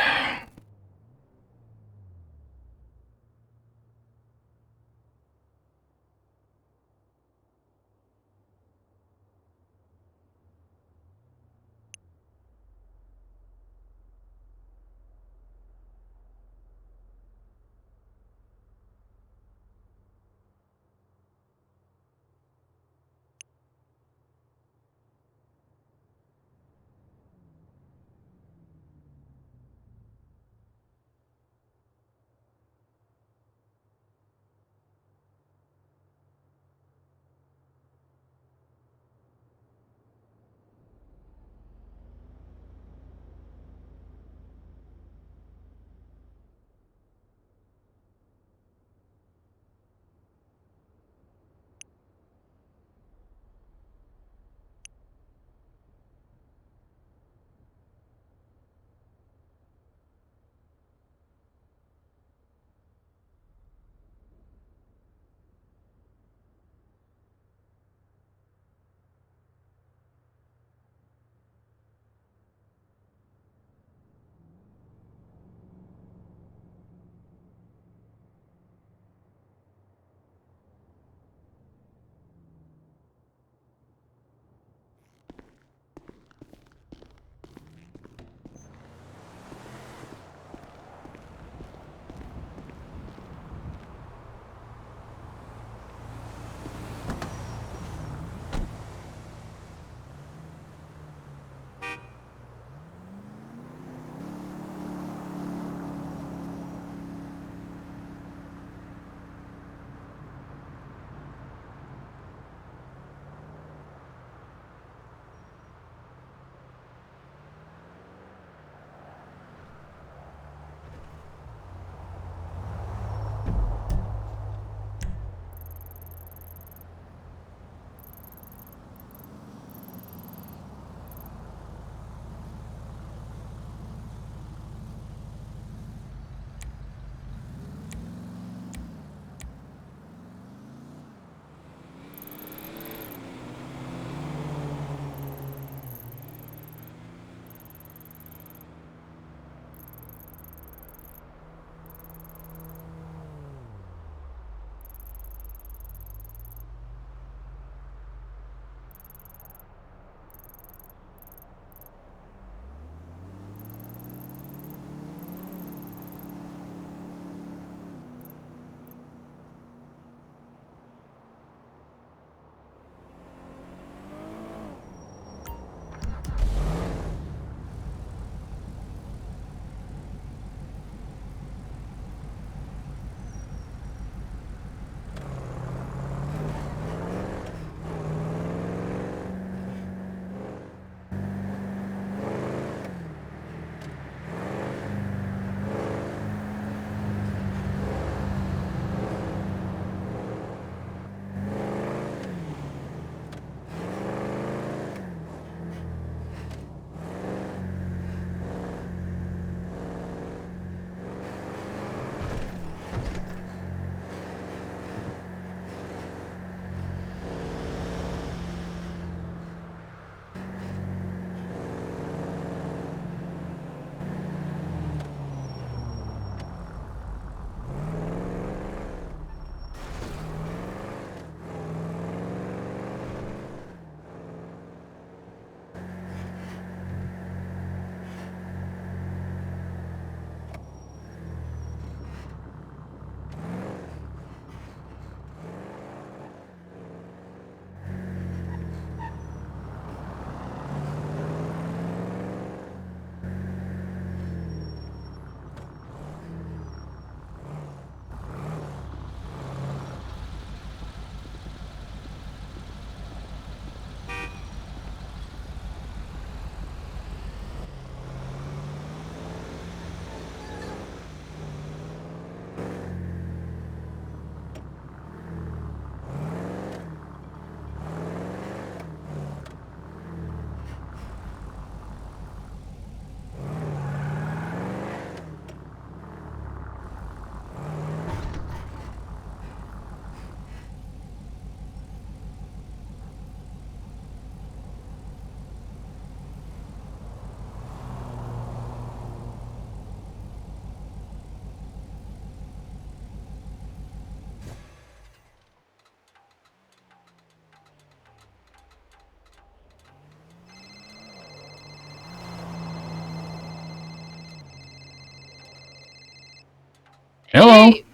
Hello. Hey,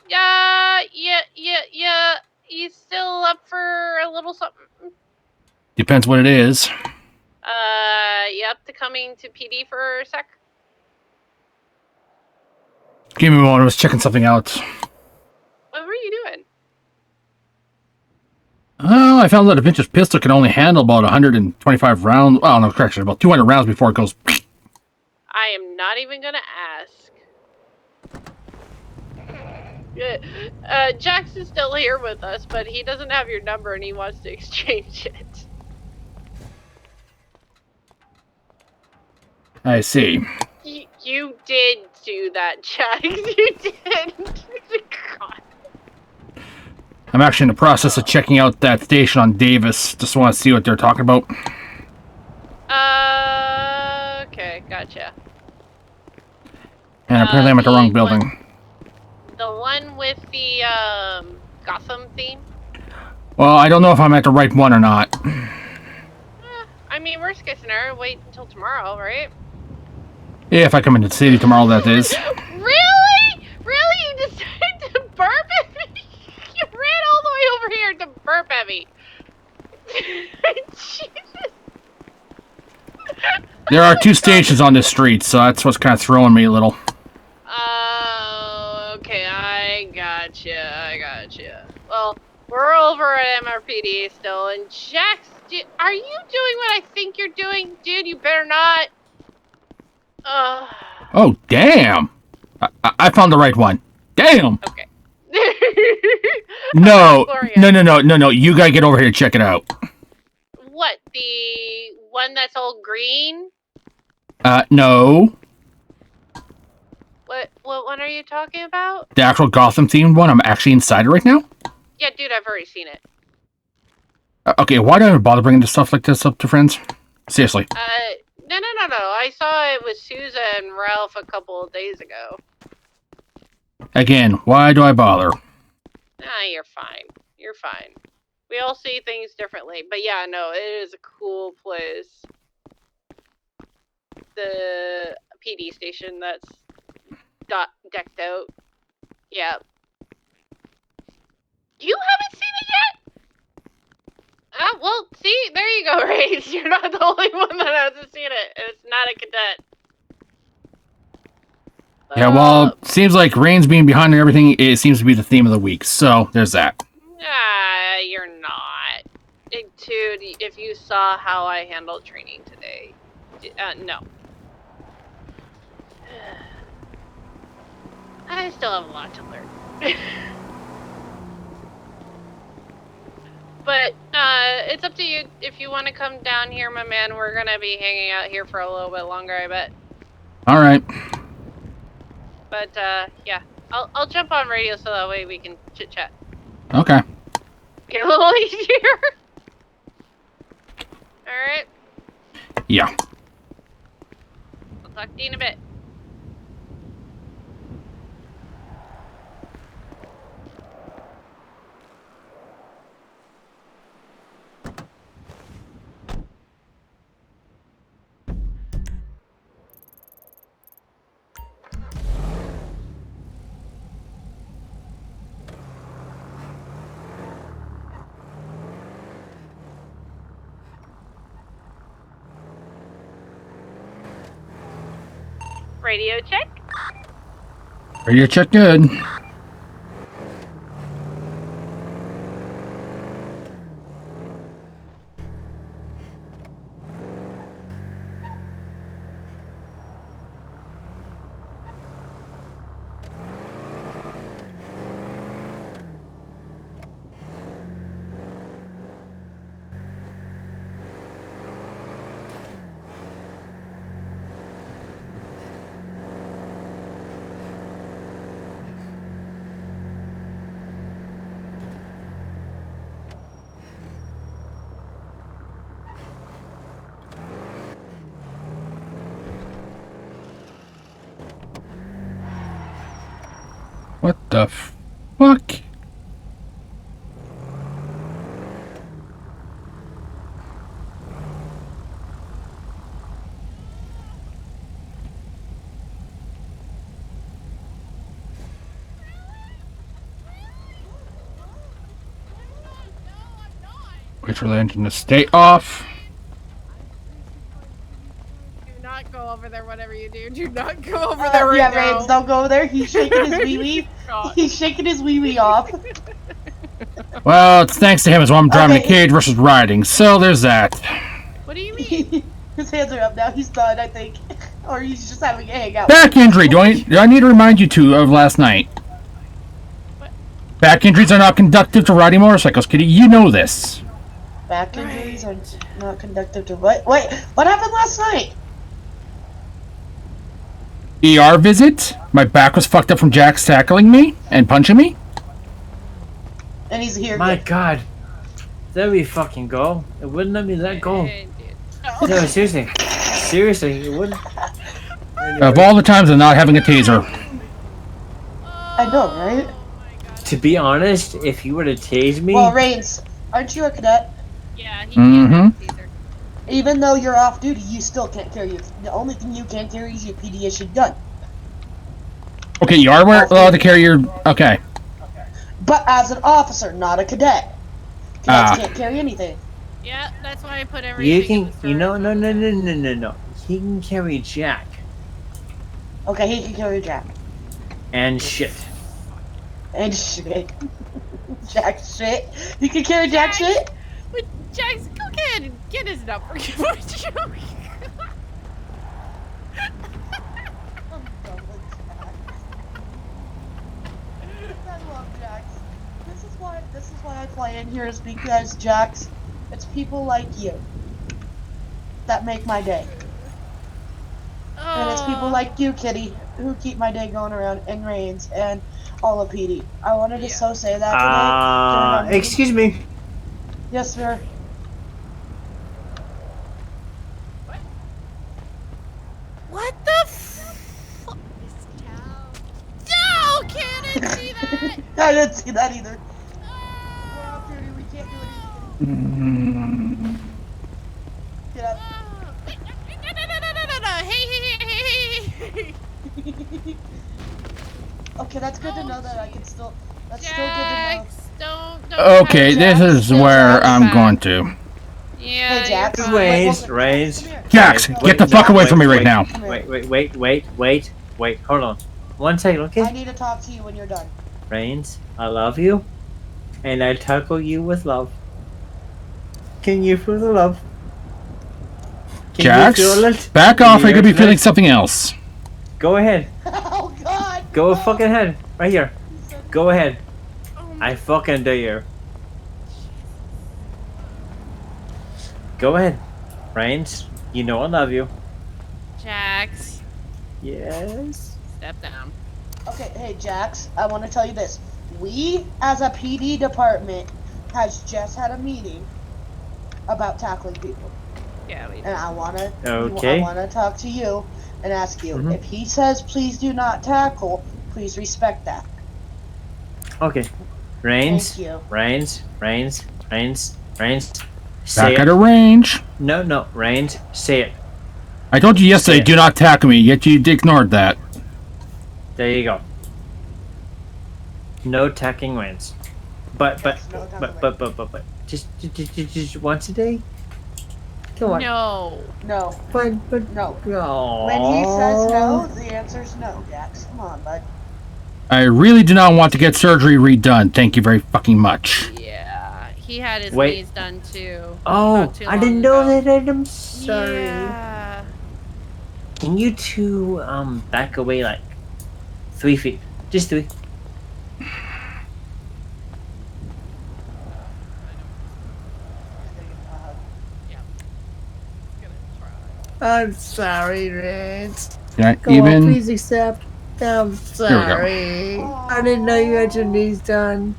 yeah. You still up for a little something? Depends what it is. You up to coming to PD for a sec? Give me a moment. I was checking something out. What were you doing? Oh, I found that a vintage pistol can only handle about 125 rounds. Well, no, correction, about 200 rounds before it goes. I am not even gonna ask. Jax is still here with us, but he doesn't have your number and he wants to exchange it. I see. You did do that, Jax. You did. God. I'm actually in the process of checking out that station on Davis. Just want to see what they're talking about. Okay, gotcha. And apparently I'm at the wrong building. The one with the, Gotham theme? Well, I don't know if I'm at the right one or not. I mean, worst case scenario, wait until tomorrow, right? Yeah, if I come into the city tomorrow, that is. Really? Really? You decided to burp at me? You ran all the way over here to burp at me. Jesus. There are 2 stations on this street, so that's what's kind of throwing me a little. Okay, I gotcha. Well, we're over at MRPD still, and Jax, are you doing what I think you're doing? Dude, you better not. Oh, damn! I found the right one. Damn! Okay. No, you gotta get over here and check it out. What, the one that's all green? No. What one are you talking about? The actual Gotham themed one. I'm actually inside it right now. Yeah, dude, I've already seen it. Okay, why do I bother bringing this stuff like this up to friends? Seriously. No. I saw it with Sousa and Ralph a couple of days ago. Again, why do I bother? You're fine. You're fine. We all see things differently, but yeah, no, it is a cool place. The PD station that's decked out. Yeah. You haven't seen it yet? Well, see, there you go, Raines. You're not the only one that hasn't seen it, and it's not a cadet. Yeah, well, seems like Raines being behind everything, it seems to be the theme of the week, so there's that. You're not. Dude, if you saw how I handled training today. No. I still have a lot to learn. But, it's up to you. If you want to come down here, my man, we're gonna be hanging out here for a little bit longer, I bet. Alright. But, yeah. I'll jump on radio so that way we can chit-chat. Okay. Get a little easier. Alright. Yeah. I'll talk to you in a bit. Radio check. Radio check good. What the fuck? Wait for the engine to stay off. Do not go over there, whatever you do. Do not go over there right yeah, now. Raines, don't go over there. He's shaking his wee wee. He's shaking his wee wee off. Well, it's thanks to him as well I'm driving the cage versus riding, so there's that. What do you mean? His hands are up now. He's done, I think. Or he's just having a hangout. Back injury. Do I need to remind you two of last night? Back injuries are not conductive to riding motorcycles, Kitty. You know this. Back injuries are not conductive to what? Wait, what happened last night? ER visit. My back was fucked up from Jax tackling me and punching me. And he's here. My God. There we fucking go. It wouldn't let me let go. No, seriously. Seriously, it wouldn't. Of all the times of not having a taser. I know, right? To be honest, if you were to tase me... Well, Raines, aren't you a cadet? Yeah, he Mm-hmm. Even though you're off duty, you still can't carry the only thing you can't carry is your PD issued gun. Okay, you are allowed to carry your... Okay. But as an officer, not a cadet. Cadets can't carry anything. Yeah, that's why I put everything. You can... You know, no. He can carry Jack. Okay, he can carry Jack. And shit. And shit. Jack shit? You can carry Jack shit? But Jax, go ahead and get his number. I love Jax. This is why I play in here, is because Jax, it's people like you that make my day. And it's people like you, Kitty, who keep my day going around, and Raines, and all of PD. I wanted to so say that today. Excuse me. Yes, sir. What the fuck? No, can't see that. I didn't see that either. We're off duty. We can't do anything. Get up. No. Hey. Okay, that's good to know that I can still. That's still good to know. Don't. Okay, this is where I'm going to. Yeah. Hey, Jax. Raise. Jax, get the fuck away from me right now. Wait. Hold on. 1 second, okay? I need to talk to you when you're done. Raines, I love you. And I tackle you with love. Can you feel the love? Can Jax, you feel it? back off or you're going to be feeling something else. Go ahead. Oh, God. Go fucking ahead. Right here. Go ahead. I fucking dare you. Go ahead. Raines, you know I love you. Jax. Yes. Step down. Okay, hey, Jax, I want to tell you this. We, as a PD department, has just had a meeting about tackling people. Yeah, we And I want to talk to you and ask you, if he says please do not tackle, please respect that. Okay. Raines. Thank you. Raines. Back at a range. No. Raines, say it. I told you yesterday, do not tackle me, yet you ignored that. There you go. No tacking Raines. But just once a day? Come on. No. But no. Aww. When he says no, the answer's no, Jax. Come on, bud. I really do not want to get surgery redone. Thank you very fucking much. Yeah, he had his Wait. knees done too. Oh, I didn't know ago. that. I'm sorry. Yeah. Can you two back away like 3 feet? Just 3. I'm sorry, Rance. Can I Come on, please accept. I'm sorry. I didn't know you had your knees done.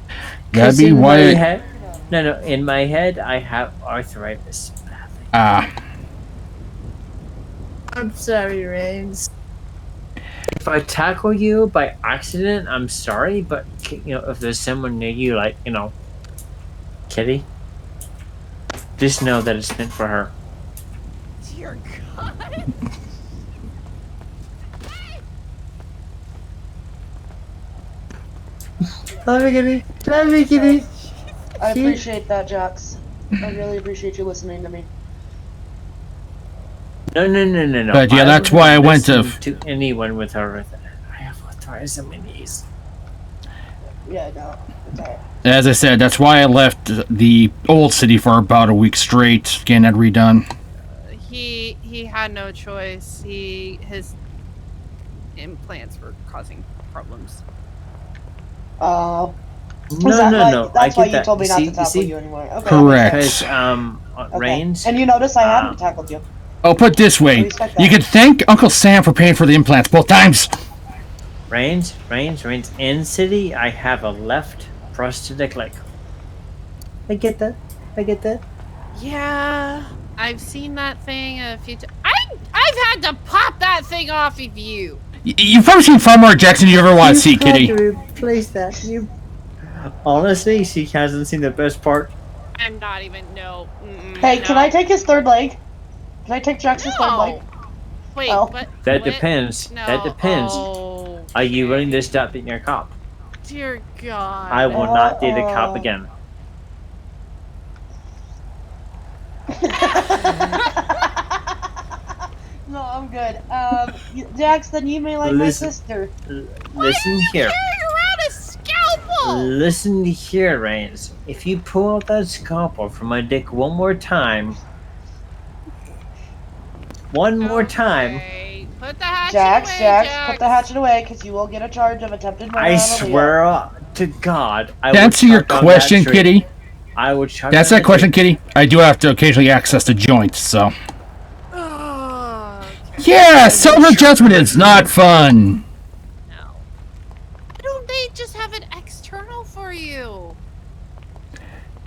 That'd be in why. my head, no. In my head, I have arthritis. I'm sorry, Raines. If I tackle you by accident, I'm sorry, but if there's someone near you, like Kitty, just know that it's meant for her. Dear God. Love me, Kitty. Love me, Kitty. I appreciate that, Jax. I really appreciate you listening to me. No. But yeah, that's why I went to. To anyone with her. I have arthritis in my knees. Yeah, no, it's alright. As I said, that's why I left the old city for about a week straight, getting that redone. He had no choice. His implants were causing problems. No. That's why I get you that. told me not to tackle see? you anymore. Okay. Correct. Because Okay. Raines. And you notice I haven't tackled you. Oh, put it this way. respect that. You could thank Uncle Sam for paying for the implants both times. Raines. In city, I have a left prosthetic leg. I get that. Yeah, I've seen that thing a few times. I've had to pop that thing off of you. You've probably seen far more Jackson you ever want to see, Kitty. To replace that. You. Honestly, she hasn't seen the best part. I'm not even Hey, can I take his third leg? Can I take Jackson's third leg? Wait, Oh. but That depends. No. That depends. Oh, Are you willing to stop being your cop? dear God. I will not date a cop again. No, I'm good. Jackson, you may like my sister. Listen here. Around a scalpel. Listen here, Raines. If you pull out that scalpel from my dick one more time, Put the hatchet away, Jax, put the hatchet away, because you will get a charge of attempted murder. I swear to God, I To answer your question, Kitty. I would chuck That's on that question, Kitty. I do have to occasionally access the joints, so. Yeah, self-adjustment is not fun. Why don't they just have an external for you?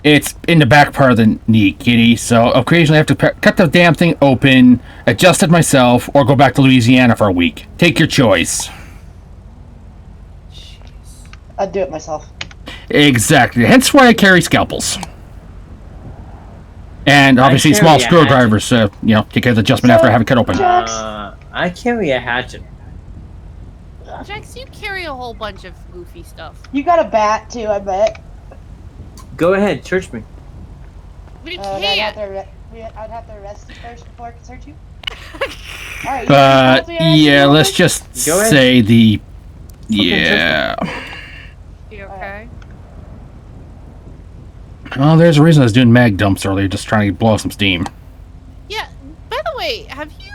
It's in the back part of the knee, Kitty, so occasionally I have to cut the damn thing open, adjust it myself, or go back to Louisiana for a week. Take your choice. I'd do it myself. Exactly. Hence why I carry scalpels. And obviously small screwdrivers to, take care of the adjustment after I have it cut open. I carry a hatchet. Jax, you carry a whole bunch of goofy stuff. You got a bat, too, I bet. Go ahead, search me. We I'd can't. have to arrest you first before I can search you. Alright, Yeah, let's just Go ahead. say the... Yeah. You okay? Well, there's a reason I was doing mag dumps earlier, just trying to blow off some steam. Yeah, by the way, have you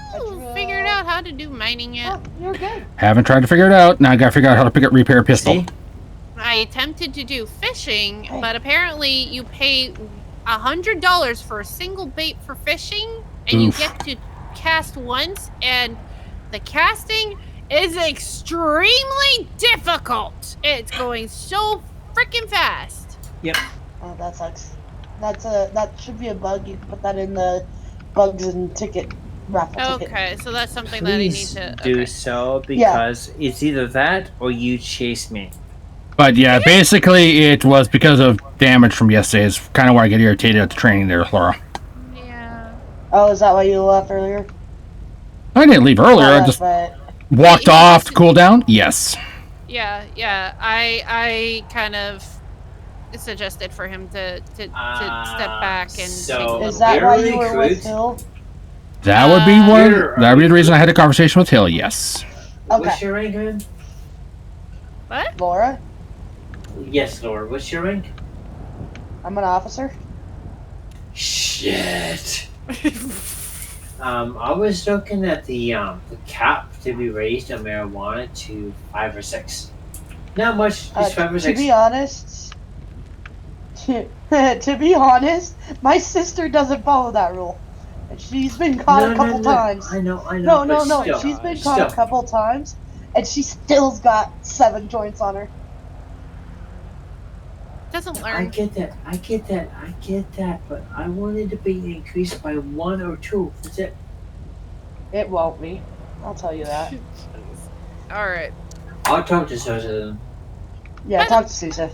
figured out how to do mining yet? You're good. Haven't tried to figure it out. Now I gotta figure out how to repair a pistol. I attempted to do fishing, but apparently you pay $100 for a single bait for fishing, and Oof. you get to cast once, and the casting is extremely difficult. It's going so freaking fast. Yep. Oh, that sucks. That should be a bug. You can put that in the bugs and ticket raffle ticket. Okay, so that's something that I need Please to. do so because it's either that or you chase me. But yeah, basically it was because of damage from yesterday. It's kind of why I get irritated at the training there, Laura. Oh, is that why you left earlier? I didn't leave earlier. I just But walked off to cool down. Yes. Yeah. I kind of suggested for him to step back and take a little is that bit. why you were with Hill? That would be one. That would be the reason I had a conversation with Hill. Yes. Okay. What's your rank again? What? Laura? Yes, Laura. What's your rank? I'm an officer. Shit. I was looking at the cap to be raised on marijuana to 5 or 6. Not much, just 5 or 6. To be honest, to be honest, my sister doesn't follow that rule. And she's been caught a couple times. I know. No. Still, She's been caught a couple times, and she still's got 7 joints on her. Doesn't learn. I get that, but I wanted to be increased by 1 or 2. That's it. It won't be. I'll tell you that. Alright. I'll talk to Sosa then. Yeah, talk to Sousa.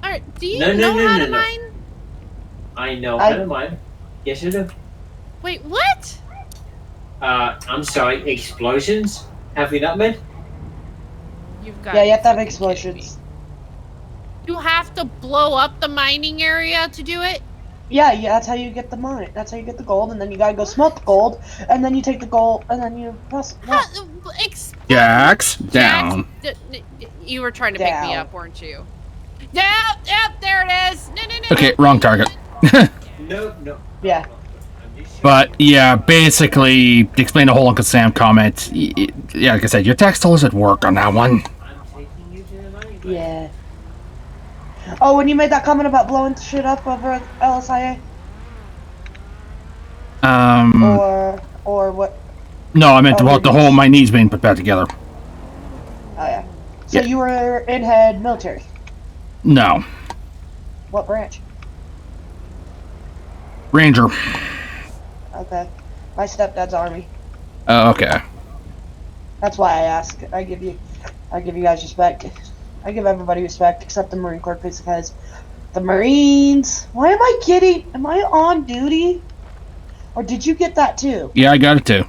Alright, do you No. know how to mine? I know how to mine. Yes, I do. Wait, what? I'm sorry, explosions? Have you not met? You've got. Yeah, you have to have explosions. You have to blow up the mining area to do it? Yeah, that's how you get the mine. That's how you get the gold, and then you gotta go smelt the gold, and then you take the gold, and then you press. Yeah. Jax down. You were trying to pick me Down. up, weren't you? Yep, there it is. No. Okay, wrong target. No. Yeah. But yeah, basically, to explain the whole Uncle Sam comment, yeah, like I said, your tax toll is at work on that one. Yeah. Oh, when you made that comment about blowing shit up over at LSIA, or what? No, I meant Oh, about the your whole knees. my knees being put back together. Oh yeah. So Yeah. you were in head military. No, What branch? Ranger. Okay. My stepdad's army. Okay. That's why I ask. I give you guys respect. I give everybody respect except the Marine Corps because the Marines. Why am I kidding? Am I on duty? Or did you get that too? Yeah, I got it too.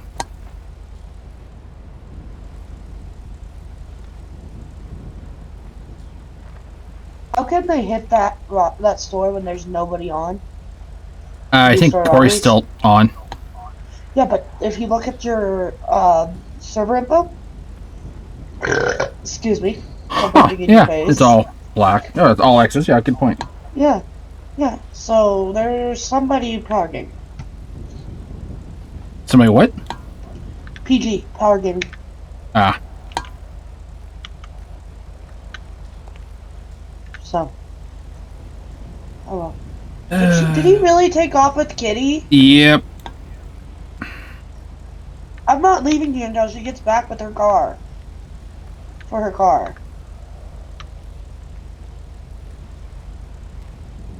How can they hit that store when there's nobody on? I think Store Corey's robberies? still on. Yeah, but if you look at your server info, excuse me, for burping in your Yeah, face. it's all black. Oh, it's all X's. Yeah, good point. Yeah. So there's somebody parking. Somebody what? PG Power Gaming. Ah. So. Oh well. Did he really take off with Kitty? Yep. I'm not leaving you until she gets back with her car. For her car.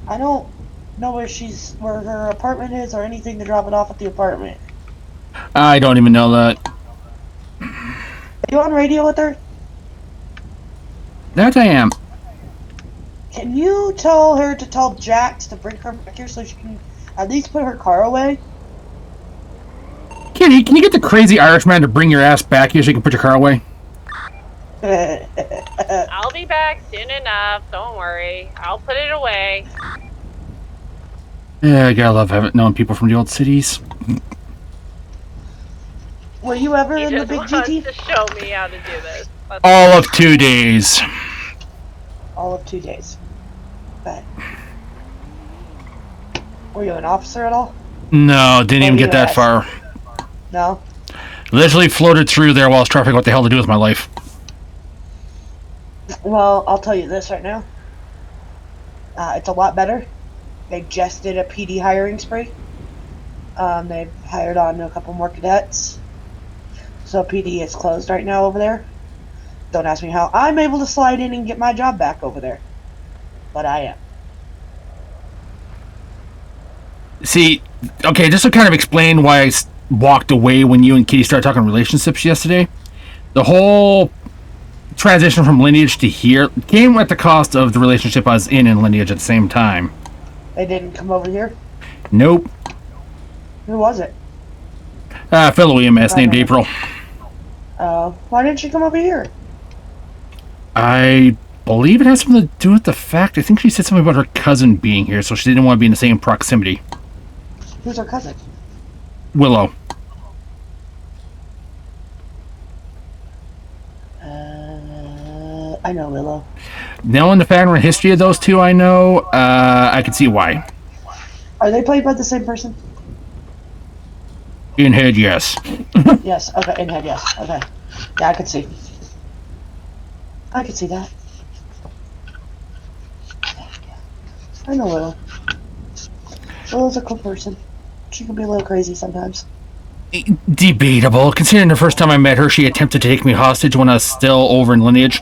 I don't know where her apartment is or anything to drop it off at the apartment. I don't even know that. Are you on radio with her? That I am. Can you tell her to tell Jax to bring her back here so she can at least put her car away? Kitty, can you get the crazy Irishman to bring your ass back here so you can put your car away? I'll be back soon enough. Don't worry. I'll put it away. Yeah, I gotta love knowing people from the old cities. Were you ever He in the just big wants GT? to show me how to do this. All of 2 days. All of 2 days. Okay. Were you an officer at all? No, didn't even get that US? far. No? Literally floated through there while I was trying to figure out what the hell to do with my life. Well, I'll tell you this right now. It's a lot better. They just did a PD hiring spree. They've hired on a couple more cadets. So PD is closed right now over there. Don't ask me how I'm able to slide in and get my job back over there. But I am. See, okay, just to kind of explain why I walked away when you and Kitty started talking relationships yesterday. The whole transition from Lineage to here came at the cost of the relationship I was in Lineage at the same time. They didn't come over here? Nope. Who was it? Fellow EMS named April. Why didn't she come over here? I believe it has something to do with the fact, I think she said something about her cousin being here, so she didn't want to be in the same proximity. Who's her cousin? Willow. I know Willow. Knowing the background history of those two, I know, I can see why. Are they played by the same person? In head, yes. Yes, okay, in head, yes. Okay. Yeah, I could see. I could see that. I know Willow. Willow's a cool person. She can be a little crazy sometimes. Debatable. Considering the first time I met her, she attempted to take me hostage when I was still over in Lineage.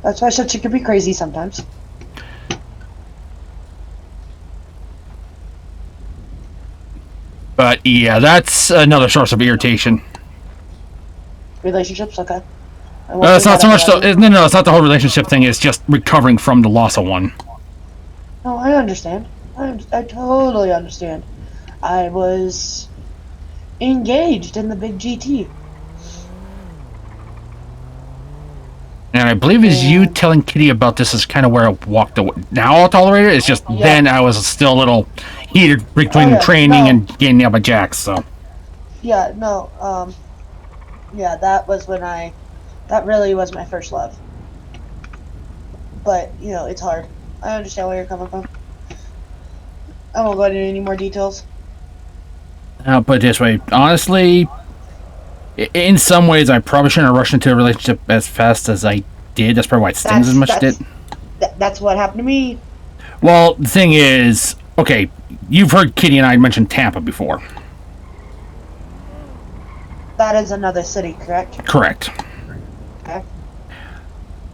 That's why I said she could be crazy sometimes. But yeah, that's another source of irritation. Relationships, okay. It's not so much no, it's not the whole relationship thing. It's just recovering from the loss of one. No, I understand. I totally understand. I was engaged in the big GT. And I believe it's you telling Kitty about this is kind of where I walked away. Now I'll tolerate it. It's just then I was still a little heated between training and getting nailed by Jax. So Yeah, no, yeah, that was when that really was my first love. But, you know, it's hard. I understand where you're coming from. I won't go into any more details. I'll put it this way. Honestly, in some ways, I probably shouldn't have rushed into a relationship as fast as I did. That's probably why it stings as much as it did. That's what happened to me. Well, the thing is, okay, you've heard Kitty and I mention Tampa before. That is another city, correct? Correct. Okay.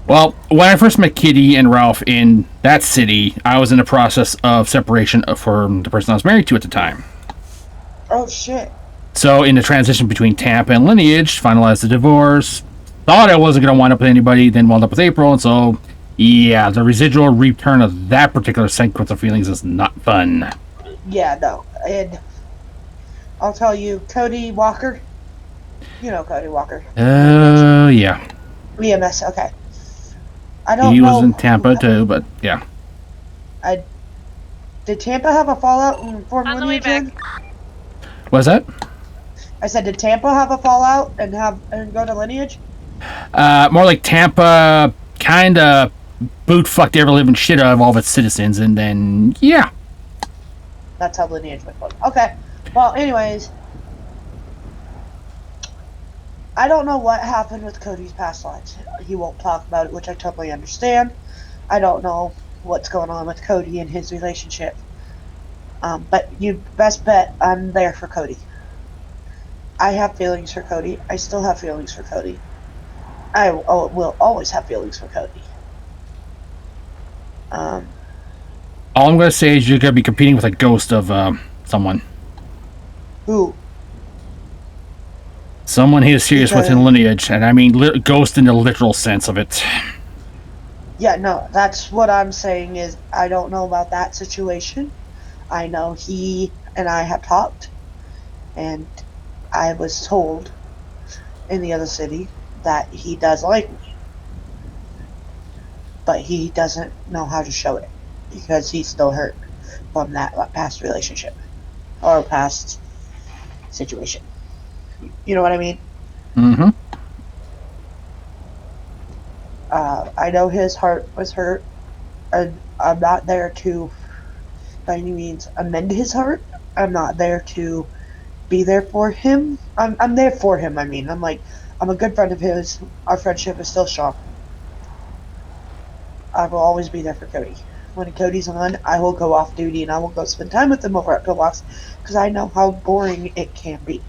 Well, when I first met Kitty and Ralph in that city, I was in the process of separation from the person I was married to at the time. Oh, shit. So, in the transition between Tampa and Lineage, finalized the divorce, thought I wasn't going to wind up with anybody, then wound up with April, and so, yeah, the residual return of that particular sequence of feelings is not fun. Yeah, no. And I'll tell you, Cody Walker. You know Cody Walker. Yeah. EMS, okay. I don't He know. was in Tampa, too, but, yeah. Did Tampa have a fallout and form Lineage then? What's that? I said, did Tampa have a fallout and go to Lineage? More like Tampa kind of boot fucked every living shit out of all of its citizens, and then, yeah. That's how Lineage went. Okay. Well, anyways. I don't know what happened with Cody's past lives. He won't talk about it, which I totally understand. I don't know what's going on with Cody and his relationship. But you best bet I'm there for Cody. I have feelings for Cody. I still have feelings for Cody. I will always have feelings for Cody. All I'm going to say is you're going to be competing with a ghost of someone. Who? Someone he is serious with in Lineage, and I mean ghost in the literal sense of it. Yeah, no, that's what I'm saying is I don't know about that situation. I know he and I have talked, and I was told in the other city that he does like me. But he doesn't know how to show it because he's still hurt from that past relationship or past situation. You know what I mean? Mm-hmm. I know his heart was hurt, and I'm not there to, by any means, amend his heart. I'm not there to be there for him. I'm there for him. I mean, I'm a good friend of his. Our friendship is still strong. I will always be there for Cody. When Cody's on, I will go off duty and I will go spend time with him over at Pillbox because I know how boring it can be.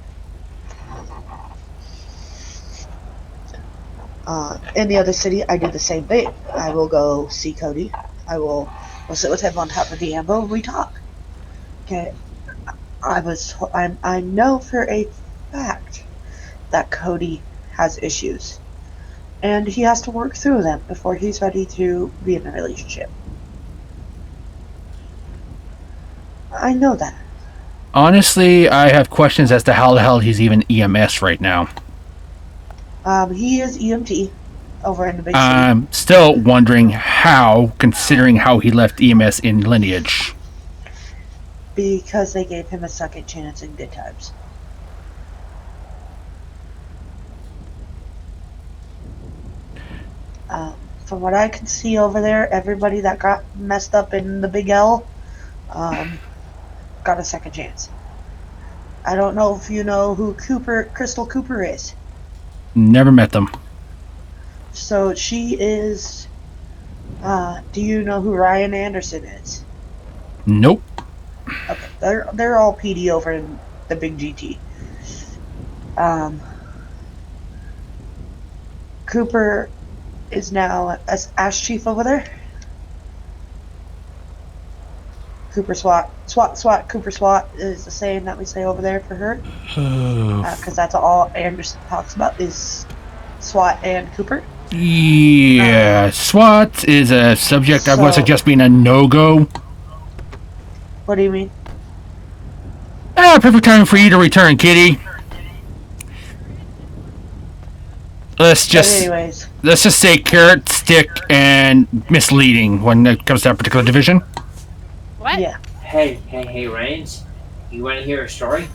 In the other city, I do the same thing. I will go see Cody. We'll sit with him on top of the ambo and we talk. Okay. I know for a fact that Cody has issues. And he has to work through them before he's ready to be in a relationship. I know that. Honestly, I have questions as to how the hell he's even EMS right now. He is EMT over in the big city. I'm still wondering how, considering how he left EMS in Lineage. Because they gave him a second chance in good times. From what I can see over there, everybody that got messed up in the Big L got a second chance. I don't know if you know who Crystal Cooper is. Never met them. So she is. Do you know who Ryan Anderson is? Nope. Okay, they're all PD over in the big GT. Cooper is now as Ash Chief over there. Cooper SWAT. Cooper SWAT is the saying that we say over there for her. Because that's all Anderson talks about is SWAT and Cooper. Yeah, SWAT is a subject I would suggest being a no-go. What do you mean? Perfect time for you to return, Kitty. let's just anyways. let's just say carrot, stick, and misleading when it comes to that particular division. What? Yeah. Hey, Raines. You want to hear a story?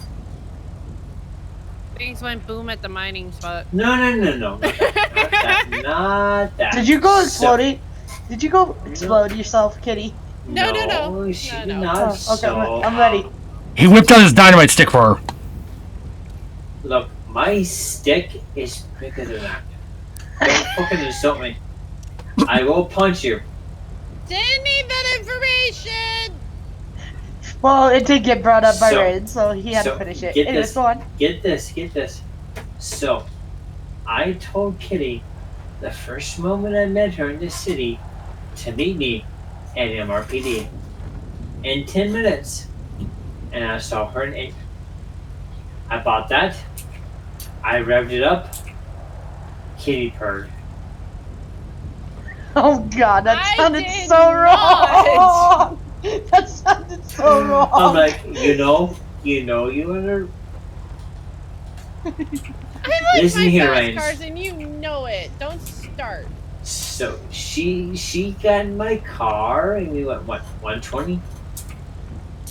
Things went boom at the mining spot. No. Not that. Not that. Did you go explode it? Did you go explode yourself, Kitty? No. She No, did no. not. Oh, okay, So, I'm ready. He whipped out his dynamite stick for her. look, my stick is quicker than that. Don't fucking insult me. I will punch you. Didn't need that information. Well, it did get brought up by So- Rain, so he had to finish it. Get Anyways, this. go on. Get this. So, I told Kitty the first moment I met her in the city to meet me at MRPD in 10 minutes. And I saw her in 8. I bought that. I revved it up. Kitty purred. Oh God, that I sounded did so wrong. not. That sounded so wrong. I'm like, you under. I like Listen my here, fast Raines. cars, and you know it. Don't start. So she got in my car and we went, what, 120?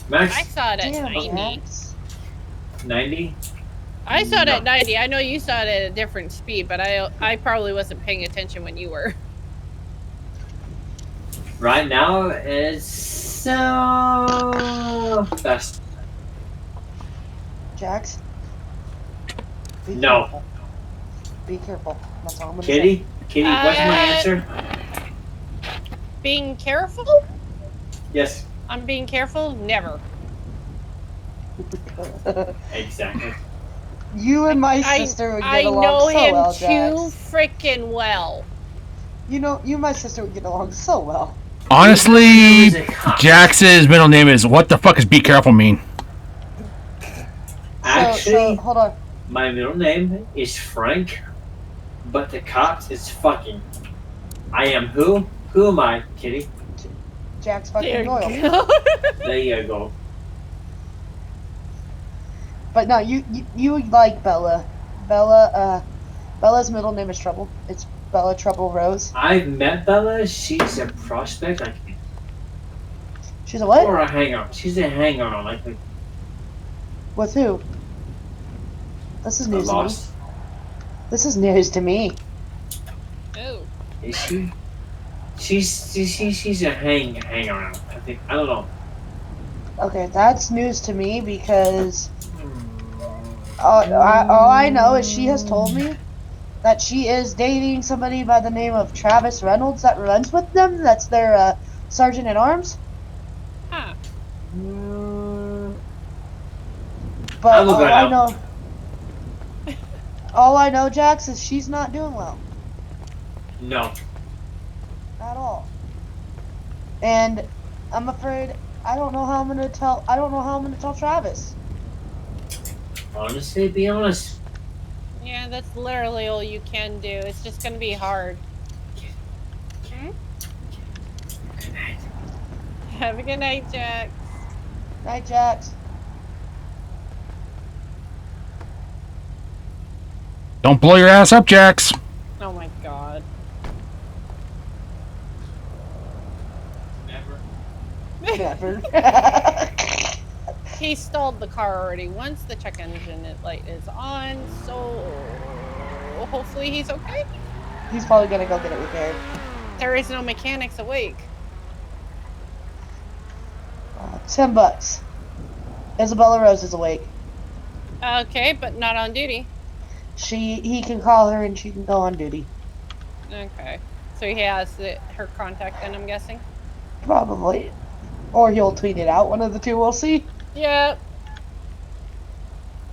Max? I saw it at Damn, 90. Max. 90? I saw it No. at 90. I know you saw it at a different speed, but I probably wasn't paying attention when you were. Right now, it's best. Jax? Be No. careful. Be careful. That's all I'm gonna Kitty, what's my answer? Being careful? Yes, I'm being careful? Never. say. exactly. You and my sister would get I along know so him well, too Jax. freaking well. You know, you and my sister would get along so well. Honestly, Jax's middle name is what the fuck does be careful mean? Actually, hold on. my middle name is Frank, but the cops is fucking. I am who? Who am I, Kitty? Jax fucking There Doyle. you go. There you go. But no, you would like Bella. Bella's middle name is Trouble. It's Bella Trouble Rose. I've met Bella. She's a prospect like me. She's a what? Or a hanger. She's a hanger like me. With who? This is news to me. Lost. This is news to me. Oh. Is she? She's a hanger. I think. I don't know. Okay, that's news to me because all I know is she has told me that she is dating somebody by the name of Travis Reynolds that runs with them. That's their sergeant at arms. Huh. But I'll look that up. all I know, Jax, is she's not doing well No. at all. And I'm afraid I don't know how I'm gonna tell Travis. Honestly, be honest. Yeah, that's literally all you can do. It's just gonna be hard. Hmm? Good night. Have a good night, Jax. Night, Jax. Don't blow your ass up, Jax. Oh my god. Never. He stalled the car already once the check engine light is on, so hopefully he's okay. He's probably gonna go get it repaired. There is no mechanics awake. $10. Isabella Rose is awake. Okay, but not on duty. He can call her and she can go on duty. Okay. So he has her contact then, I'm guessing? Probably. Or he'll tweet it out. One of the two, we'll see. Yep.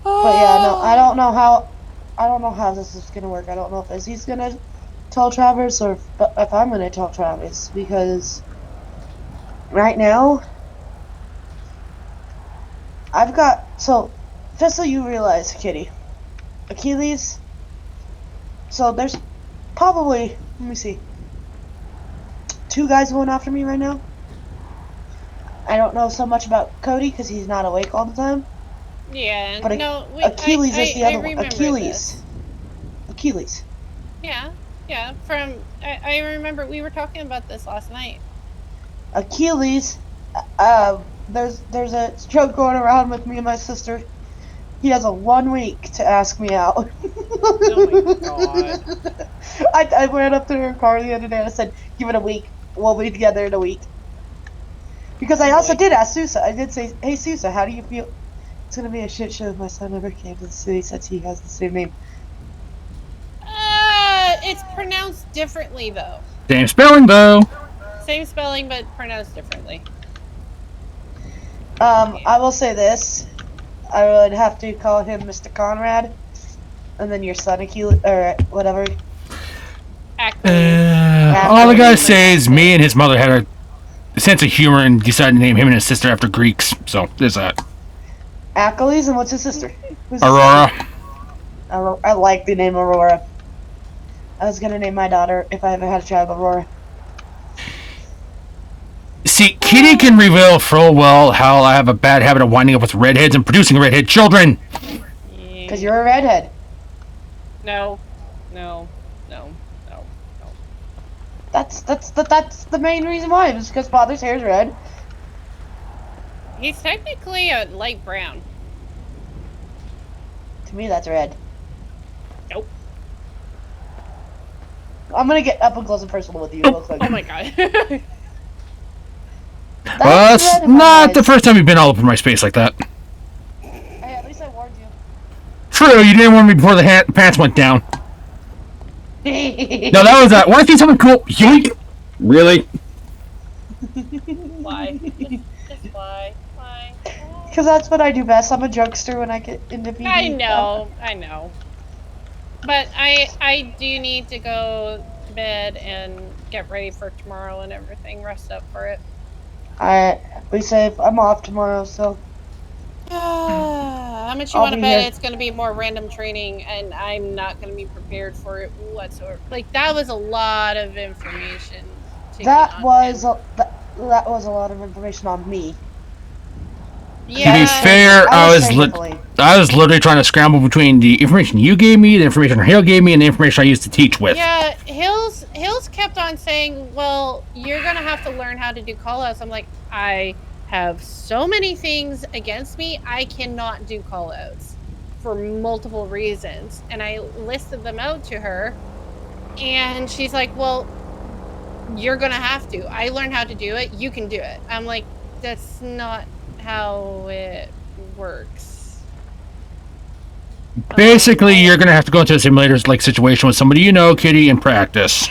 But yeah, no, I don't know how this is gonna work. I don't know if Izzy's gonna tell Travis or if I'm gonna tell Travis, because right now I've got, so just so you realize, Kitty, Achilles, so there's probably, let me see, 2 guys going after me right now. I don't know so much about Cody because he's not awake all the time. Yeah, But no, Achilles is the I other one. remember Achilles. this. Achilles. Yeah. I remember we were talking about this last night. Achilles, there's a joke going around with me and my sister. He has a 1 week to ask me out. Oh my god. I went up to her car the other day and I said, give it a week. We'll be together in a week. Because I also did ask Sousa. I did say, hey Sousa, how do you feel? It's gonna be a shit show if my son ever came to the city since he has the same name. It's pronounced differently though. Same spelling though. Same spelling, but pronounced differently. I will say this. I would have to call him Mr. Conrad. And then your son Achilles, or whatever. All I gotta say is me and his mother had a sense of humor and decided to name him and his sister after Greeks. So there's that. Achilles, and what's his sister? Who's his Aurora. sister? I like the name Aurora. I was gonna name my daughter, if I ever had a child, Aurora. See, Kitty can reveal full well how I have a bad habit of winding up with redheads and producing redhead children. Because you're a redhead. No. That's the main reason why. It's because father's hair is red. He's technically a light brown. To me, that's red. Nope. I'm gonna get up and close and personal with you real quick. Oh my god. Well, that's not the first time you've been all over my space like that. Hey, at least I warned you. True, you didn't warn me before the pants went down. No, that was that. Want to see something cool? Yoink! Really? Why? Just why? Because that's what I do best. I'm a jokester when I get into PD. I know. But I do need to go to bed and get ready for tomorrow and everything. Rest up for it. Alright, be safe. I'm off tomorrow, so. How much you I'll want to be bet here. it's going to be more random training and I'm not going to be prepared for it whatsoever. Like, that was a lot of information. That was a lot of information on me. To be fair, I was literally trying to scramble between the information you gave me, the information Hale gave me, and the information I used to teach with. Yeah, Hills kept on saying, well, you're going to have to learn how to do callouts. I'm like, I have so many things against me, I cannot do callouts for multiple reasons. And I listed them out to her, and she's like, well, you're going to have to. I learned how to do it, you can do it. I'm like, that's not how it works. Basically, you're gonna have to go into a simulators-like situation with somebody you know, Kitty, and practice.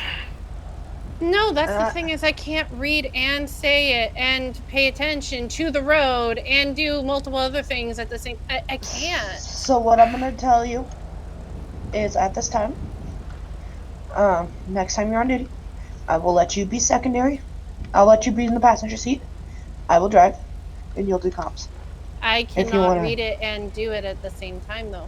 No, that's the thing is I can't read and say it and pay attention to the road and do multiple other things at the same. I can't. So what I'm gonna tell you is at this time, next time you're on duty, I will let you be secondary. I'll let you be in the passenger seat. I will drive, and you'll do comms. I cannot read it and do it at the same time, though.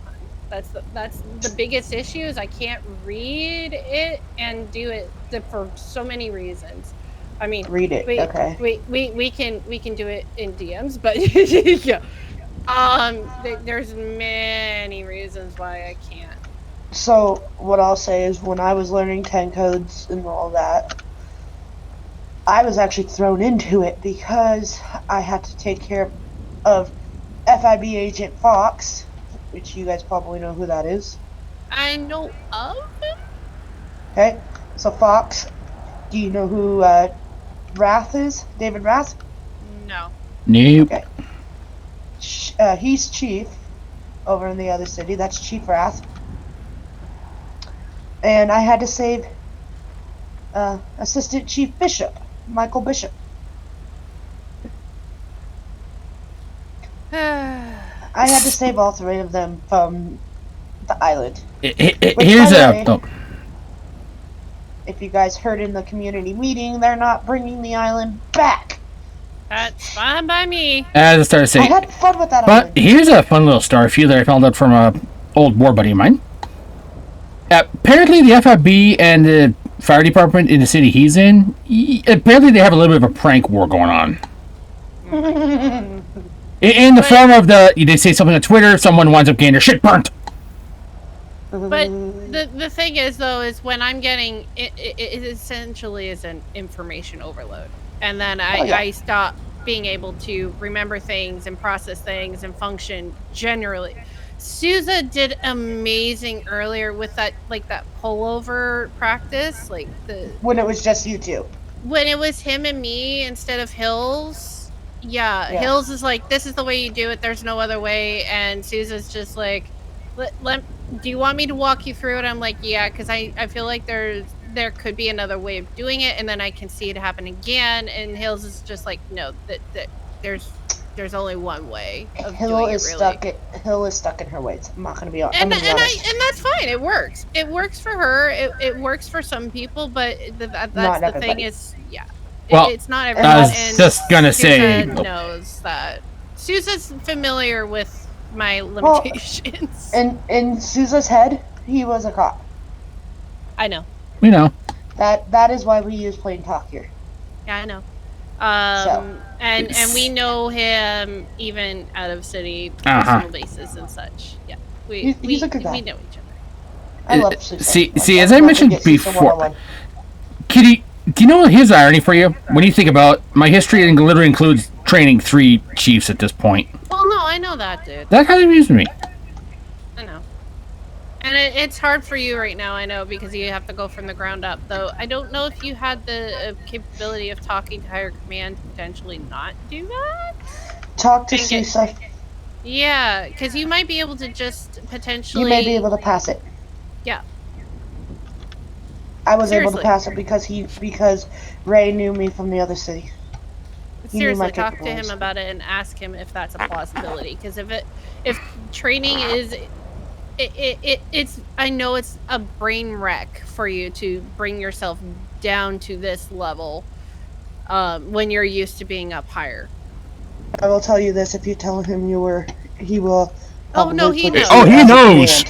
That's the biggest issue is I can't read it and do it for so many reasons. I mean, read it. Okay. We can do it in DMs, but yeah. There's many reasons why I can't. So what I'll say is when I was learning 10 codes and all that, I was actually thrown into it because I had to take care of FIB agent Fox, which you guys probably know who that is. I know of him. Okay, so Fox, do you know who Wrath is? David Wrath? No. Nope. Okay. He's chief over in the other city. That's Chief Wrath. And I had to save Assistant Chief Bishop, Michael Bishop. I had to save all three of them from the island. Here's a... If you guys heard in the community meeting, they're not bringing the island back. That's fine by me. As I started saying... I had fun with that But island. here's a fun little story for you that I found out from an old war buddy of mine. Apparently the FIB and the fire department in the city he's in, apparently they have a little bit of a prank war going on. In the form of they say something on Twitter, someone winds up getting their shit burnt. But the thing is though is when I'm getting it essentially is an information overload, and then I stop being able to remember things and process things and function generally. Sousa did amazing earlier with that that pullover practice, like when it was just you two. when it was him and me instead of Hills. Yeah, Hills is like, this is the way you do it. There's no other way. And Sousa's just like, do you want me to walk you through it? I'm like, yeah, because I feel like there could be another way of doing it, and then I can see it happen again. And Hills is just like, no, that there's only one way of doing it. Really, Hill is stuck in her ways. I'm not gonna be honest. and that's fine. It works. It works for her. It works for some people, but that's Not the everybody. thing is, yeah. Well, It's not everyone. I was and just gonna say- Sousa knows that. Sousa's familiar with my limitations. Well, in Sousa's head, he was a cop. I know. We know. That is why we use plain talk here. Yeah, I know. And we know him even out of city personal basis and such. Yeah, he's a good guy. We know each other. I love Sousa. See, as I mentioned before, Kitty, do you know his irony for you? When you think about my history, literally includes training 3 chiefs at this point. Well, no, I know that, dude. That kind of amused me. I know. And it's hard for you right now, I know, because you have to go from the ground up. Though I don't know if you had the capability of talking to higher command to potentially not do that. Talk to Sousa. Yeah, because you might be able to just potentially. You may be able to pass it. Yeah. I was able to pass it because Ray knew me from the other city. Seriously, talk to him about it and ask him if that's a possibility. Because if training is, it's I know it's a brain wreck for you to bring yourself down to this level when you're used to being up higher. I will tell you this: if you tell him he will. Oh no, he knows. Oh, he knows.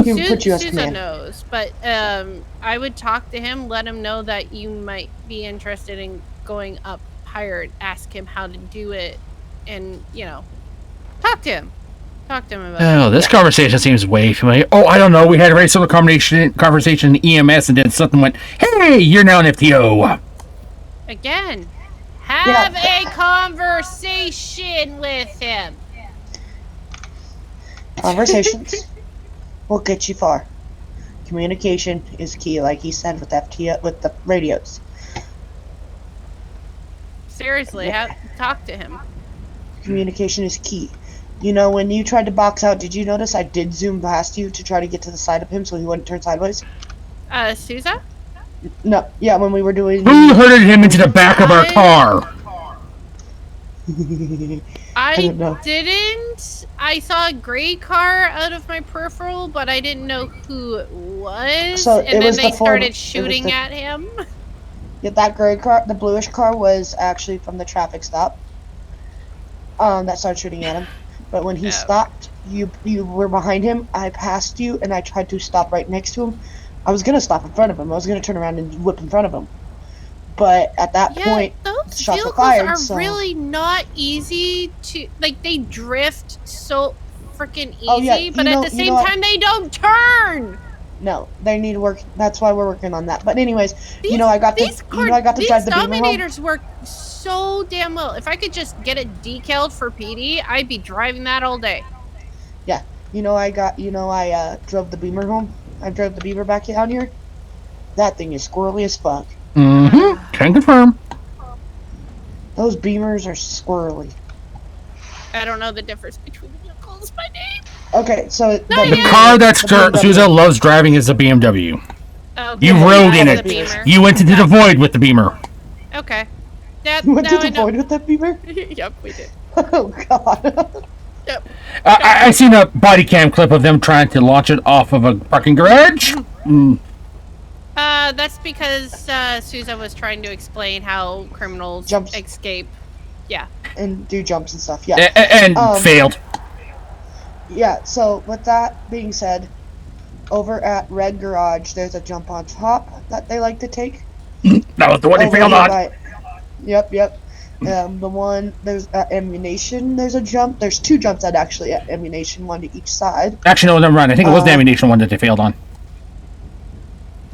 He would put you as Sousa command. knows, but I would talk to him, let him know that you might be interested in going up higher, and ask him how to do it, and talk to him. Talk to him about it. Oh, this conversation seems way familiar. Oh, I don't know. We had a very similar conversation in EMS, and then something went, "Hey, you're now an FTO." Again, have a conversation with him. Conversations will get you far. Communication is key, like he said with the radios. Seriously, talk to him. Communication is key. You know, when you tried to box out, did you notice I did zoom past you to try to get to the side of him so he wouldn't turn sideways? Sousa? No, yeah, when we were doing... Who herded him into the back of our car? I didn't. I saw a gray car out of my peripheral, but I didn't know who it was. So and then was they the started shooting at him. Yeah, that gray car, the bluish car, was actually from the traffic stop. That started shooting at him. But when he stopped, you were behind him. I passed you, and I tried to stop right next to him. I was gonna stop in front of him. I was gonna turn around and whip in front of him. But at that point, those shots were vehicles fired. are So really not easy to they drift so freaking easy, Oh, yeah, but at the same time they don't turn. No, they need to work. That's why we're working on that. But anyways, I got to drive the Beamer home. Dominators work so damn well. If I could just get it decaled for PD, I'd be driving that all day. Yeah, I drove the Beamer home. I drove the Beamer back down here. That thing is squirrely as fuck. Mm-hmm. Can confirm. Those Beamers are squirrely. I don't know the difference between the vehicles by name. Okay, so the car that Sousa loves driving is a BMW. Okay, You rode in that's it. the Beamer. You went into the void with the Beamer. Okay. You went to the void with that Beamer? Yep, we did. Oh god. Yep. I seen a body cam clip of them trying to launch it off of a parking garage. Mm. That's because Sousa was trying to explain how criminals escape. Yeah. And do jumps and stuff, yeah. And failed. Yeah, so with that being said, over at Red Garage, there's a jump on top that they like to take. That was the one they failed on. Yep. The one, there's ammunition, there's a jump. There's 2 jumps at ammunition, one to each side. Actually, no, never mind. I think it was the ammunition one that they failed on.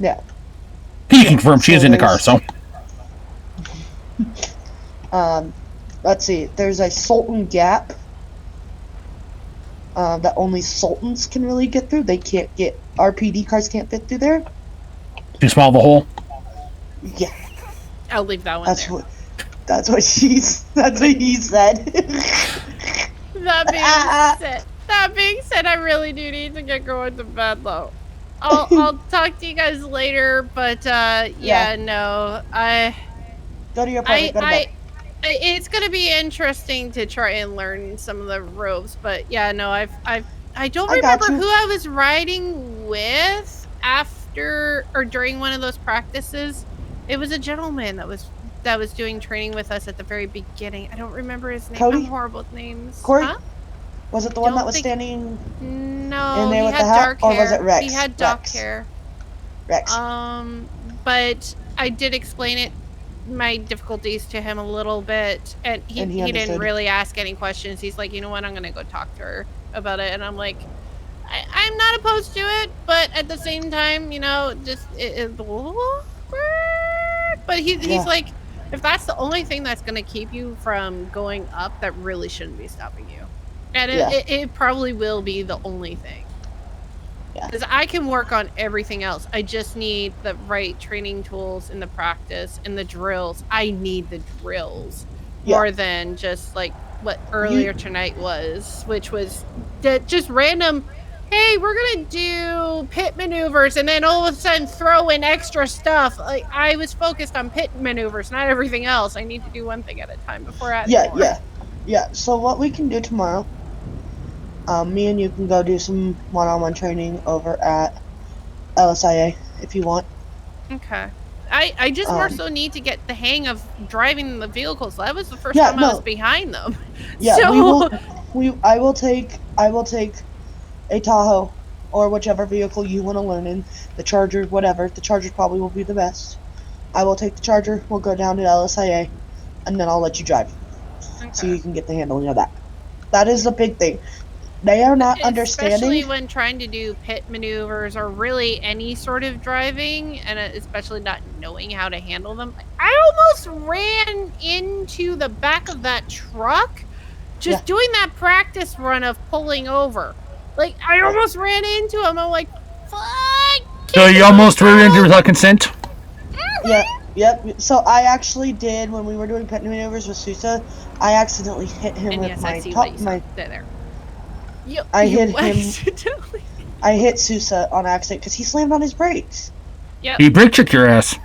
Yeah. He confirmed she is in the car, there's- so. Let's see. There's a Sultan Gap that only Sultans can really get through. They can't get RPD cars can't fit through there. Too small of a hole. Yeah. I'll leave that one That's there. what. That's what she's. That's what he said. That being said, I really do need to get going to bed though. I'll talk to you guys later, but yeah, no, Go to your apartment. Go to bed. it's gonna be interesting to try and learn some of the ropes, but yeah, no, I don't I got remember you. who I was riding with after or during one of those practices. It was a gentleman that was doing training with us at the very beginning. I don't remember his name. Cody? I'm horrible with names. Corey? Huh? Was it the one Don't that was think- standing No, in there he with had the hat, dark or hair. was it Rex? He had dark Rex. hair. Rex. But I did explain my difficulties to him a little bit, and he didn't understood. really ask any questions. He's like, you know what, I'm gonna go talk to her about it, and I'm like, I'm not opposed to it, but at the same time, you know, just but he's like, if that's the only thing that's gonna keep you from going up, that really shouldn't be stopping you, and it probably will be the only thing. Because I can work on everything else. I just need the right training tools and the practice and the drills. I need the drills more than just like what earlier tonight was, which was just random. Hey, we're gonna do pit maneuvers, and then all of a sudden throw in extra stuff. Like I was focused on pit maneuvers, not everything else. I need to do one thing at a time before adding more. Yeah. So what we can do tomorrow, me and you can go do some one-on-one training over at LSIA if you want. Okay. I just more so need to get the hang of driving the vehicles. That was the first time I was behind them. Yeah, so... I will take a Tahoe or whichever vehicle you want to learn in, the Charger, whatever. The Charger probably will be the best. I will take the Charger. We'll go down to LSIA, and then I'll let you drive, so you can get the handling of that. That is the big thing. They are not understanding. Especially when trying to do pit maneuvers or really any sort of driving, and especially not knowing how to handle them. I almost ran into the back of that truck just doing that practice run of pulling over. Like, I almost ran into him. I'm like, fuck! So you almost ran into without consent? Yep. So I actually did, when we were doing pit maneuvers with Sousa, I accidentally hit him with my top. There. I hit him. I hit Sousa on accident because he slammed on his brakes. Yep. He brake checked your ass.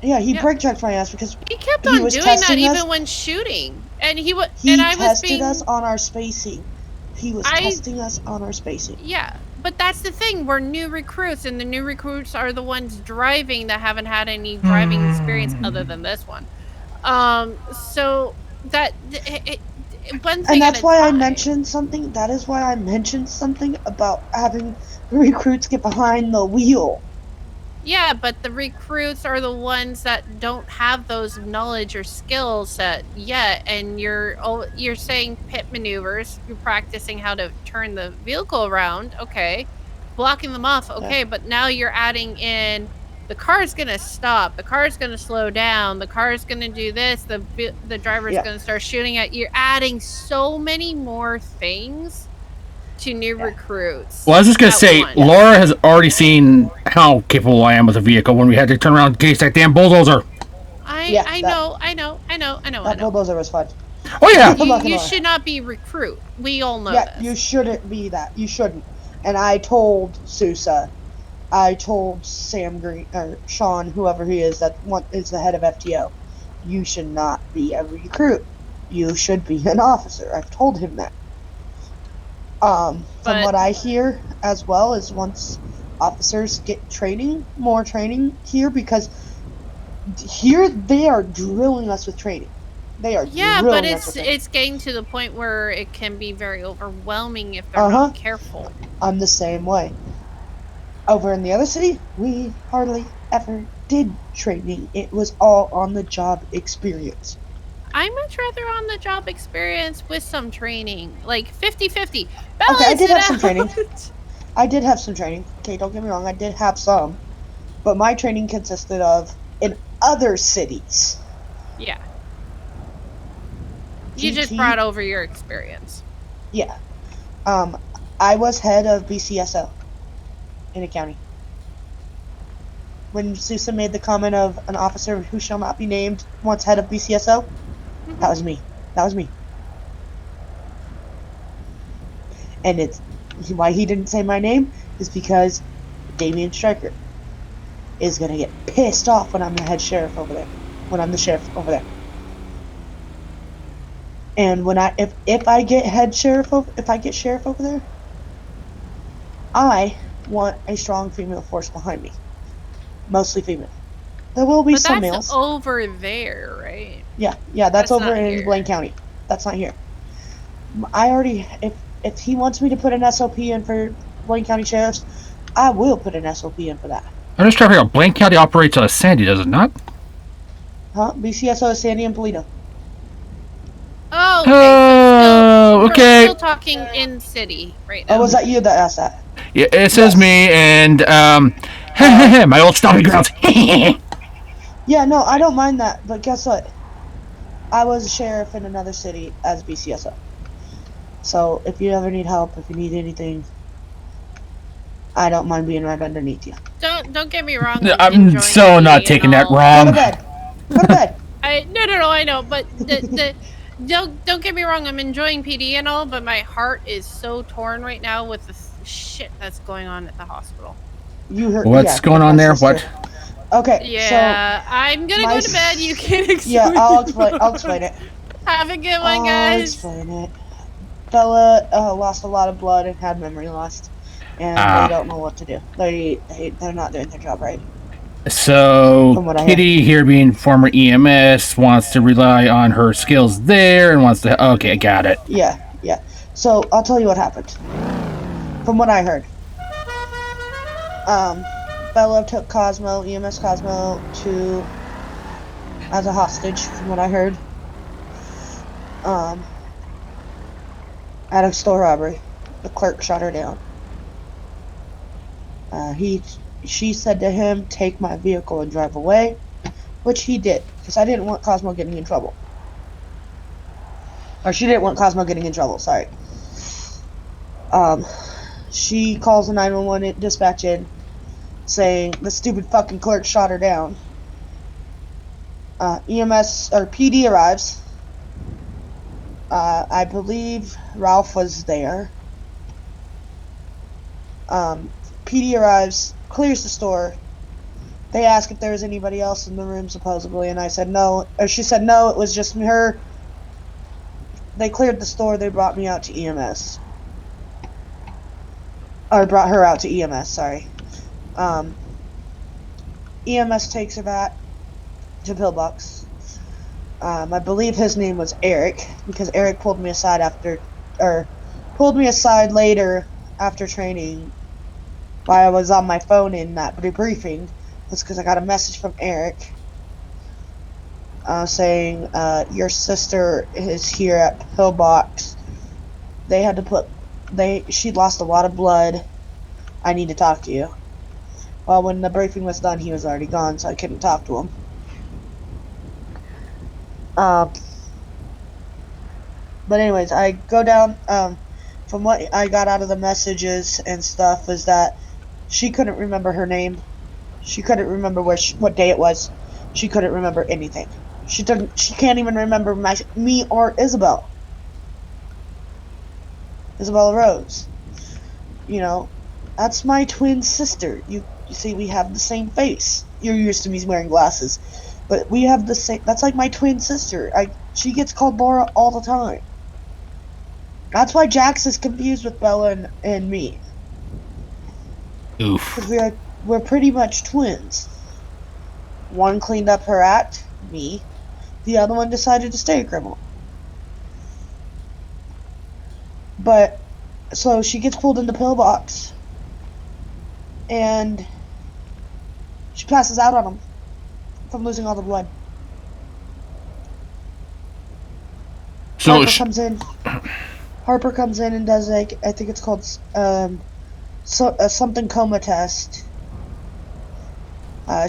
Yeah, he brake checked my ass because he kept on doing that even when shooting, and he was. He and I was tested us on our spacing. He was testing us on our spacing. Yeah, but that's the thing. We're new recruits, and the new recruits are the ones driving that haven't had any driving experience other than this one. So that. One thing and that's why I mentioned something. That is why I mentioned something about having recruits get behind the wheel. Yeah, but the recruits are the ones that don't have those knowledge or skill set yet, and you're saying pit maneuvers. You're practicing how to turn the vehicle around. Okay, blocking them off. Okay, but now you're adding in. The car's gonna stop. The car's gonna slow down. The car's gonna do this. The driver's gonna start shooting at you. You're adding so many more things to new recruits. Well, I was just gonna say, Laura has already seen how capable I am with a vehicle when we had to turn around and case that damn bulldozer. I know. That bulldozer was fun. Oh yeah. You should not be recruit. We all know this. You shouldn't be that. You shouldn't. And I told Sousa. I told Sam Green or Sean, whoever he is, that is the head of FTO. You should not be a recruit. You should be an officer. I've told him that. From what I hear as well is once officers get training, more training here, because here they are drilling us with training. They are but it's getting to the point where it can be very overwhelming if they're not careful. I'm the same way. Over in the other city, we hardly ever did training. It was all on the job experience. I much rather on the job experience with some training, like 50-50. Okay, I did have some training. I did have some training. Okay, don't get me wrong, I did have some. but my training consisted of in other cities. Yeah. You just GT brought over your experience. Yeah. I was head of BCSO in a county. When Sousa made the comment of an officer who shall not be named once head of BCSO, that was me. That was me. And it's why he didn't say my name is because Damian Stryker is gonna get pissed off when I'm the head sheriff over there. When I'm the sheriff over there. And when if I get sheriff over there, I want a strong female force behind me. Mostly female. There will be But some that's males. over there, right? Yeah, that's That's over not in here. Blaine County. That's not here. I already if he wants me to put an SOP in for Blaine County Sheriffs, I will put an SOP in for that. I'm just trying to figure out. Blaine County operates out of Sandy, does it not? Huh? BCSO is Sandy and Polito. Oh, okay. So Oh, okay. We're still talking in city right now. Oh, was that you that asked that? Yeah, it says me and my old stomping grounds. Yeah, no, I don't mind that, but guess what? I was a sheriff in another city as BCSO. So if you ever need help, if you need anything, I don't mind being right underneath you. Don't get me wrong. I'm so not taking that wrong. Go to bed. Go to bed. No, I know, but don't get me wrong. I'm enjoying PD and all, but my heart is so torn right now with the shit that's going on at the hospital. You heard What's going on there? sister. What? Okay, yeah, so I'm gonna go to bed. You can explain. Yeah, I'll explain it. Have a good one, I'll guys. explain it. Bella lost a lot of blood and had memory loss, and they don't know what to do. They're not doing their job right. So Kitty here, being former EMS, wants to rely on her skills there and wants to. Okay, I got it. Yeah. So I'll tell you what happened. From what I heard, Bella took EMS Cosmo as a hostage. From what I heard, at a store robbery, the clerk shot her down. She said to him, "Take my vehicle and drive away," which he did, because I didn't want Cosmo getting in trouble. Or she didn't want Cosmo getting in trouble, sorry. She calls the 911 dispatch in, saying the stupid fucking clerk shot her down. EMS, or PD arrives. I believe Ralph was there. PD arrives, clears the store. They ask if there was anybody else in the room, supposedly, and I said no. Or she said no, it was just her. They cleared the store, they brought me out to EMS. Or brought her out to EMS, sorry. EMS takes her back to Pillbox. I believe his name was Eric, because Eric pulled me aside later after training while I was on my phone in that debriefing. That's because I got a message from Eric saying, your sister is here at Pillbox. She lost a lot of blood. I need to talk to you. Well, when the briefing was done, he was already gone, so I couldn't talk to him. But anyways, I go down, from what I got out of the messages and stuff, is that she couldn't remember her name. She couldn't remember what day it was. She couldn't remember anything. She can't even remember me or Isabella Rose. You know, that's my twin sister. You see, we have the same face. You're used to me wearing glasses, but we have the same. That's like my twin sister. She gets called Laura all the time. That's why Jax is confused with Bella and me. Oof. Because we're pretty much twins. One cleaned up her act, me. The other one decided to stay a criminal. But so she gets pulled into Pillbox, and she passes out on him from losing all the blood. So Harper comes in and does, like, I think it's called something coma test.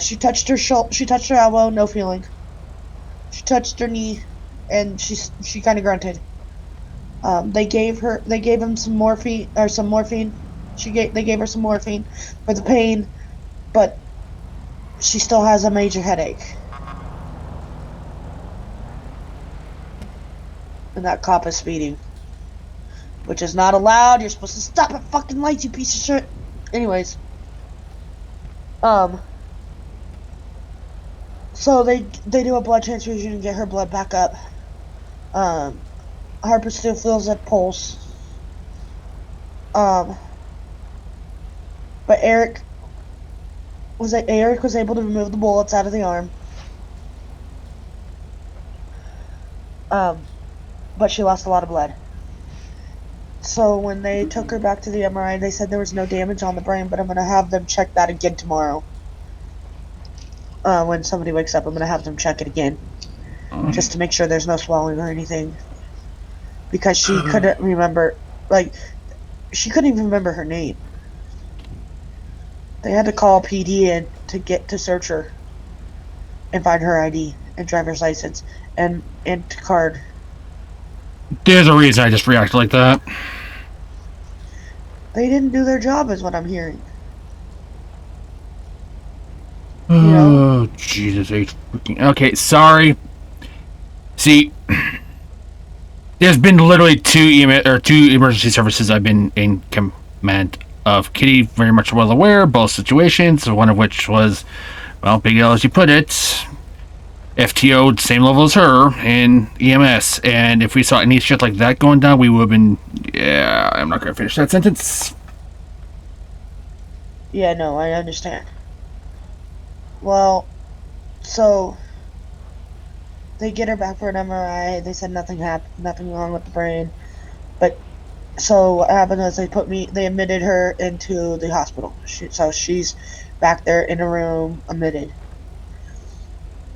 She touched her she touched her elbow, no feeling. She touched her knee, and she kind of grunted. They gave him some morphine or some morphine. They gave her some morphine for the pain, but she still has a major headache. And that cop is speeding, which is not allowed. You're supposed to stop at fucking lights, you piece of shit. Anyways, so they do a blood transfusion and get her blood back up. Harper still feels a pulse. But Eric was able to remove the bullets out of the arm. But she lost a lot of blood. So when they took her back to the MRI, they said there was no damage on the brain, but I'm gonna have them check that again tomorrow. When somebody wakes up, I'm gonna have them check it again, just to make sure there's no swelling or anything. Because she couldn't remember, she couldn't even remember her name. They had to call PD in to search her and find her ID and driver's license and card. There's a reason I just reacted like that. They didn't do their job, is what I'm hearing. Oh, Jesus H. Okay, sorry. See, there's been literally two emergency services I've been in command of. Kitty very much well aware, both situations, one of which was, well, Big L as you put it, FTO, same level as her, in EMS. And if we saw any shit like that going down, we would have been, yeah, I'm not going to finish that sentence. Yeah, no, I understand. Well, so they get her back for an MRI. They said nothing happened, nothing wrong with the brain. But so what happened is they admitted her into the hospital. So she's back there in a room, admitted.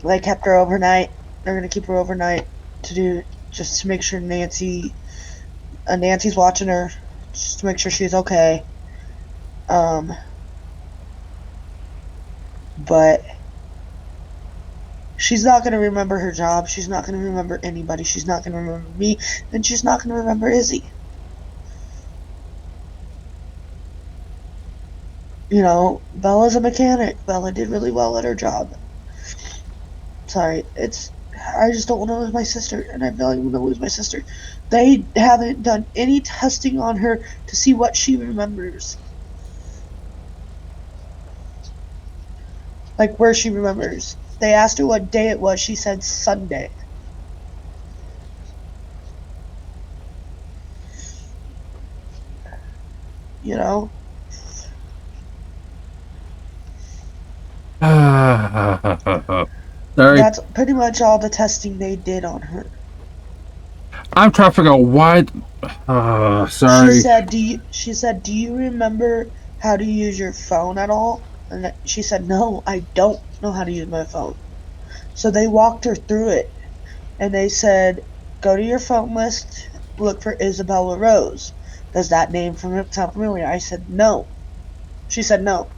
They kept her overnight. They're gonna keep her overnight just to make sure Nancy's watching her, just to make sure she's okay. But she's not going to remember her job. She's not going to remember anybody. She's not going to remember me. And she's not going to remember Izzy. You know, Bella's a mechanic. Bella did really well at her job. Sorry, I just don't want to lose my sister, and I really want to lose my sister. They haven't done any testing on her to see what she remembers. Like where she remembers. They asked her what day it was. She said Sunday. You know? Sorry. That's pretty much all the testing they did on her. I'm trying to figure out why. Sorry. She said, do you remember how to use your phone at all? And she said, no, I don't know how to use my phone. So they walked her through it. And they said, go to your phone list, look for Isabella Rose. Does that name sound familiar? I said, no. She said, no.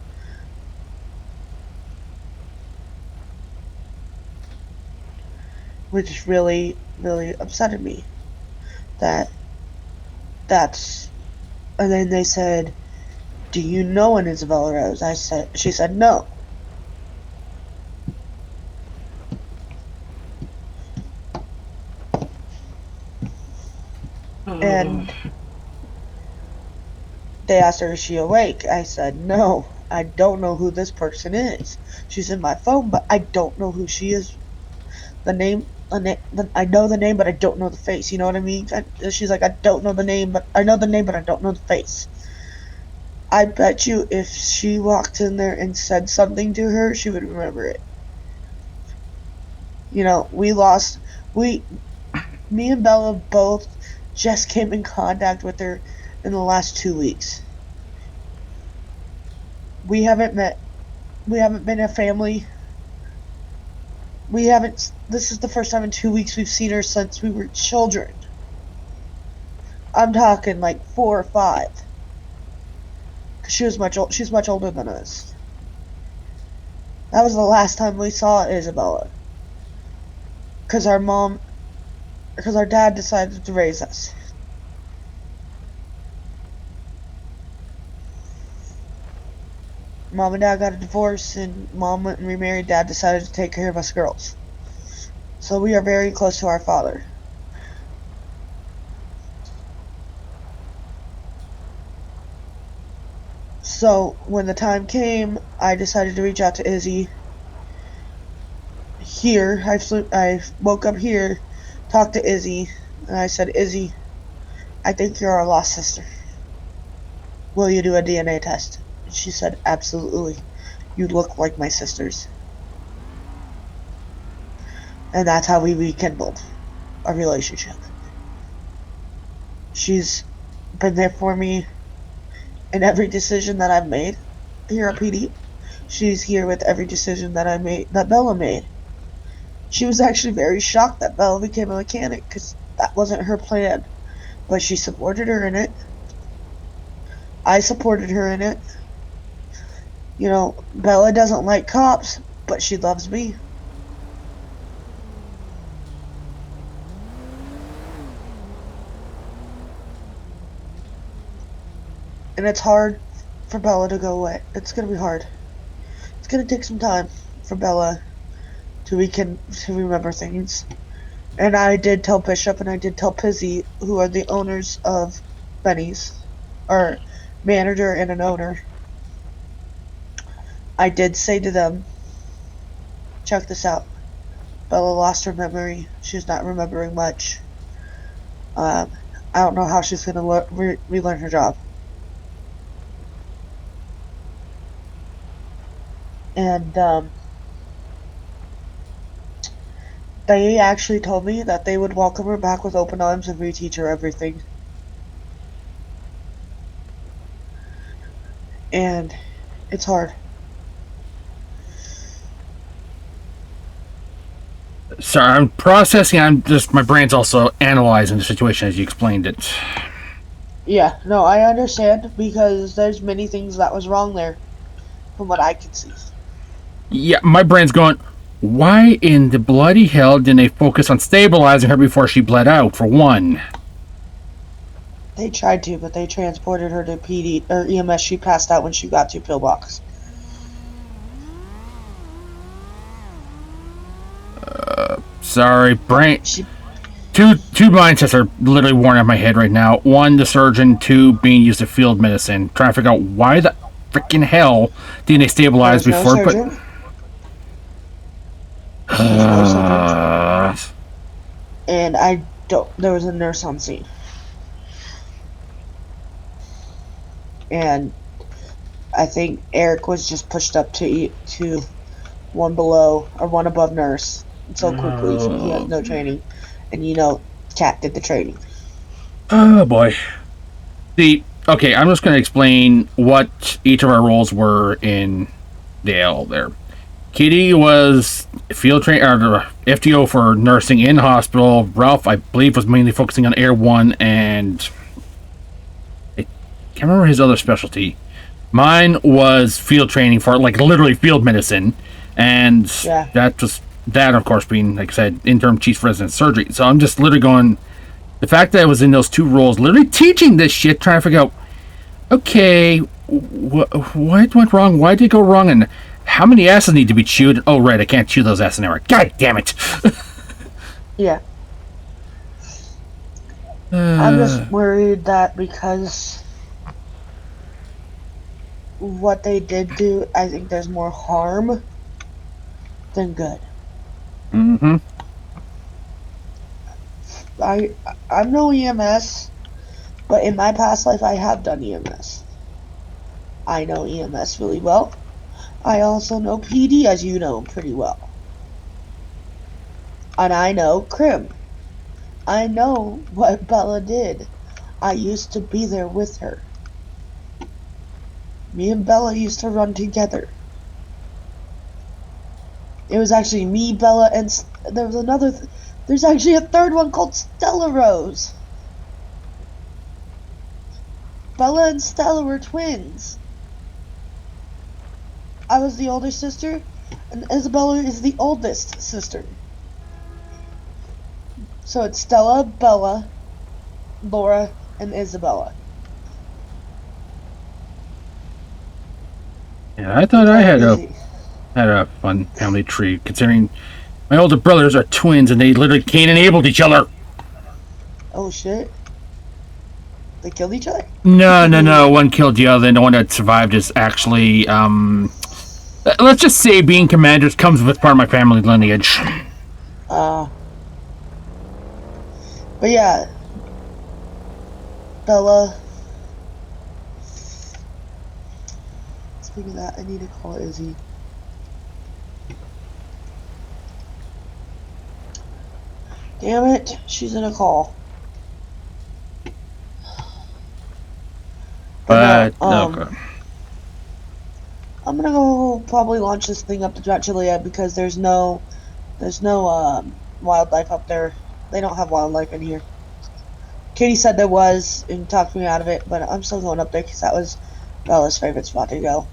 Which really, really upsetted me. That's... And then they said, do you know an Isabella Rose? She said, no. And they asked her, is she awake? I said, no, I don't know who this person is. She's in my phone, but I don't know who she is. I know the name, but I don't know the face. You know what I mean? She's like, I don't know the name, but I know the name, but I don't know the face. I bet you if she walked in there and said something to her, she would remember it. You know, me and Bella both just came in contact with her in the last 2 weeks. We haven't been a family. This is the first time in 2 weeks we've seen her since we were children. I'm talking like 4 or 5. Cause she's much older than us. That was the last time we saw Isabella. Because our dad decided to raise us. Mom and Dad got a divorce, and Mom went and remarried. Dad decided to take care of us girls. So we are very close to our father. So when the time came, I decided to reach out to Izzy. Here, I woke up here, talked to Izzy, and I said, Izzy, I think you're our lost sister. Will you do a DNA test? And she said, absolutely. You look like my sisters. And that's how we rekindled our relationship. She's been there for me in every decision that I've made here at PD. She's here with every decision that Bella made. She was actually very shocked that Bella became a mechanic because that wasn't her plan. But she supported her in it. I supported her in it. You know, Bella doesn't like cops, but she loves me. And it's hard for Bella to go away. It's gonna be hard. It's gonna take some time for Bella to remember things. And I did tell Bishop and I did tell Pizzy, who are the owners of Benny's, or manager and an owner. I did say to them, check this out. Bella lost her memory. She's not remembering much. I don't know how she's going to relearn her job. And they actually told me that they would welcome her back with open arms and reteach her everything. And it's hard. Sorry, I'm processing. My brain's also analyzing the situation as you explained it. Yeah, no, I understand because there's many things that was wrong there, from what I can see. Yeah, my brain's going, why in the bloody hell didn't they focus on stabilizing her before she bled out, for one? They tried to, but they transported her to PD or EMS. She passed out when she got to pillbox. Sorry, brain. Two mindsets are literally worn out of my head right now. One, the surgeon. Two, being used to field medicine. Trying to figure out why the freaking hell didn't they stabilize There's before? no surgeon. There's no surgeon. And there was a nurse on scene. And I think Eric was just pushed up to one below or one above nurse so quickly. He has no training, and Cat did the training. Oh boy. Okay, I'm just going to explain what each of our roles were in Dale there. Kitty was field train or FTO for nursing in hospital. Ralph, I believe, was mainly focusing on Air 1, and I can't remember his other specialty. Mine was field training for literally field medicine, and that of course being, like I said, interim chief resident surgery. So I'm just literally going, the fact that I was in those two roles, literally teaching this shit, trying to figure out, okay, what went wrong? Why did it go wrong? And how many asses need to be chewed? Oh, right, I can't chew those asses anymore. God damn it. Yeah. I'm just worried that because what they did do, I think there's more harm than good. Mm-hmm. I'm no EMS, but in my past life I have done EMS. I know EMS really well. I also know PD, as you know, pretty well. And I know Crim. I know what Bella did. I used to be there with her. Me and Bella used to run together. It was actually me, Bella, and there was another. There's actually a third one called Stella Rose. Bella and Stella were twins. I was the older sister, And Isabella is the oldest sister. So it's Stella, Bella, Laura, and Isabella. Yeah, I thought I had a fun family tree, considering my older brothers are twins and they literally Cain enabled each other. Oh shit. They killed each other? No. One killed the other, and the one that survived is actually, let's just say being commanders comes with part of my family lineage. But yeah. Bella. Speaking of that, I need to call Izzy. Damn it, she's in a call. But no, okay. I'm gonna go probably launch this thing up to Dracula because there's no wildlife up there. They don't have wildlife in here. Katie said there was and talked me out of it, but I'm still going up there because that was Bella's favorite spot to go.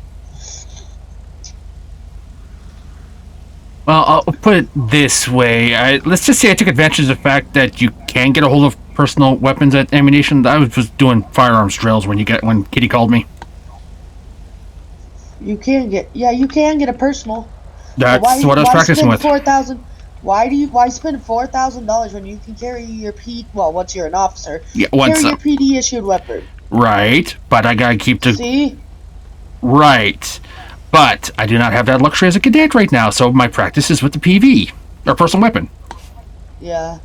Well, I'll put it this way. Let's just say I took advantage of the fact that you can get a hold of personal weapons and ammunition. I was just doing firearms drills when Kitty called me. You can get a personal. That's what I was practicing with. Why spend $4,000 when you can carry your once you're an officer, carry your PD issued weapon? Right, but I gotta keep the... See? Right, but I do not have that luxury as a cadet right now, so my practice is with the PV, or personal weapon. Yeah.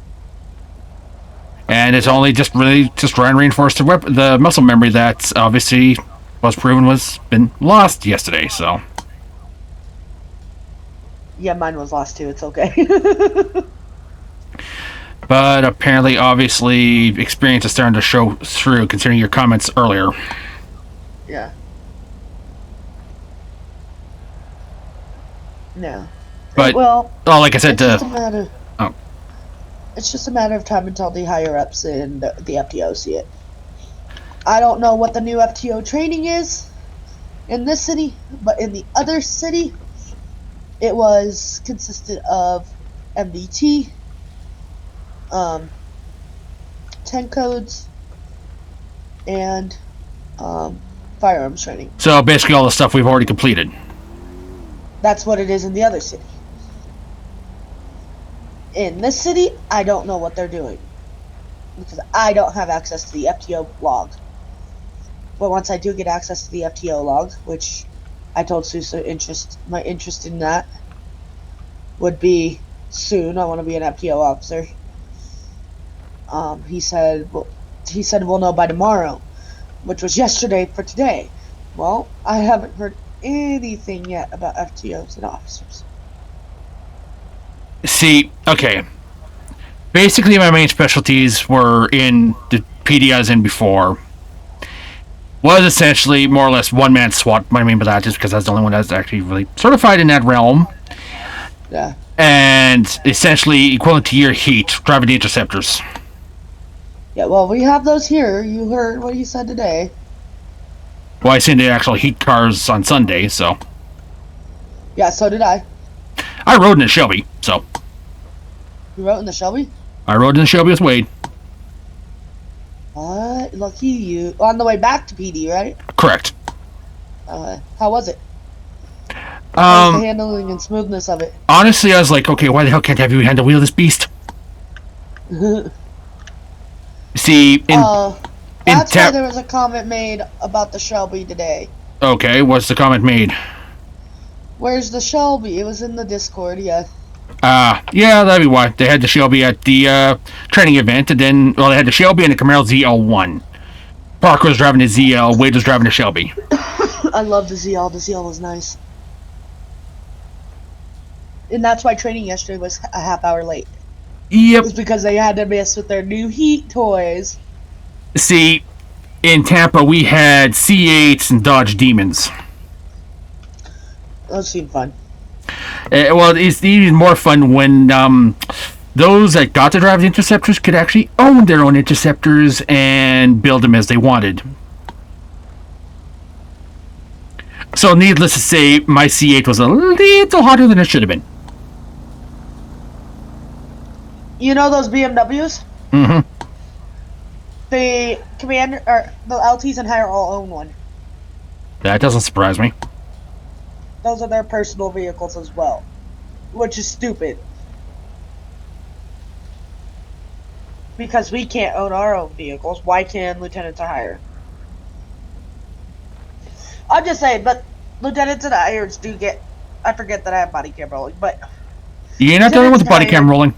And it's only just trying to reinforce the muscle memory that obviously was proven been lost yesterday, so... Yeah, mine was lost too, it's okay. But apparently, obviously, experience is starting to show through, considering your comments earlier. Yeah. No. But, like I said, it's just a matter of time until the higher ups in the FTO see it. I don't know what the new FTO training is in this city, but in the other city, it consisted of MDT, 10 codes, and firearms training. So basically all the stuff we've already completed. That's what it is in the other city. In this city, I don't know what they're doing because I don't have access to the FTO log. But once I do get access to the FTO log, which I told Susa my interest in that would be soon. I want to be an FTO officer. He said we'll know by tomorrow, which was yesterday for today. Well, I haven't heard anything yet about FTOs and officers. See, okay. Basically, my main specialties were in the PD I was in before. Was essentially more or less one-man SWAT. What I mean by that is because I was the only one that's actually really certified in that realm. Yeah. And essentially equivalent to your heat, driving the interceptors. Yeah, well, we have those here. You heard what he said today. Well, I seen the actual heat cars on Sunday, so... Yeah, so did I. I rode in a Shelby, so... You rode in the Shelby? I rode in the Shelby with Wade. What? Lucky you. On the way back to PD, right? Correct. How was it? How was the handling and smoothness of it? Honestly, I was like, okay, why the hell can't I have you hand wheel this beast? See, that's why there was a comment made about the Shelby today. Okay, what's the comment made? Where's the Shelby? It was in the Discord, yeah. Yeah, that'd be why. They had the Shelby at the training event, and then, well, they had the Shelby and the Camaro ZL1. Parker was driving the ZL, Wade was driving the Shelby. I love the ZL. The ZL was nice. And that's why training yesterday was a half hour late. Yep. It's because they had to mess with their new heat toys. See, in Tampa, we had C8s and Dodge Demons. Those seem fun. Well, it's even more fun when those that got to drive the interceptors could actually own their own interceptors and build them as they wanted. So, needless to say, my C8 was a little hotter than it should have been. You know those BMWs? Mm-hmm. The commander or the LTs and higher all own one. That doesn't surprise me. Those are their personal vehicles as well, which is stupid. Because we can't own our own vehicles. Why can lieutenants and higher? I'm just saying, but lieutenants and hires do get. I forget that I have body cam rolling, but You're not dealing with the body cam rolling.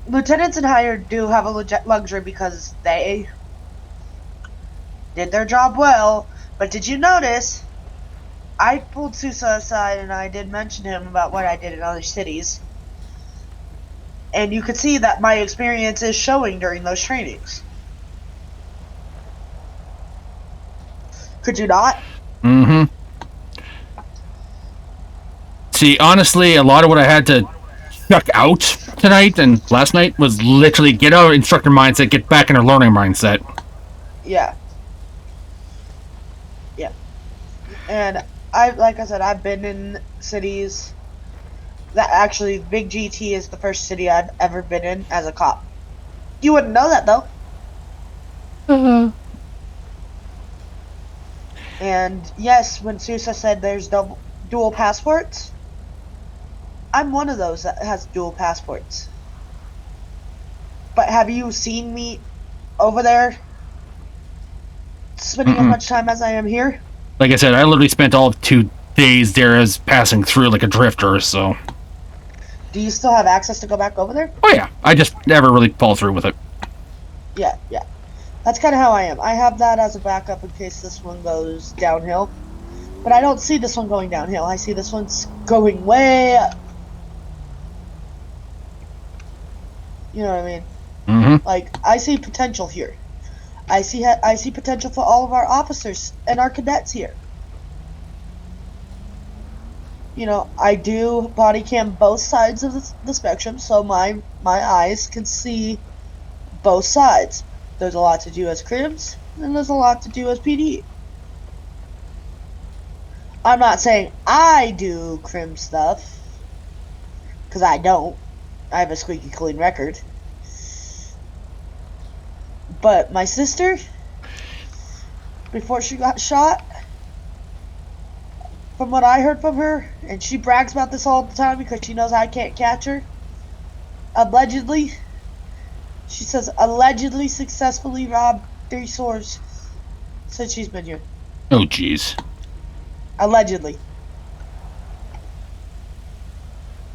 Lieutenants and higher do have a luxury because they did their job well. But did you notice? I pulled Sousa aside and I did mention him about what I did in other cities. And you could see that my experience is showing during those trainings. Could you not? Mm-hmm. See, honestly, a lot of what I had to chuck out tonight and last night was literally get out of instructor mindset, get back in a learning mindset. Yeah. Yeah. And like I said, I've been in cities that actually, Big GT is the first city I've ever been in as a cop. You wouldn't know that though. And yes, when Sousa said there's dual passports, I'm one of those that has dual passports. But have you seen me over there spending as much time as I am here? Like I said, I literally spent all of 2 days there as passing through like a drifter, so... Do you still have access to go back over there? Oh yeah, I just never really fall through with it. Yeah, yeah. That's kind of how I am. I have that as a backup in case this one goes downhill. But I don't see this one going downhill. I see this one's going way up. You know what I mean? Mm-hmm. Like, I see potential here. I see potential for all of our officers and our cadets here. You know, I do body cam both sides of the spectrum, so my eyes can see both sides. There's a lot to do as crims, and there's a lot to do as PD. I'm not saying I do crim stuff, because I don't. I have a squeaky clean record. But my sister, before she got shot, from what I heard from her, and she brags about this all the time because she knows I can't catch her, allegedly, she says allegedly successfully robbed 3 stores since she's been here. Oh, jeez. Allegedly.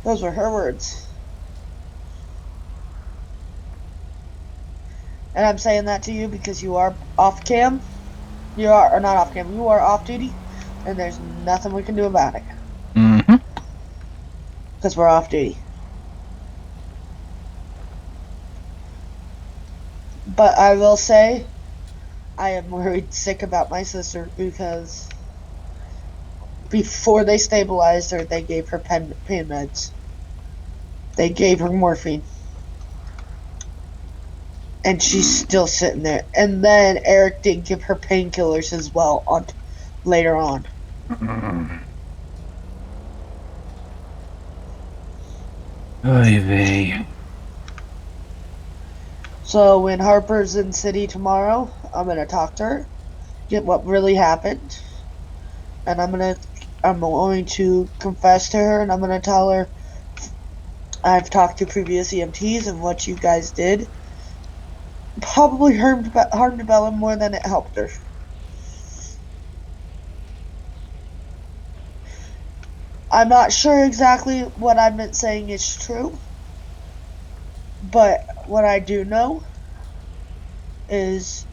Those were her words. And I'm saying that to you because you are off cam. You are, or not off cam, you are off duty, and there's nothing we can do about it. Mm-hmm. Because we're off duty. But I will say, I am worried sick about my sister because before they stabilized her, they gave her pain meds. They gave her morphine. And she's still sitting there. And then Eric did give her painkillers as well later on. Oy vey. So when Harper's in city tomorrow, I'm gonna talk to her, get what really happened, and I'm going to confess to her, and I'm gonna tell her I've talked to previous EMTs and what you guys did probably harmed Bella more than it helped her. I'm not sure exactly what I've been saying is true, but what I do know is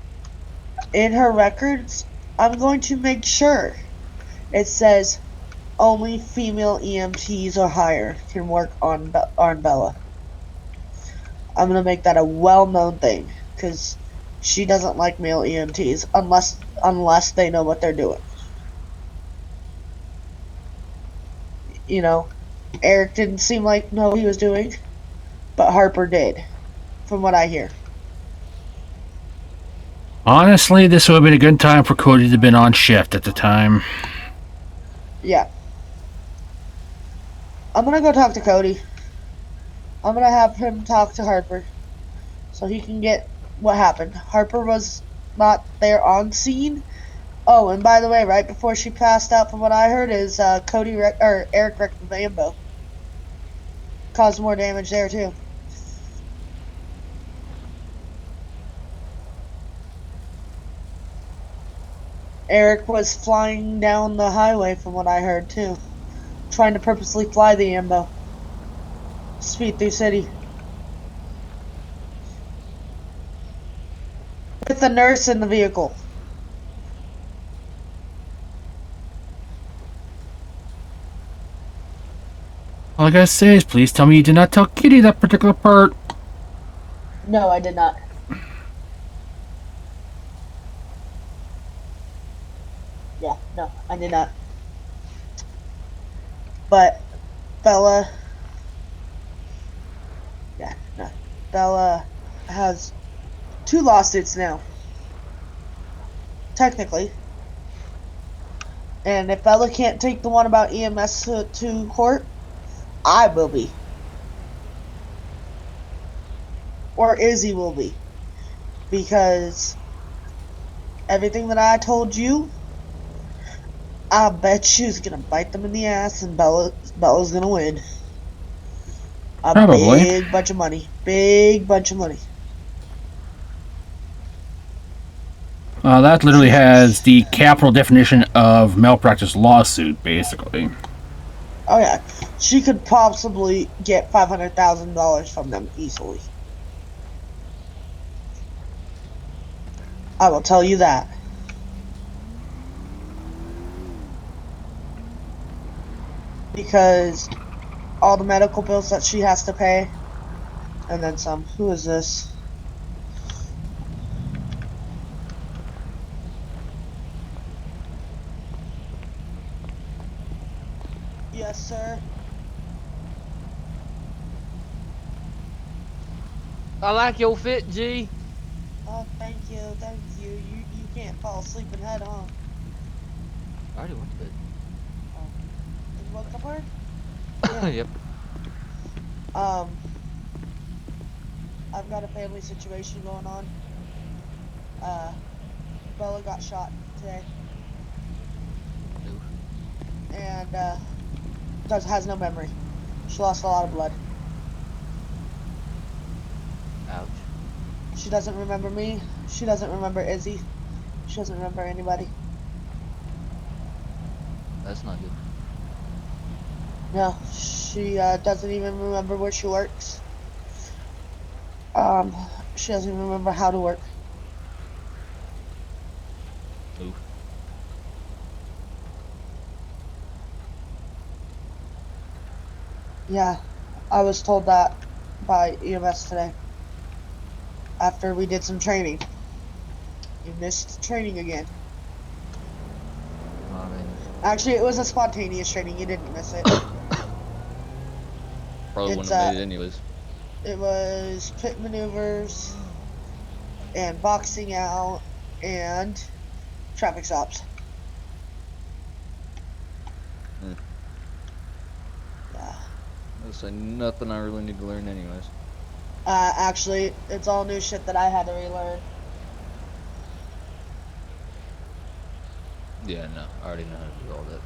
in her records, I'm going to make sure it says only female EMTs or higher can work on Bella. I'm going to make that a well-known thing because she doesn't like male EMTs unless they know what they're doing. You know, Eric didn't seem like know what he was doing, but Harper did, from what I hear. Honestly, this would have been a good time for Cody to have been on shift at the time. Yeah. I'm gonna go talk to Cody. I'm gonna have him talk to Harper so he can get what happened. Harper was not there on scene. Oh, and by the way, right before she passed out, from what I heard, is Eric wrecked the Lambo. Caused more damage there too. Eric was flying down the highway, from what I heard too, trying to purposely fly the Lambo. Speed through city. With the nurse in the vehicle. All I gotta say is, please tell me you did not tell Kitty that particular part. No, I did not. Yeah, no, I did not. But Bella, yeah, no, Bella has 2 lawsuits now, technically. And if Bella can't take the one about EMS to court, I will be. Or Izzy will be. Because everything that I told you, I bet she's gonna bite them in the ass and Bella's gonna win. A Probably. big bunch of money. Big bunch of money. That literally has the capital definition of malpractice lawsuit, basically. Oh yeah. She could possibly get $500,000 from them easily. I will tell you that. Because all the medical bills that she has to pay, and then some. Who is this? Yes, sir. I like your fit, G. Oh, thank you, thank you. You can't fall asleep in head, huh? I already went to bed. Did you woke up hard? Yep. I've got a family situation going on. Bella got shot today. And, has no memory. She lost a lot of blood. Ouch. She doesn't remember me. She doesn't remember Izzy. She doesn't remember anybody. That's not good. No, she doesn't even remember where she works. She doesn't even remember how to work. Oof. Yeah, I was told that by EMS today. After we did some training. You missed training again. I mean, Actually, it was a spontaneous training. You didn't miss it. probably wouldn't have made it anyways. It was pit maneuvers and boxing out and traffic stops. Yeah. That's like nothing I really need to learn anyways. Actually, it's all new shit that I had to relearn. Yeah, no, I already know how to do all that.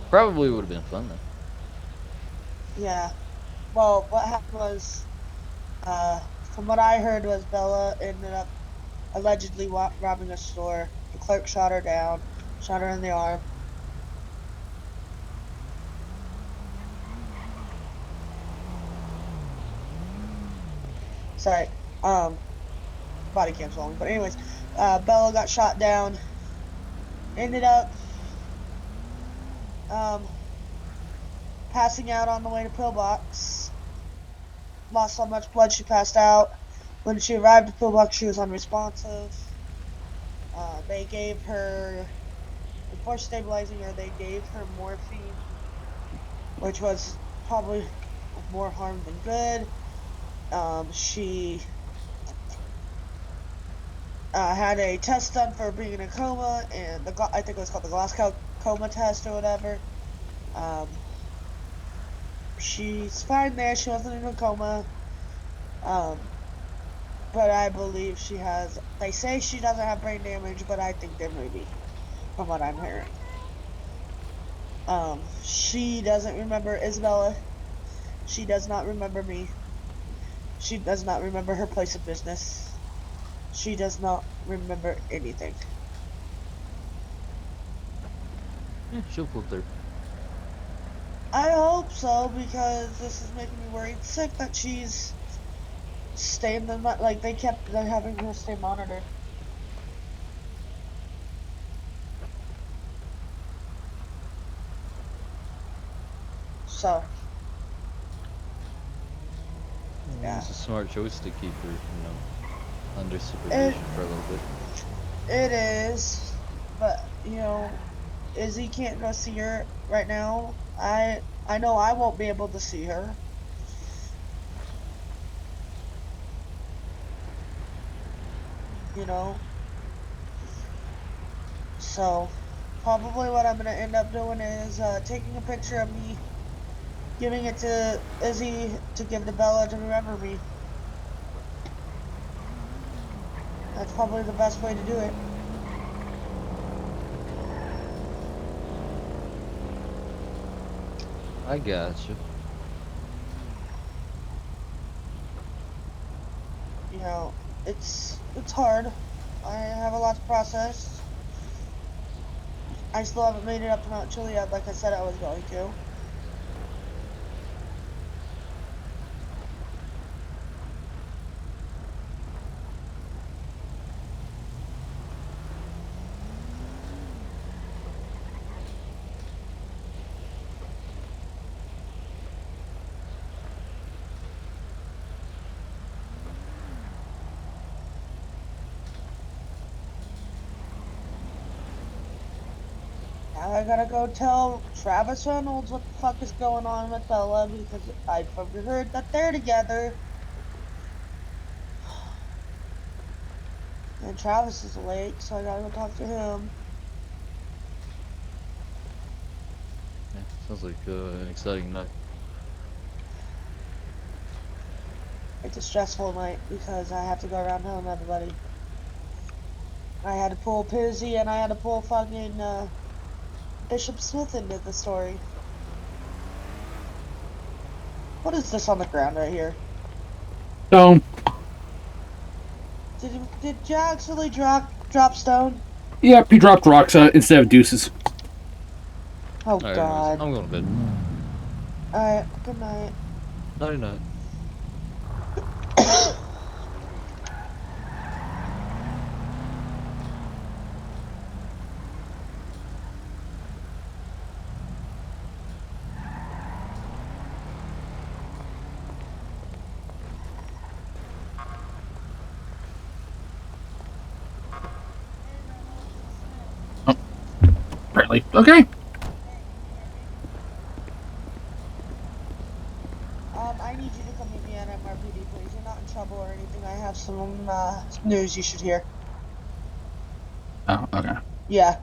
Probably would have been fun though. Yeah. Well, what happened was, from what I heard, was Bella ended up allegedly robbing a store. The clerk shot her down, shot her in the arm. Sorry, body cam's falling. But anyways, Bella got shot down. Ended up, passing out on the way to pillbox. lost so much blood she passed out. When she arrived at Pillbox, she was unresponsive. They gave her, before stabilizing her, they gave her morphine, which was probably more harm than good. She had a test done for being in a coma, and I think it was called the Glasgow coma test or whatever. She's fine there. She wasn't in a coma. But I believe she has. They say she doesn't have brain damage, but I think there may be, from what I'm hearing. She doesn't remember Isabella. She does not remember me. She does not remember her place of business. She does not remember anything. Yeah, she'll pull through. I hope so, because this is making me worried sick that she's staying like they're having her stay monitored. So yeah, It's a smart choice to keep her, under supervision for a little bit. it is, but Izzy can't go see her right now. I know I won't be able to see her. So probably what I'm gonna end up doing is taking a picture of me, giving it to Izzy to give to Bella to remember me. That's probably the best way to do it. I gotcha. It's hard. I have a lot to process. I still haven't made it up to Mount Chiliad like I said I was going to. Now I gotta go tell Travis Reynolds what the fuck is going on with Bella, because I've overheard that they're together. And Travis is late, so I gotta go talk to him. Yeah, sounds like an exciting night. It's a stressful night because I have to go around telling everybody. I had to pull Pizzy and I had to pull fucking Bishop Smith into the story. What is this on the ground right here? Stone. Did you actually drop Stone? Yep, he dropped rocks instead of deuces. Oh Alright, God. I'm going to bed. Alright, good night. Night night. Apparently. Okay. I need you to come meet me at MRPD, please. You're not in trouble or anything. I have some news you should hear. Oh, okay. Yeah.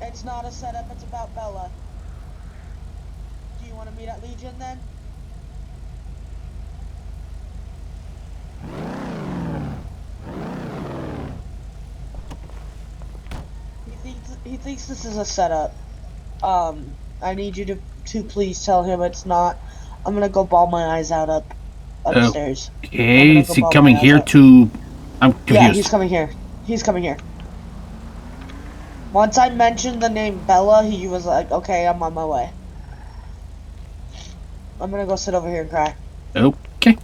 It's not a setup, it's about Bella. Do you want to meet at Legion then? He thinks this is a setup. I need you to please tell him it's not. I'm gonna go bawl my eyes out upstairs. Okay, is he coming here to... I'm confused. Yeah, he's coming here. He's coming here. Once I mentioned the name Bella, he was like, okay, I'm on my way. I'm gonna go sit over here and cry. Okay.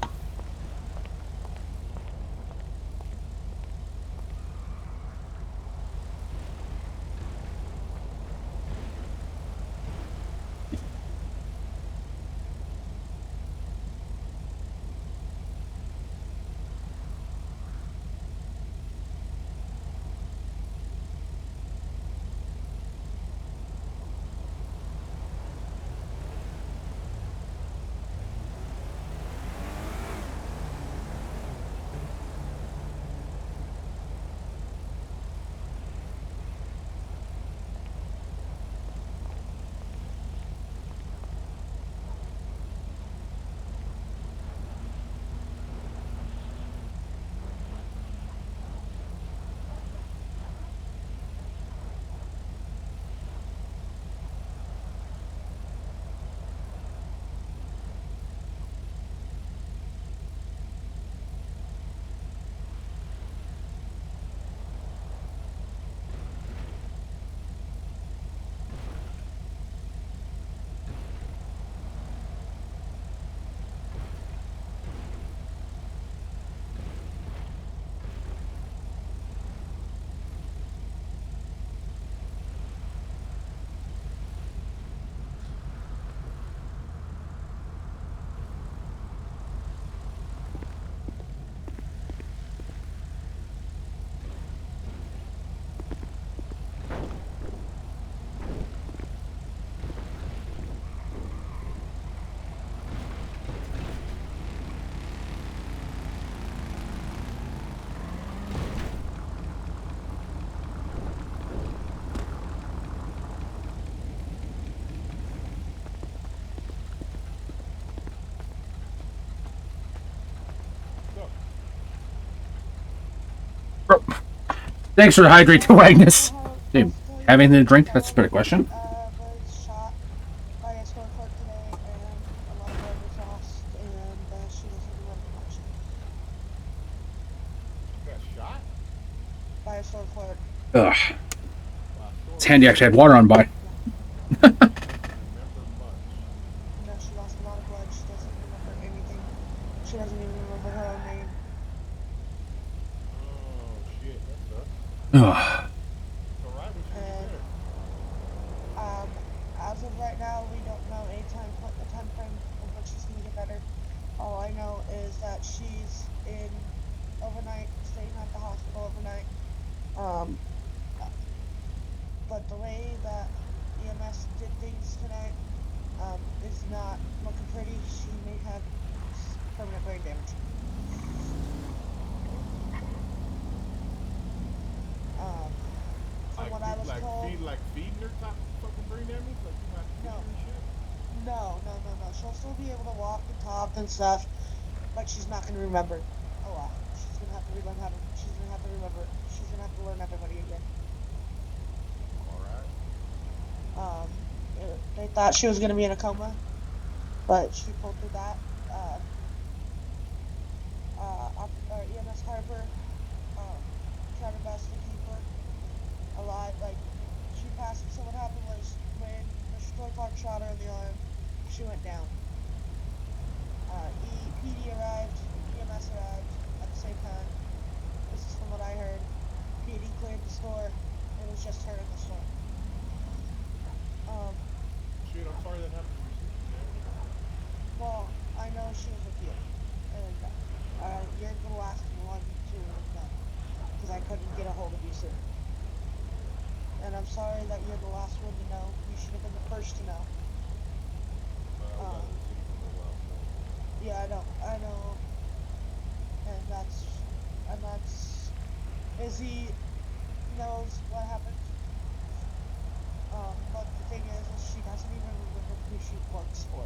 Thanks for hydrating, Agnes. Dude, have anything to drink? That's a better question. Was shot by a store clerk today, and a lot of blood was lost, and she doesn't remember much. Got shot? By a store clerk. Ugh. It's handy I actually had water on by. No, she lost a lot of blood. She doesn't remember anything. She doesn't even remember her own name. Oh shit, that sucks. Ugh. Alright, what you gonna do? As of right now, we don't know a time frame of when she's gonna get better. All I know is that she's in overnight, staying at the hospital overnight. But the way that EMS did things tonight is not looking pretty. She may have permanent brain damage. From what I was told, feeding her top fucking brain damage? Like you have to feed her and shit? No. She'll still be able to walk and talk and stuff, but she's not gonna remember a lot. She's gonna have to relearn how to. She's gonna have to remember. She's gonna have to learn everybody again. Alright. They thought she was gonna be in a coma, but she pulled through that. EMS Harper tried her best to keep her alive. Like she passed. So what happened was when the store clerk shot her in the arm, she went down. PD arrived, EMS arrived at the same time. This is from what I heard. PD cleared the store. It was just her in the store. Shit, I'm sorry that happened to your sister, man. Well, I know she was with you, and you're the last one to know, because I couldn't get a hold of you sooner. And I'm sorry that you're the last one to know. You should have been the first to know. Yeah, I know. And that's, Izzy knows what happened. But the thing is she doesn't even remember who she works for.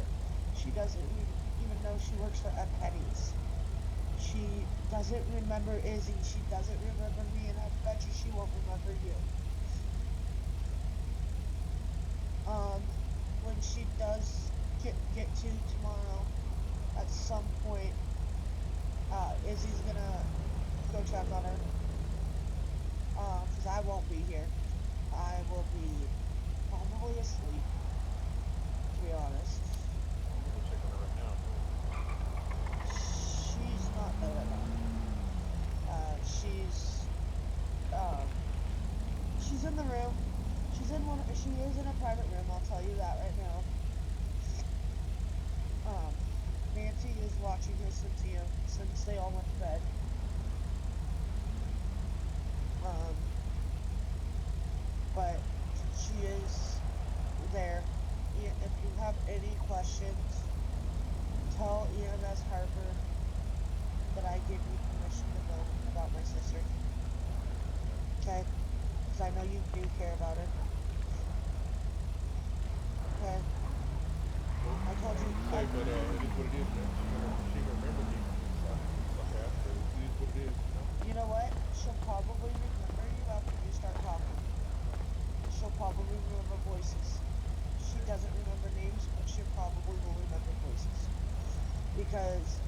She doesn't even know she works for Ed Petty's. She doesn't remember Izzy. She doesn't remember me, and I bet you she won't remember you. When she does get to tomorrow, at some point, Izzy's gonna go check on her. Because I won't be here. I will be probably asleep, to be honest. I'm check on her right now. She's not there right now. She's in the room. She is in a private room, I'll tell you that right now. Nancy is watching her since they all went to bed. But she is there. If you have any questions, tell EMS Harper that I give you permission to know about my sister. Okay? Because I know you do care about her. Okay? I told you. But it is what it is, man. She gonna remember me. Suck ass, but it is what it is, you know? You know what? She'll probably remember you after you start talking. She'll probably remember voices. She doesn't remember names, but she probably will remember voices. Because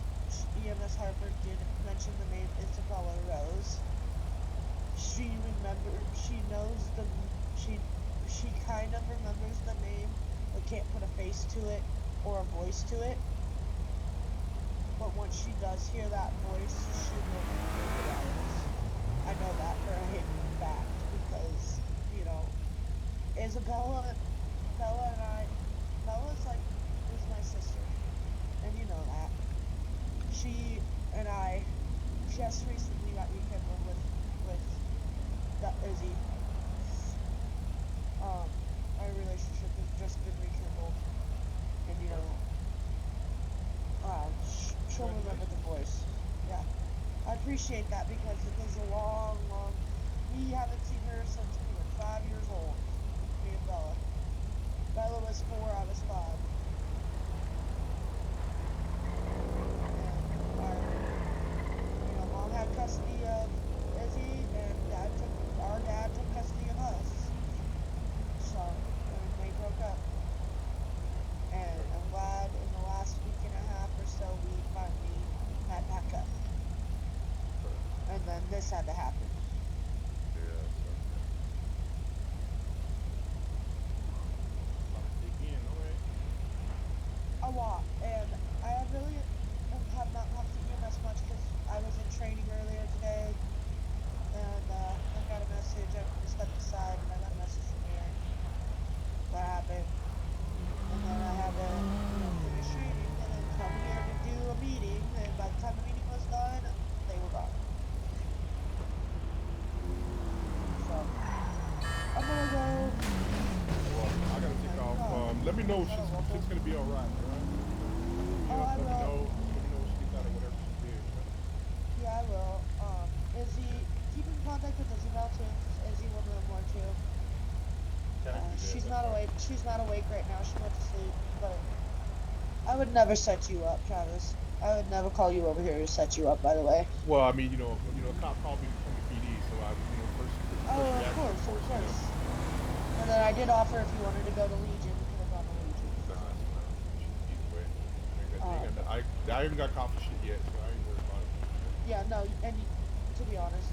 EMS Harper did mention the name Isabella Rose. She kind of remembers the name, but can't put a face to it or a voice to it. But once she does hear that voice, she will remember who that is. I know that for a hidden fact because, Bella's is my sister, and you know that. She and I just recently got rekindled with Izzy. Our relationship has just been rekindled, and she'll remember the voice. Yeah, I appreciate that because it was a long. We haven't seen her since we were 5 years old. Me and Bella. Bella was 4, I was 5. And Mom had custody of Izzy, and Dad took this had to happen. Yeah, so. Again, alright. A lot, and I really have not talked to EMS much because I was in training earlier today, and I got a message. I stepped aside, and I got a message from Aaron. What happened? And then I had to, finish training, and then come here to do a meeting. And by the time the meeting was done, they were gone. So I'm gonna go. Well, I gotta take off. Let me know if she's gonna be alright, alright? I Let me will. know. Let me know when she gets out of whatever she did. Yeah, I will. Izzy, keep in contact with Isabel too, because Izzy will know more too. She's not awake. She's not awake right now. She went to sleep. But I would never set you up, Travis. I would never call you over here to set you up. By the way. Well, I mean, a cop called me to come to PD, so I, first Oh, reaction, of course. And then I did offer if you wanted to go to Legion, we could have gone to Legion. Either way, I even got coffee shit yet, so I ain't worried about it. Yeah, no, and to be honest,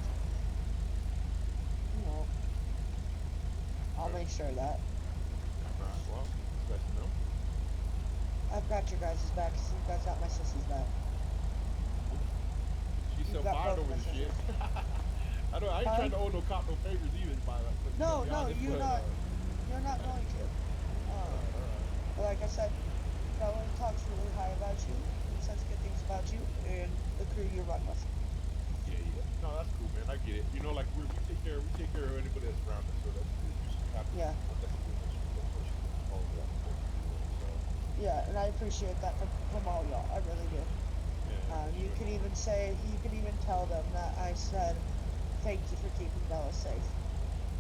I'll make sure of that. Alright, well, it's best to know. I've got your guys' back, so you guys got my sissy's back. She's so fired over this shit. I ain't trying to owe no cop no favors either, by the way. No, you're not. You're not going to. But like I said, Bella talks really high about you and says good things about you and the crew you run with. Yeah. No, that's cool, man. I get it. Like we take care of anybody that's around us, so that's good. You just have to. Yeah. That's good. Yeah, and I appreciate that from all y'all. I really do. You can even tell them that I said thank you for keeping Bella safe,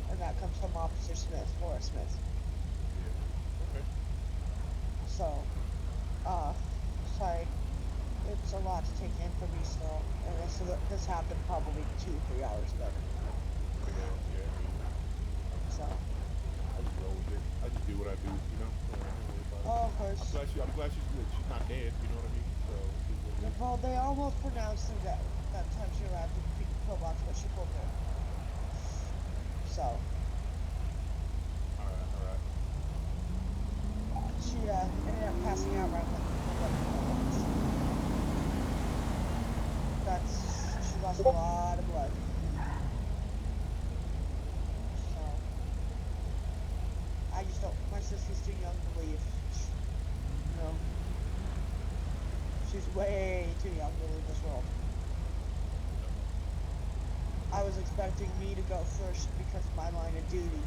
and that comes from Officer Smith, Laura Smith. Yeah. Okay. So, sorry, it's a lot to take in for me still, and this happened probably 2-3 hours ago. Yeah. So. I just roll with it. I just do what I do, Oh, of course. I'm glad she's good. She's not dead, you know what I mean? So. Well, they almost pronounced her dead that time she arrived at the pillbox, but she pulled through. So. Alright. She ended up passing out right when she lost a lot of blood. So. I just don't. My sister's too young to leave. She's way too young to leave this world. I was expecting me to go first because of my line of duty.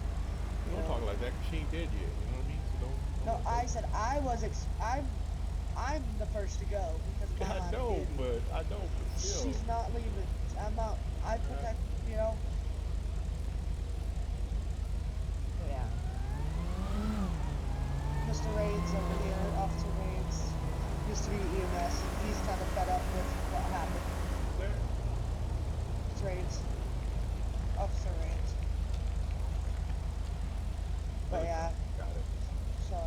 Don't talk like that, 'cause she ain't dead yet. You know what I mean? So don't. No, I said I'm the first to go because of my line of duty. I know, but still. She's not leaving. I'm not. I protect. Yeah. Mr. Raines over here, Officer Raines, used to be EMS. He's kind of fed up with what happened. It's Raines. Officer Raines. But yeah. Got it. So.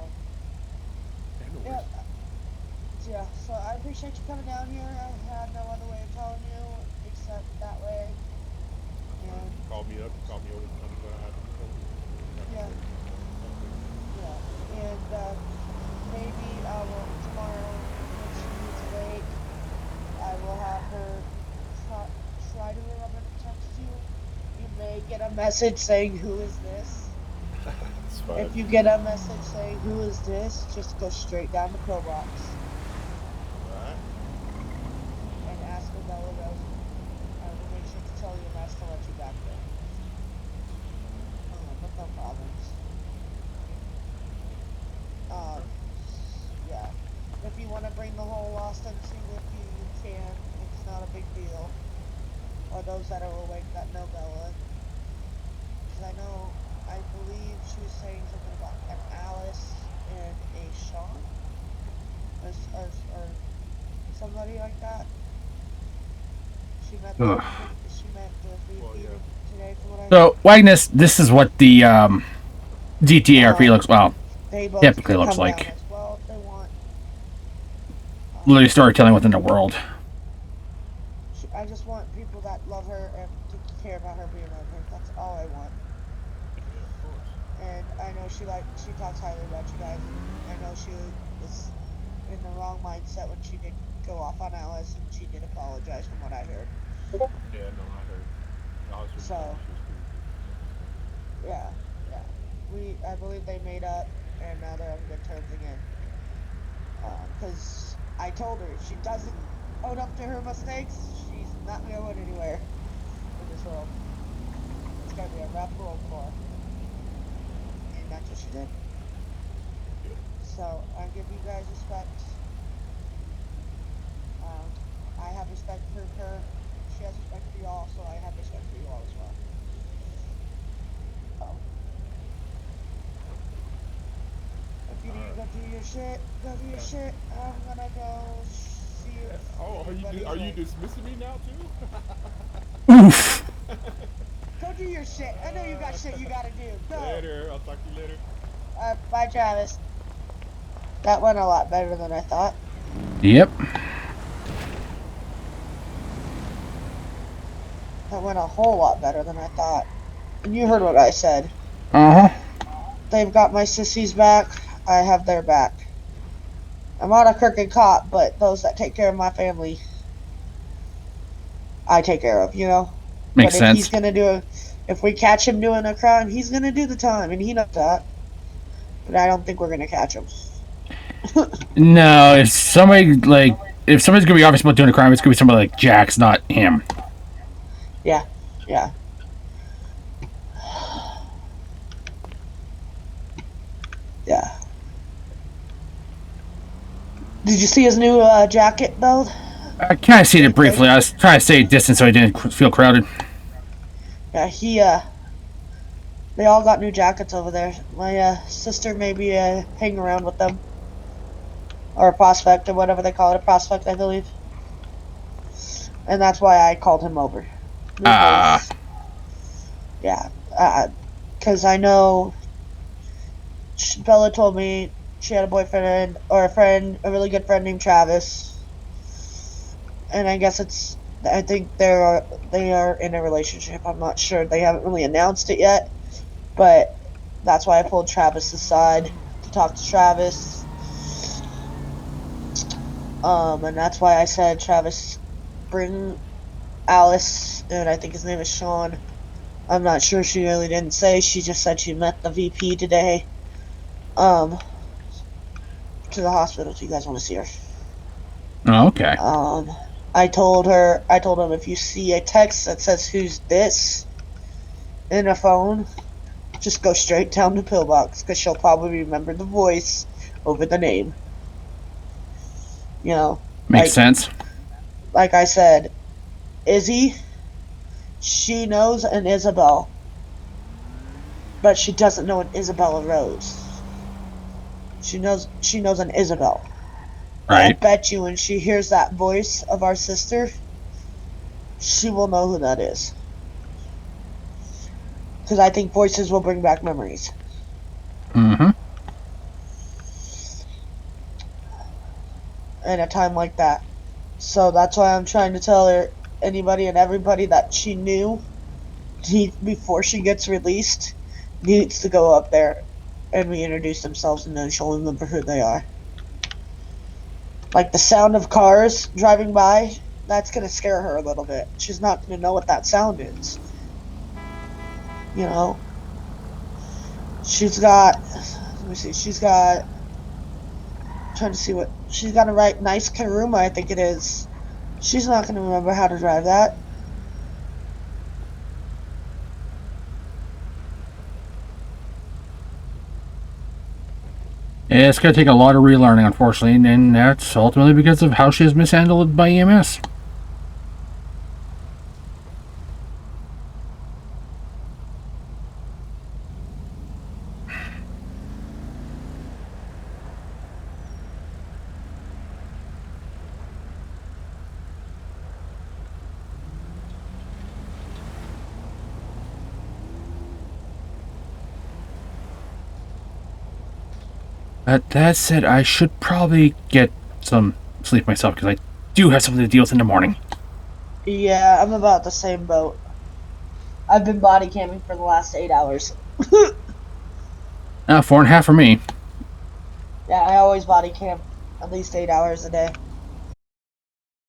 Yeah, so I appreciate you coming down here. I had no other way of telling you except that way. And call me up, call me over, tell me what happened. Yeah. And maybe I will tomorrow when she needs a break, I will have her try to remember to text you. You may get a message saying who is this. That's fine. If you get a message saying who is this, just go straight down the pillbox. Alright. And ask for Bella Rose. I will make sure to tell EMS to let you back there. But no problems. Yeah. If you want to bring the whole Lost MC with you, you can. It's not a big deal. Or those that are awake that know Bella. Because I believe she was saying something about an Alice and a Sean? Or somebody like that. She met the people today from what I So, Wagnus, this is what the GTRP looks, well, typically looks like. well if they want. Literally storytelling within the world. I I just want people that love her and to care about her being over. That's all I want. Yeah, of course. And I know she talks highly about you guys, and I know she was in the wrong mindset when she did go off on Alice, and she did apologize from what I heard. Yeah, no, I heard. Alice was telling So me she was cool with it. yeah, I believe they made up, and now they're on good terms again. Because I told her if she doesn't own up to her mistakes, she's not going anywhere in this world. It's gonna be a rough world for her, and that's what she did. So I give you guys respect. I have respect for her. She has respect for you all, so I have respect for you all as well. Oh. If you need to go do your shit, go do your shit. I'm gonna go see if Oh, anybody's are you like, dismissing me now too? Oof. go do your shit. I know you got shit you gotta do. Go. Later. I'll talk to you later. Bye, Travis. That went a lot better than I thought. Yep. That went a whole lot better than I thought. And you heard what I said. Uh-huh. They've got my sissies back. I have their back. I'm not a crooked cop, but those that take care of my family, I take care of, you know? Makes But if he's sense. gonna if we catch him doing a crime, he's gonna do the time, and he knows that. But I don't think we're gonna catch him. No, if somebody's gonna be obvious about doing a crime, it's gonna be somebody like Jax, not him. Yeah, yeah. Yeah. Did you see his new jacket build? I kind of seen it briefly. I was trying to stay distant so I didn't feel crowded. Yeah, they all got new jackets over there. My sister maybe hang around with them. Or a prospect, or whatever they call it, a prospect, I believe. And that's why I called him over. Because, yeah, because I know Bella told me she had a boyfriend or a friend, a really good friend named Travis. And I guess I think they are in a relationship. I'm not sure. They haven't really announced it yet. But that's why I pulled Travis aside to talk to Travis. And that's why I said, Travis, bring Alice, and I think his name is Sean. I'm not sure. She really didn't say. She just said she met the VP today. Um, to the hospital. If you guys want to see her. Oh, okay. I told him if you see a text that says "Who's this?" in a phone, just go straight down the pillbox because she'll probably remember the voice over the name. You know, Makes sense. Like I said, Izzy, she knows an Isabel, but she doesn't know an Isabella Rose. She knows an Isabel. And I Right. bet you when she hears that voice of our sister, she will know who that is. Because I think voices will bring back memories. Mm-hmm. In a time like that. So that's why I'm trying to tell her, anybody and everybody that she knew before she gets released needs to go up there and reintroduce themselves, and then she'll remember who they are. Like the sound of cars driving by, that's going to scare her a little bit. She's not going to know what that sound is. You know? She's got, let me see, I'm trying to see what, she's got a nice Karuma, I think it is. She's not going to remember how to drive that. It's going to take a lot of relearning, unfortunately, and that's ultimately because of how she was mishandled by EMS. That said, I should probably get some sleep myself because I do have something to deal with in the morning. Yeah, I'm about the same boat. I've been body camming for the last 8 hours. 4.5 for me. Yeah, I always body cam at least 8 hours a day.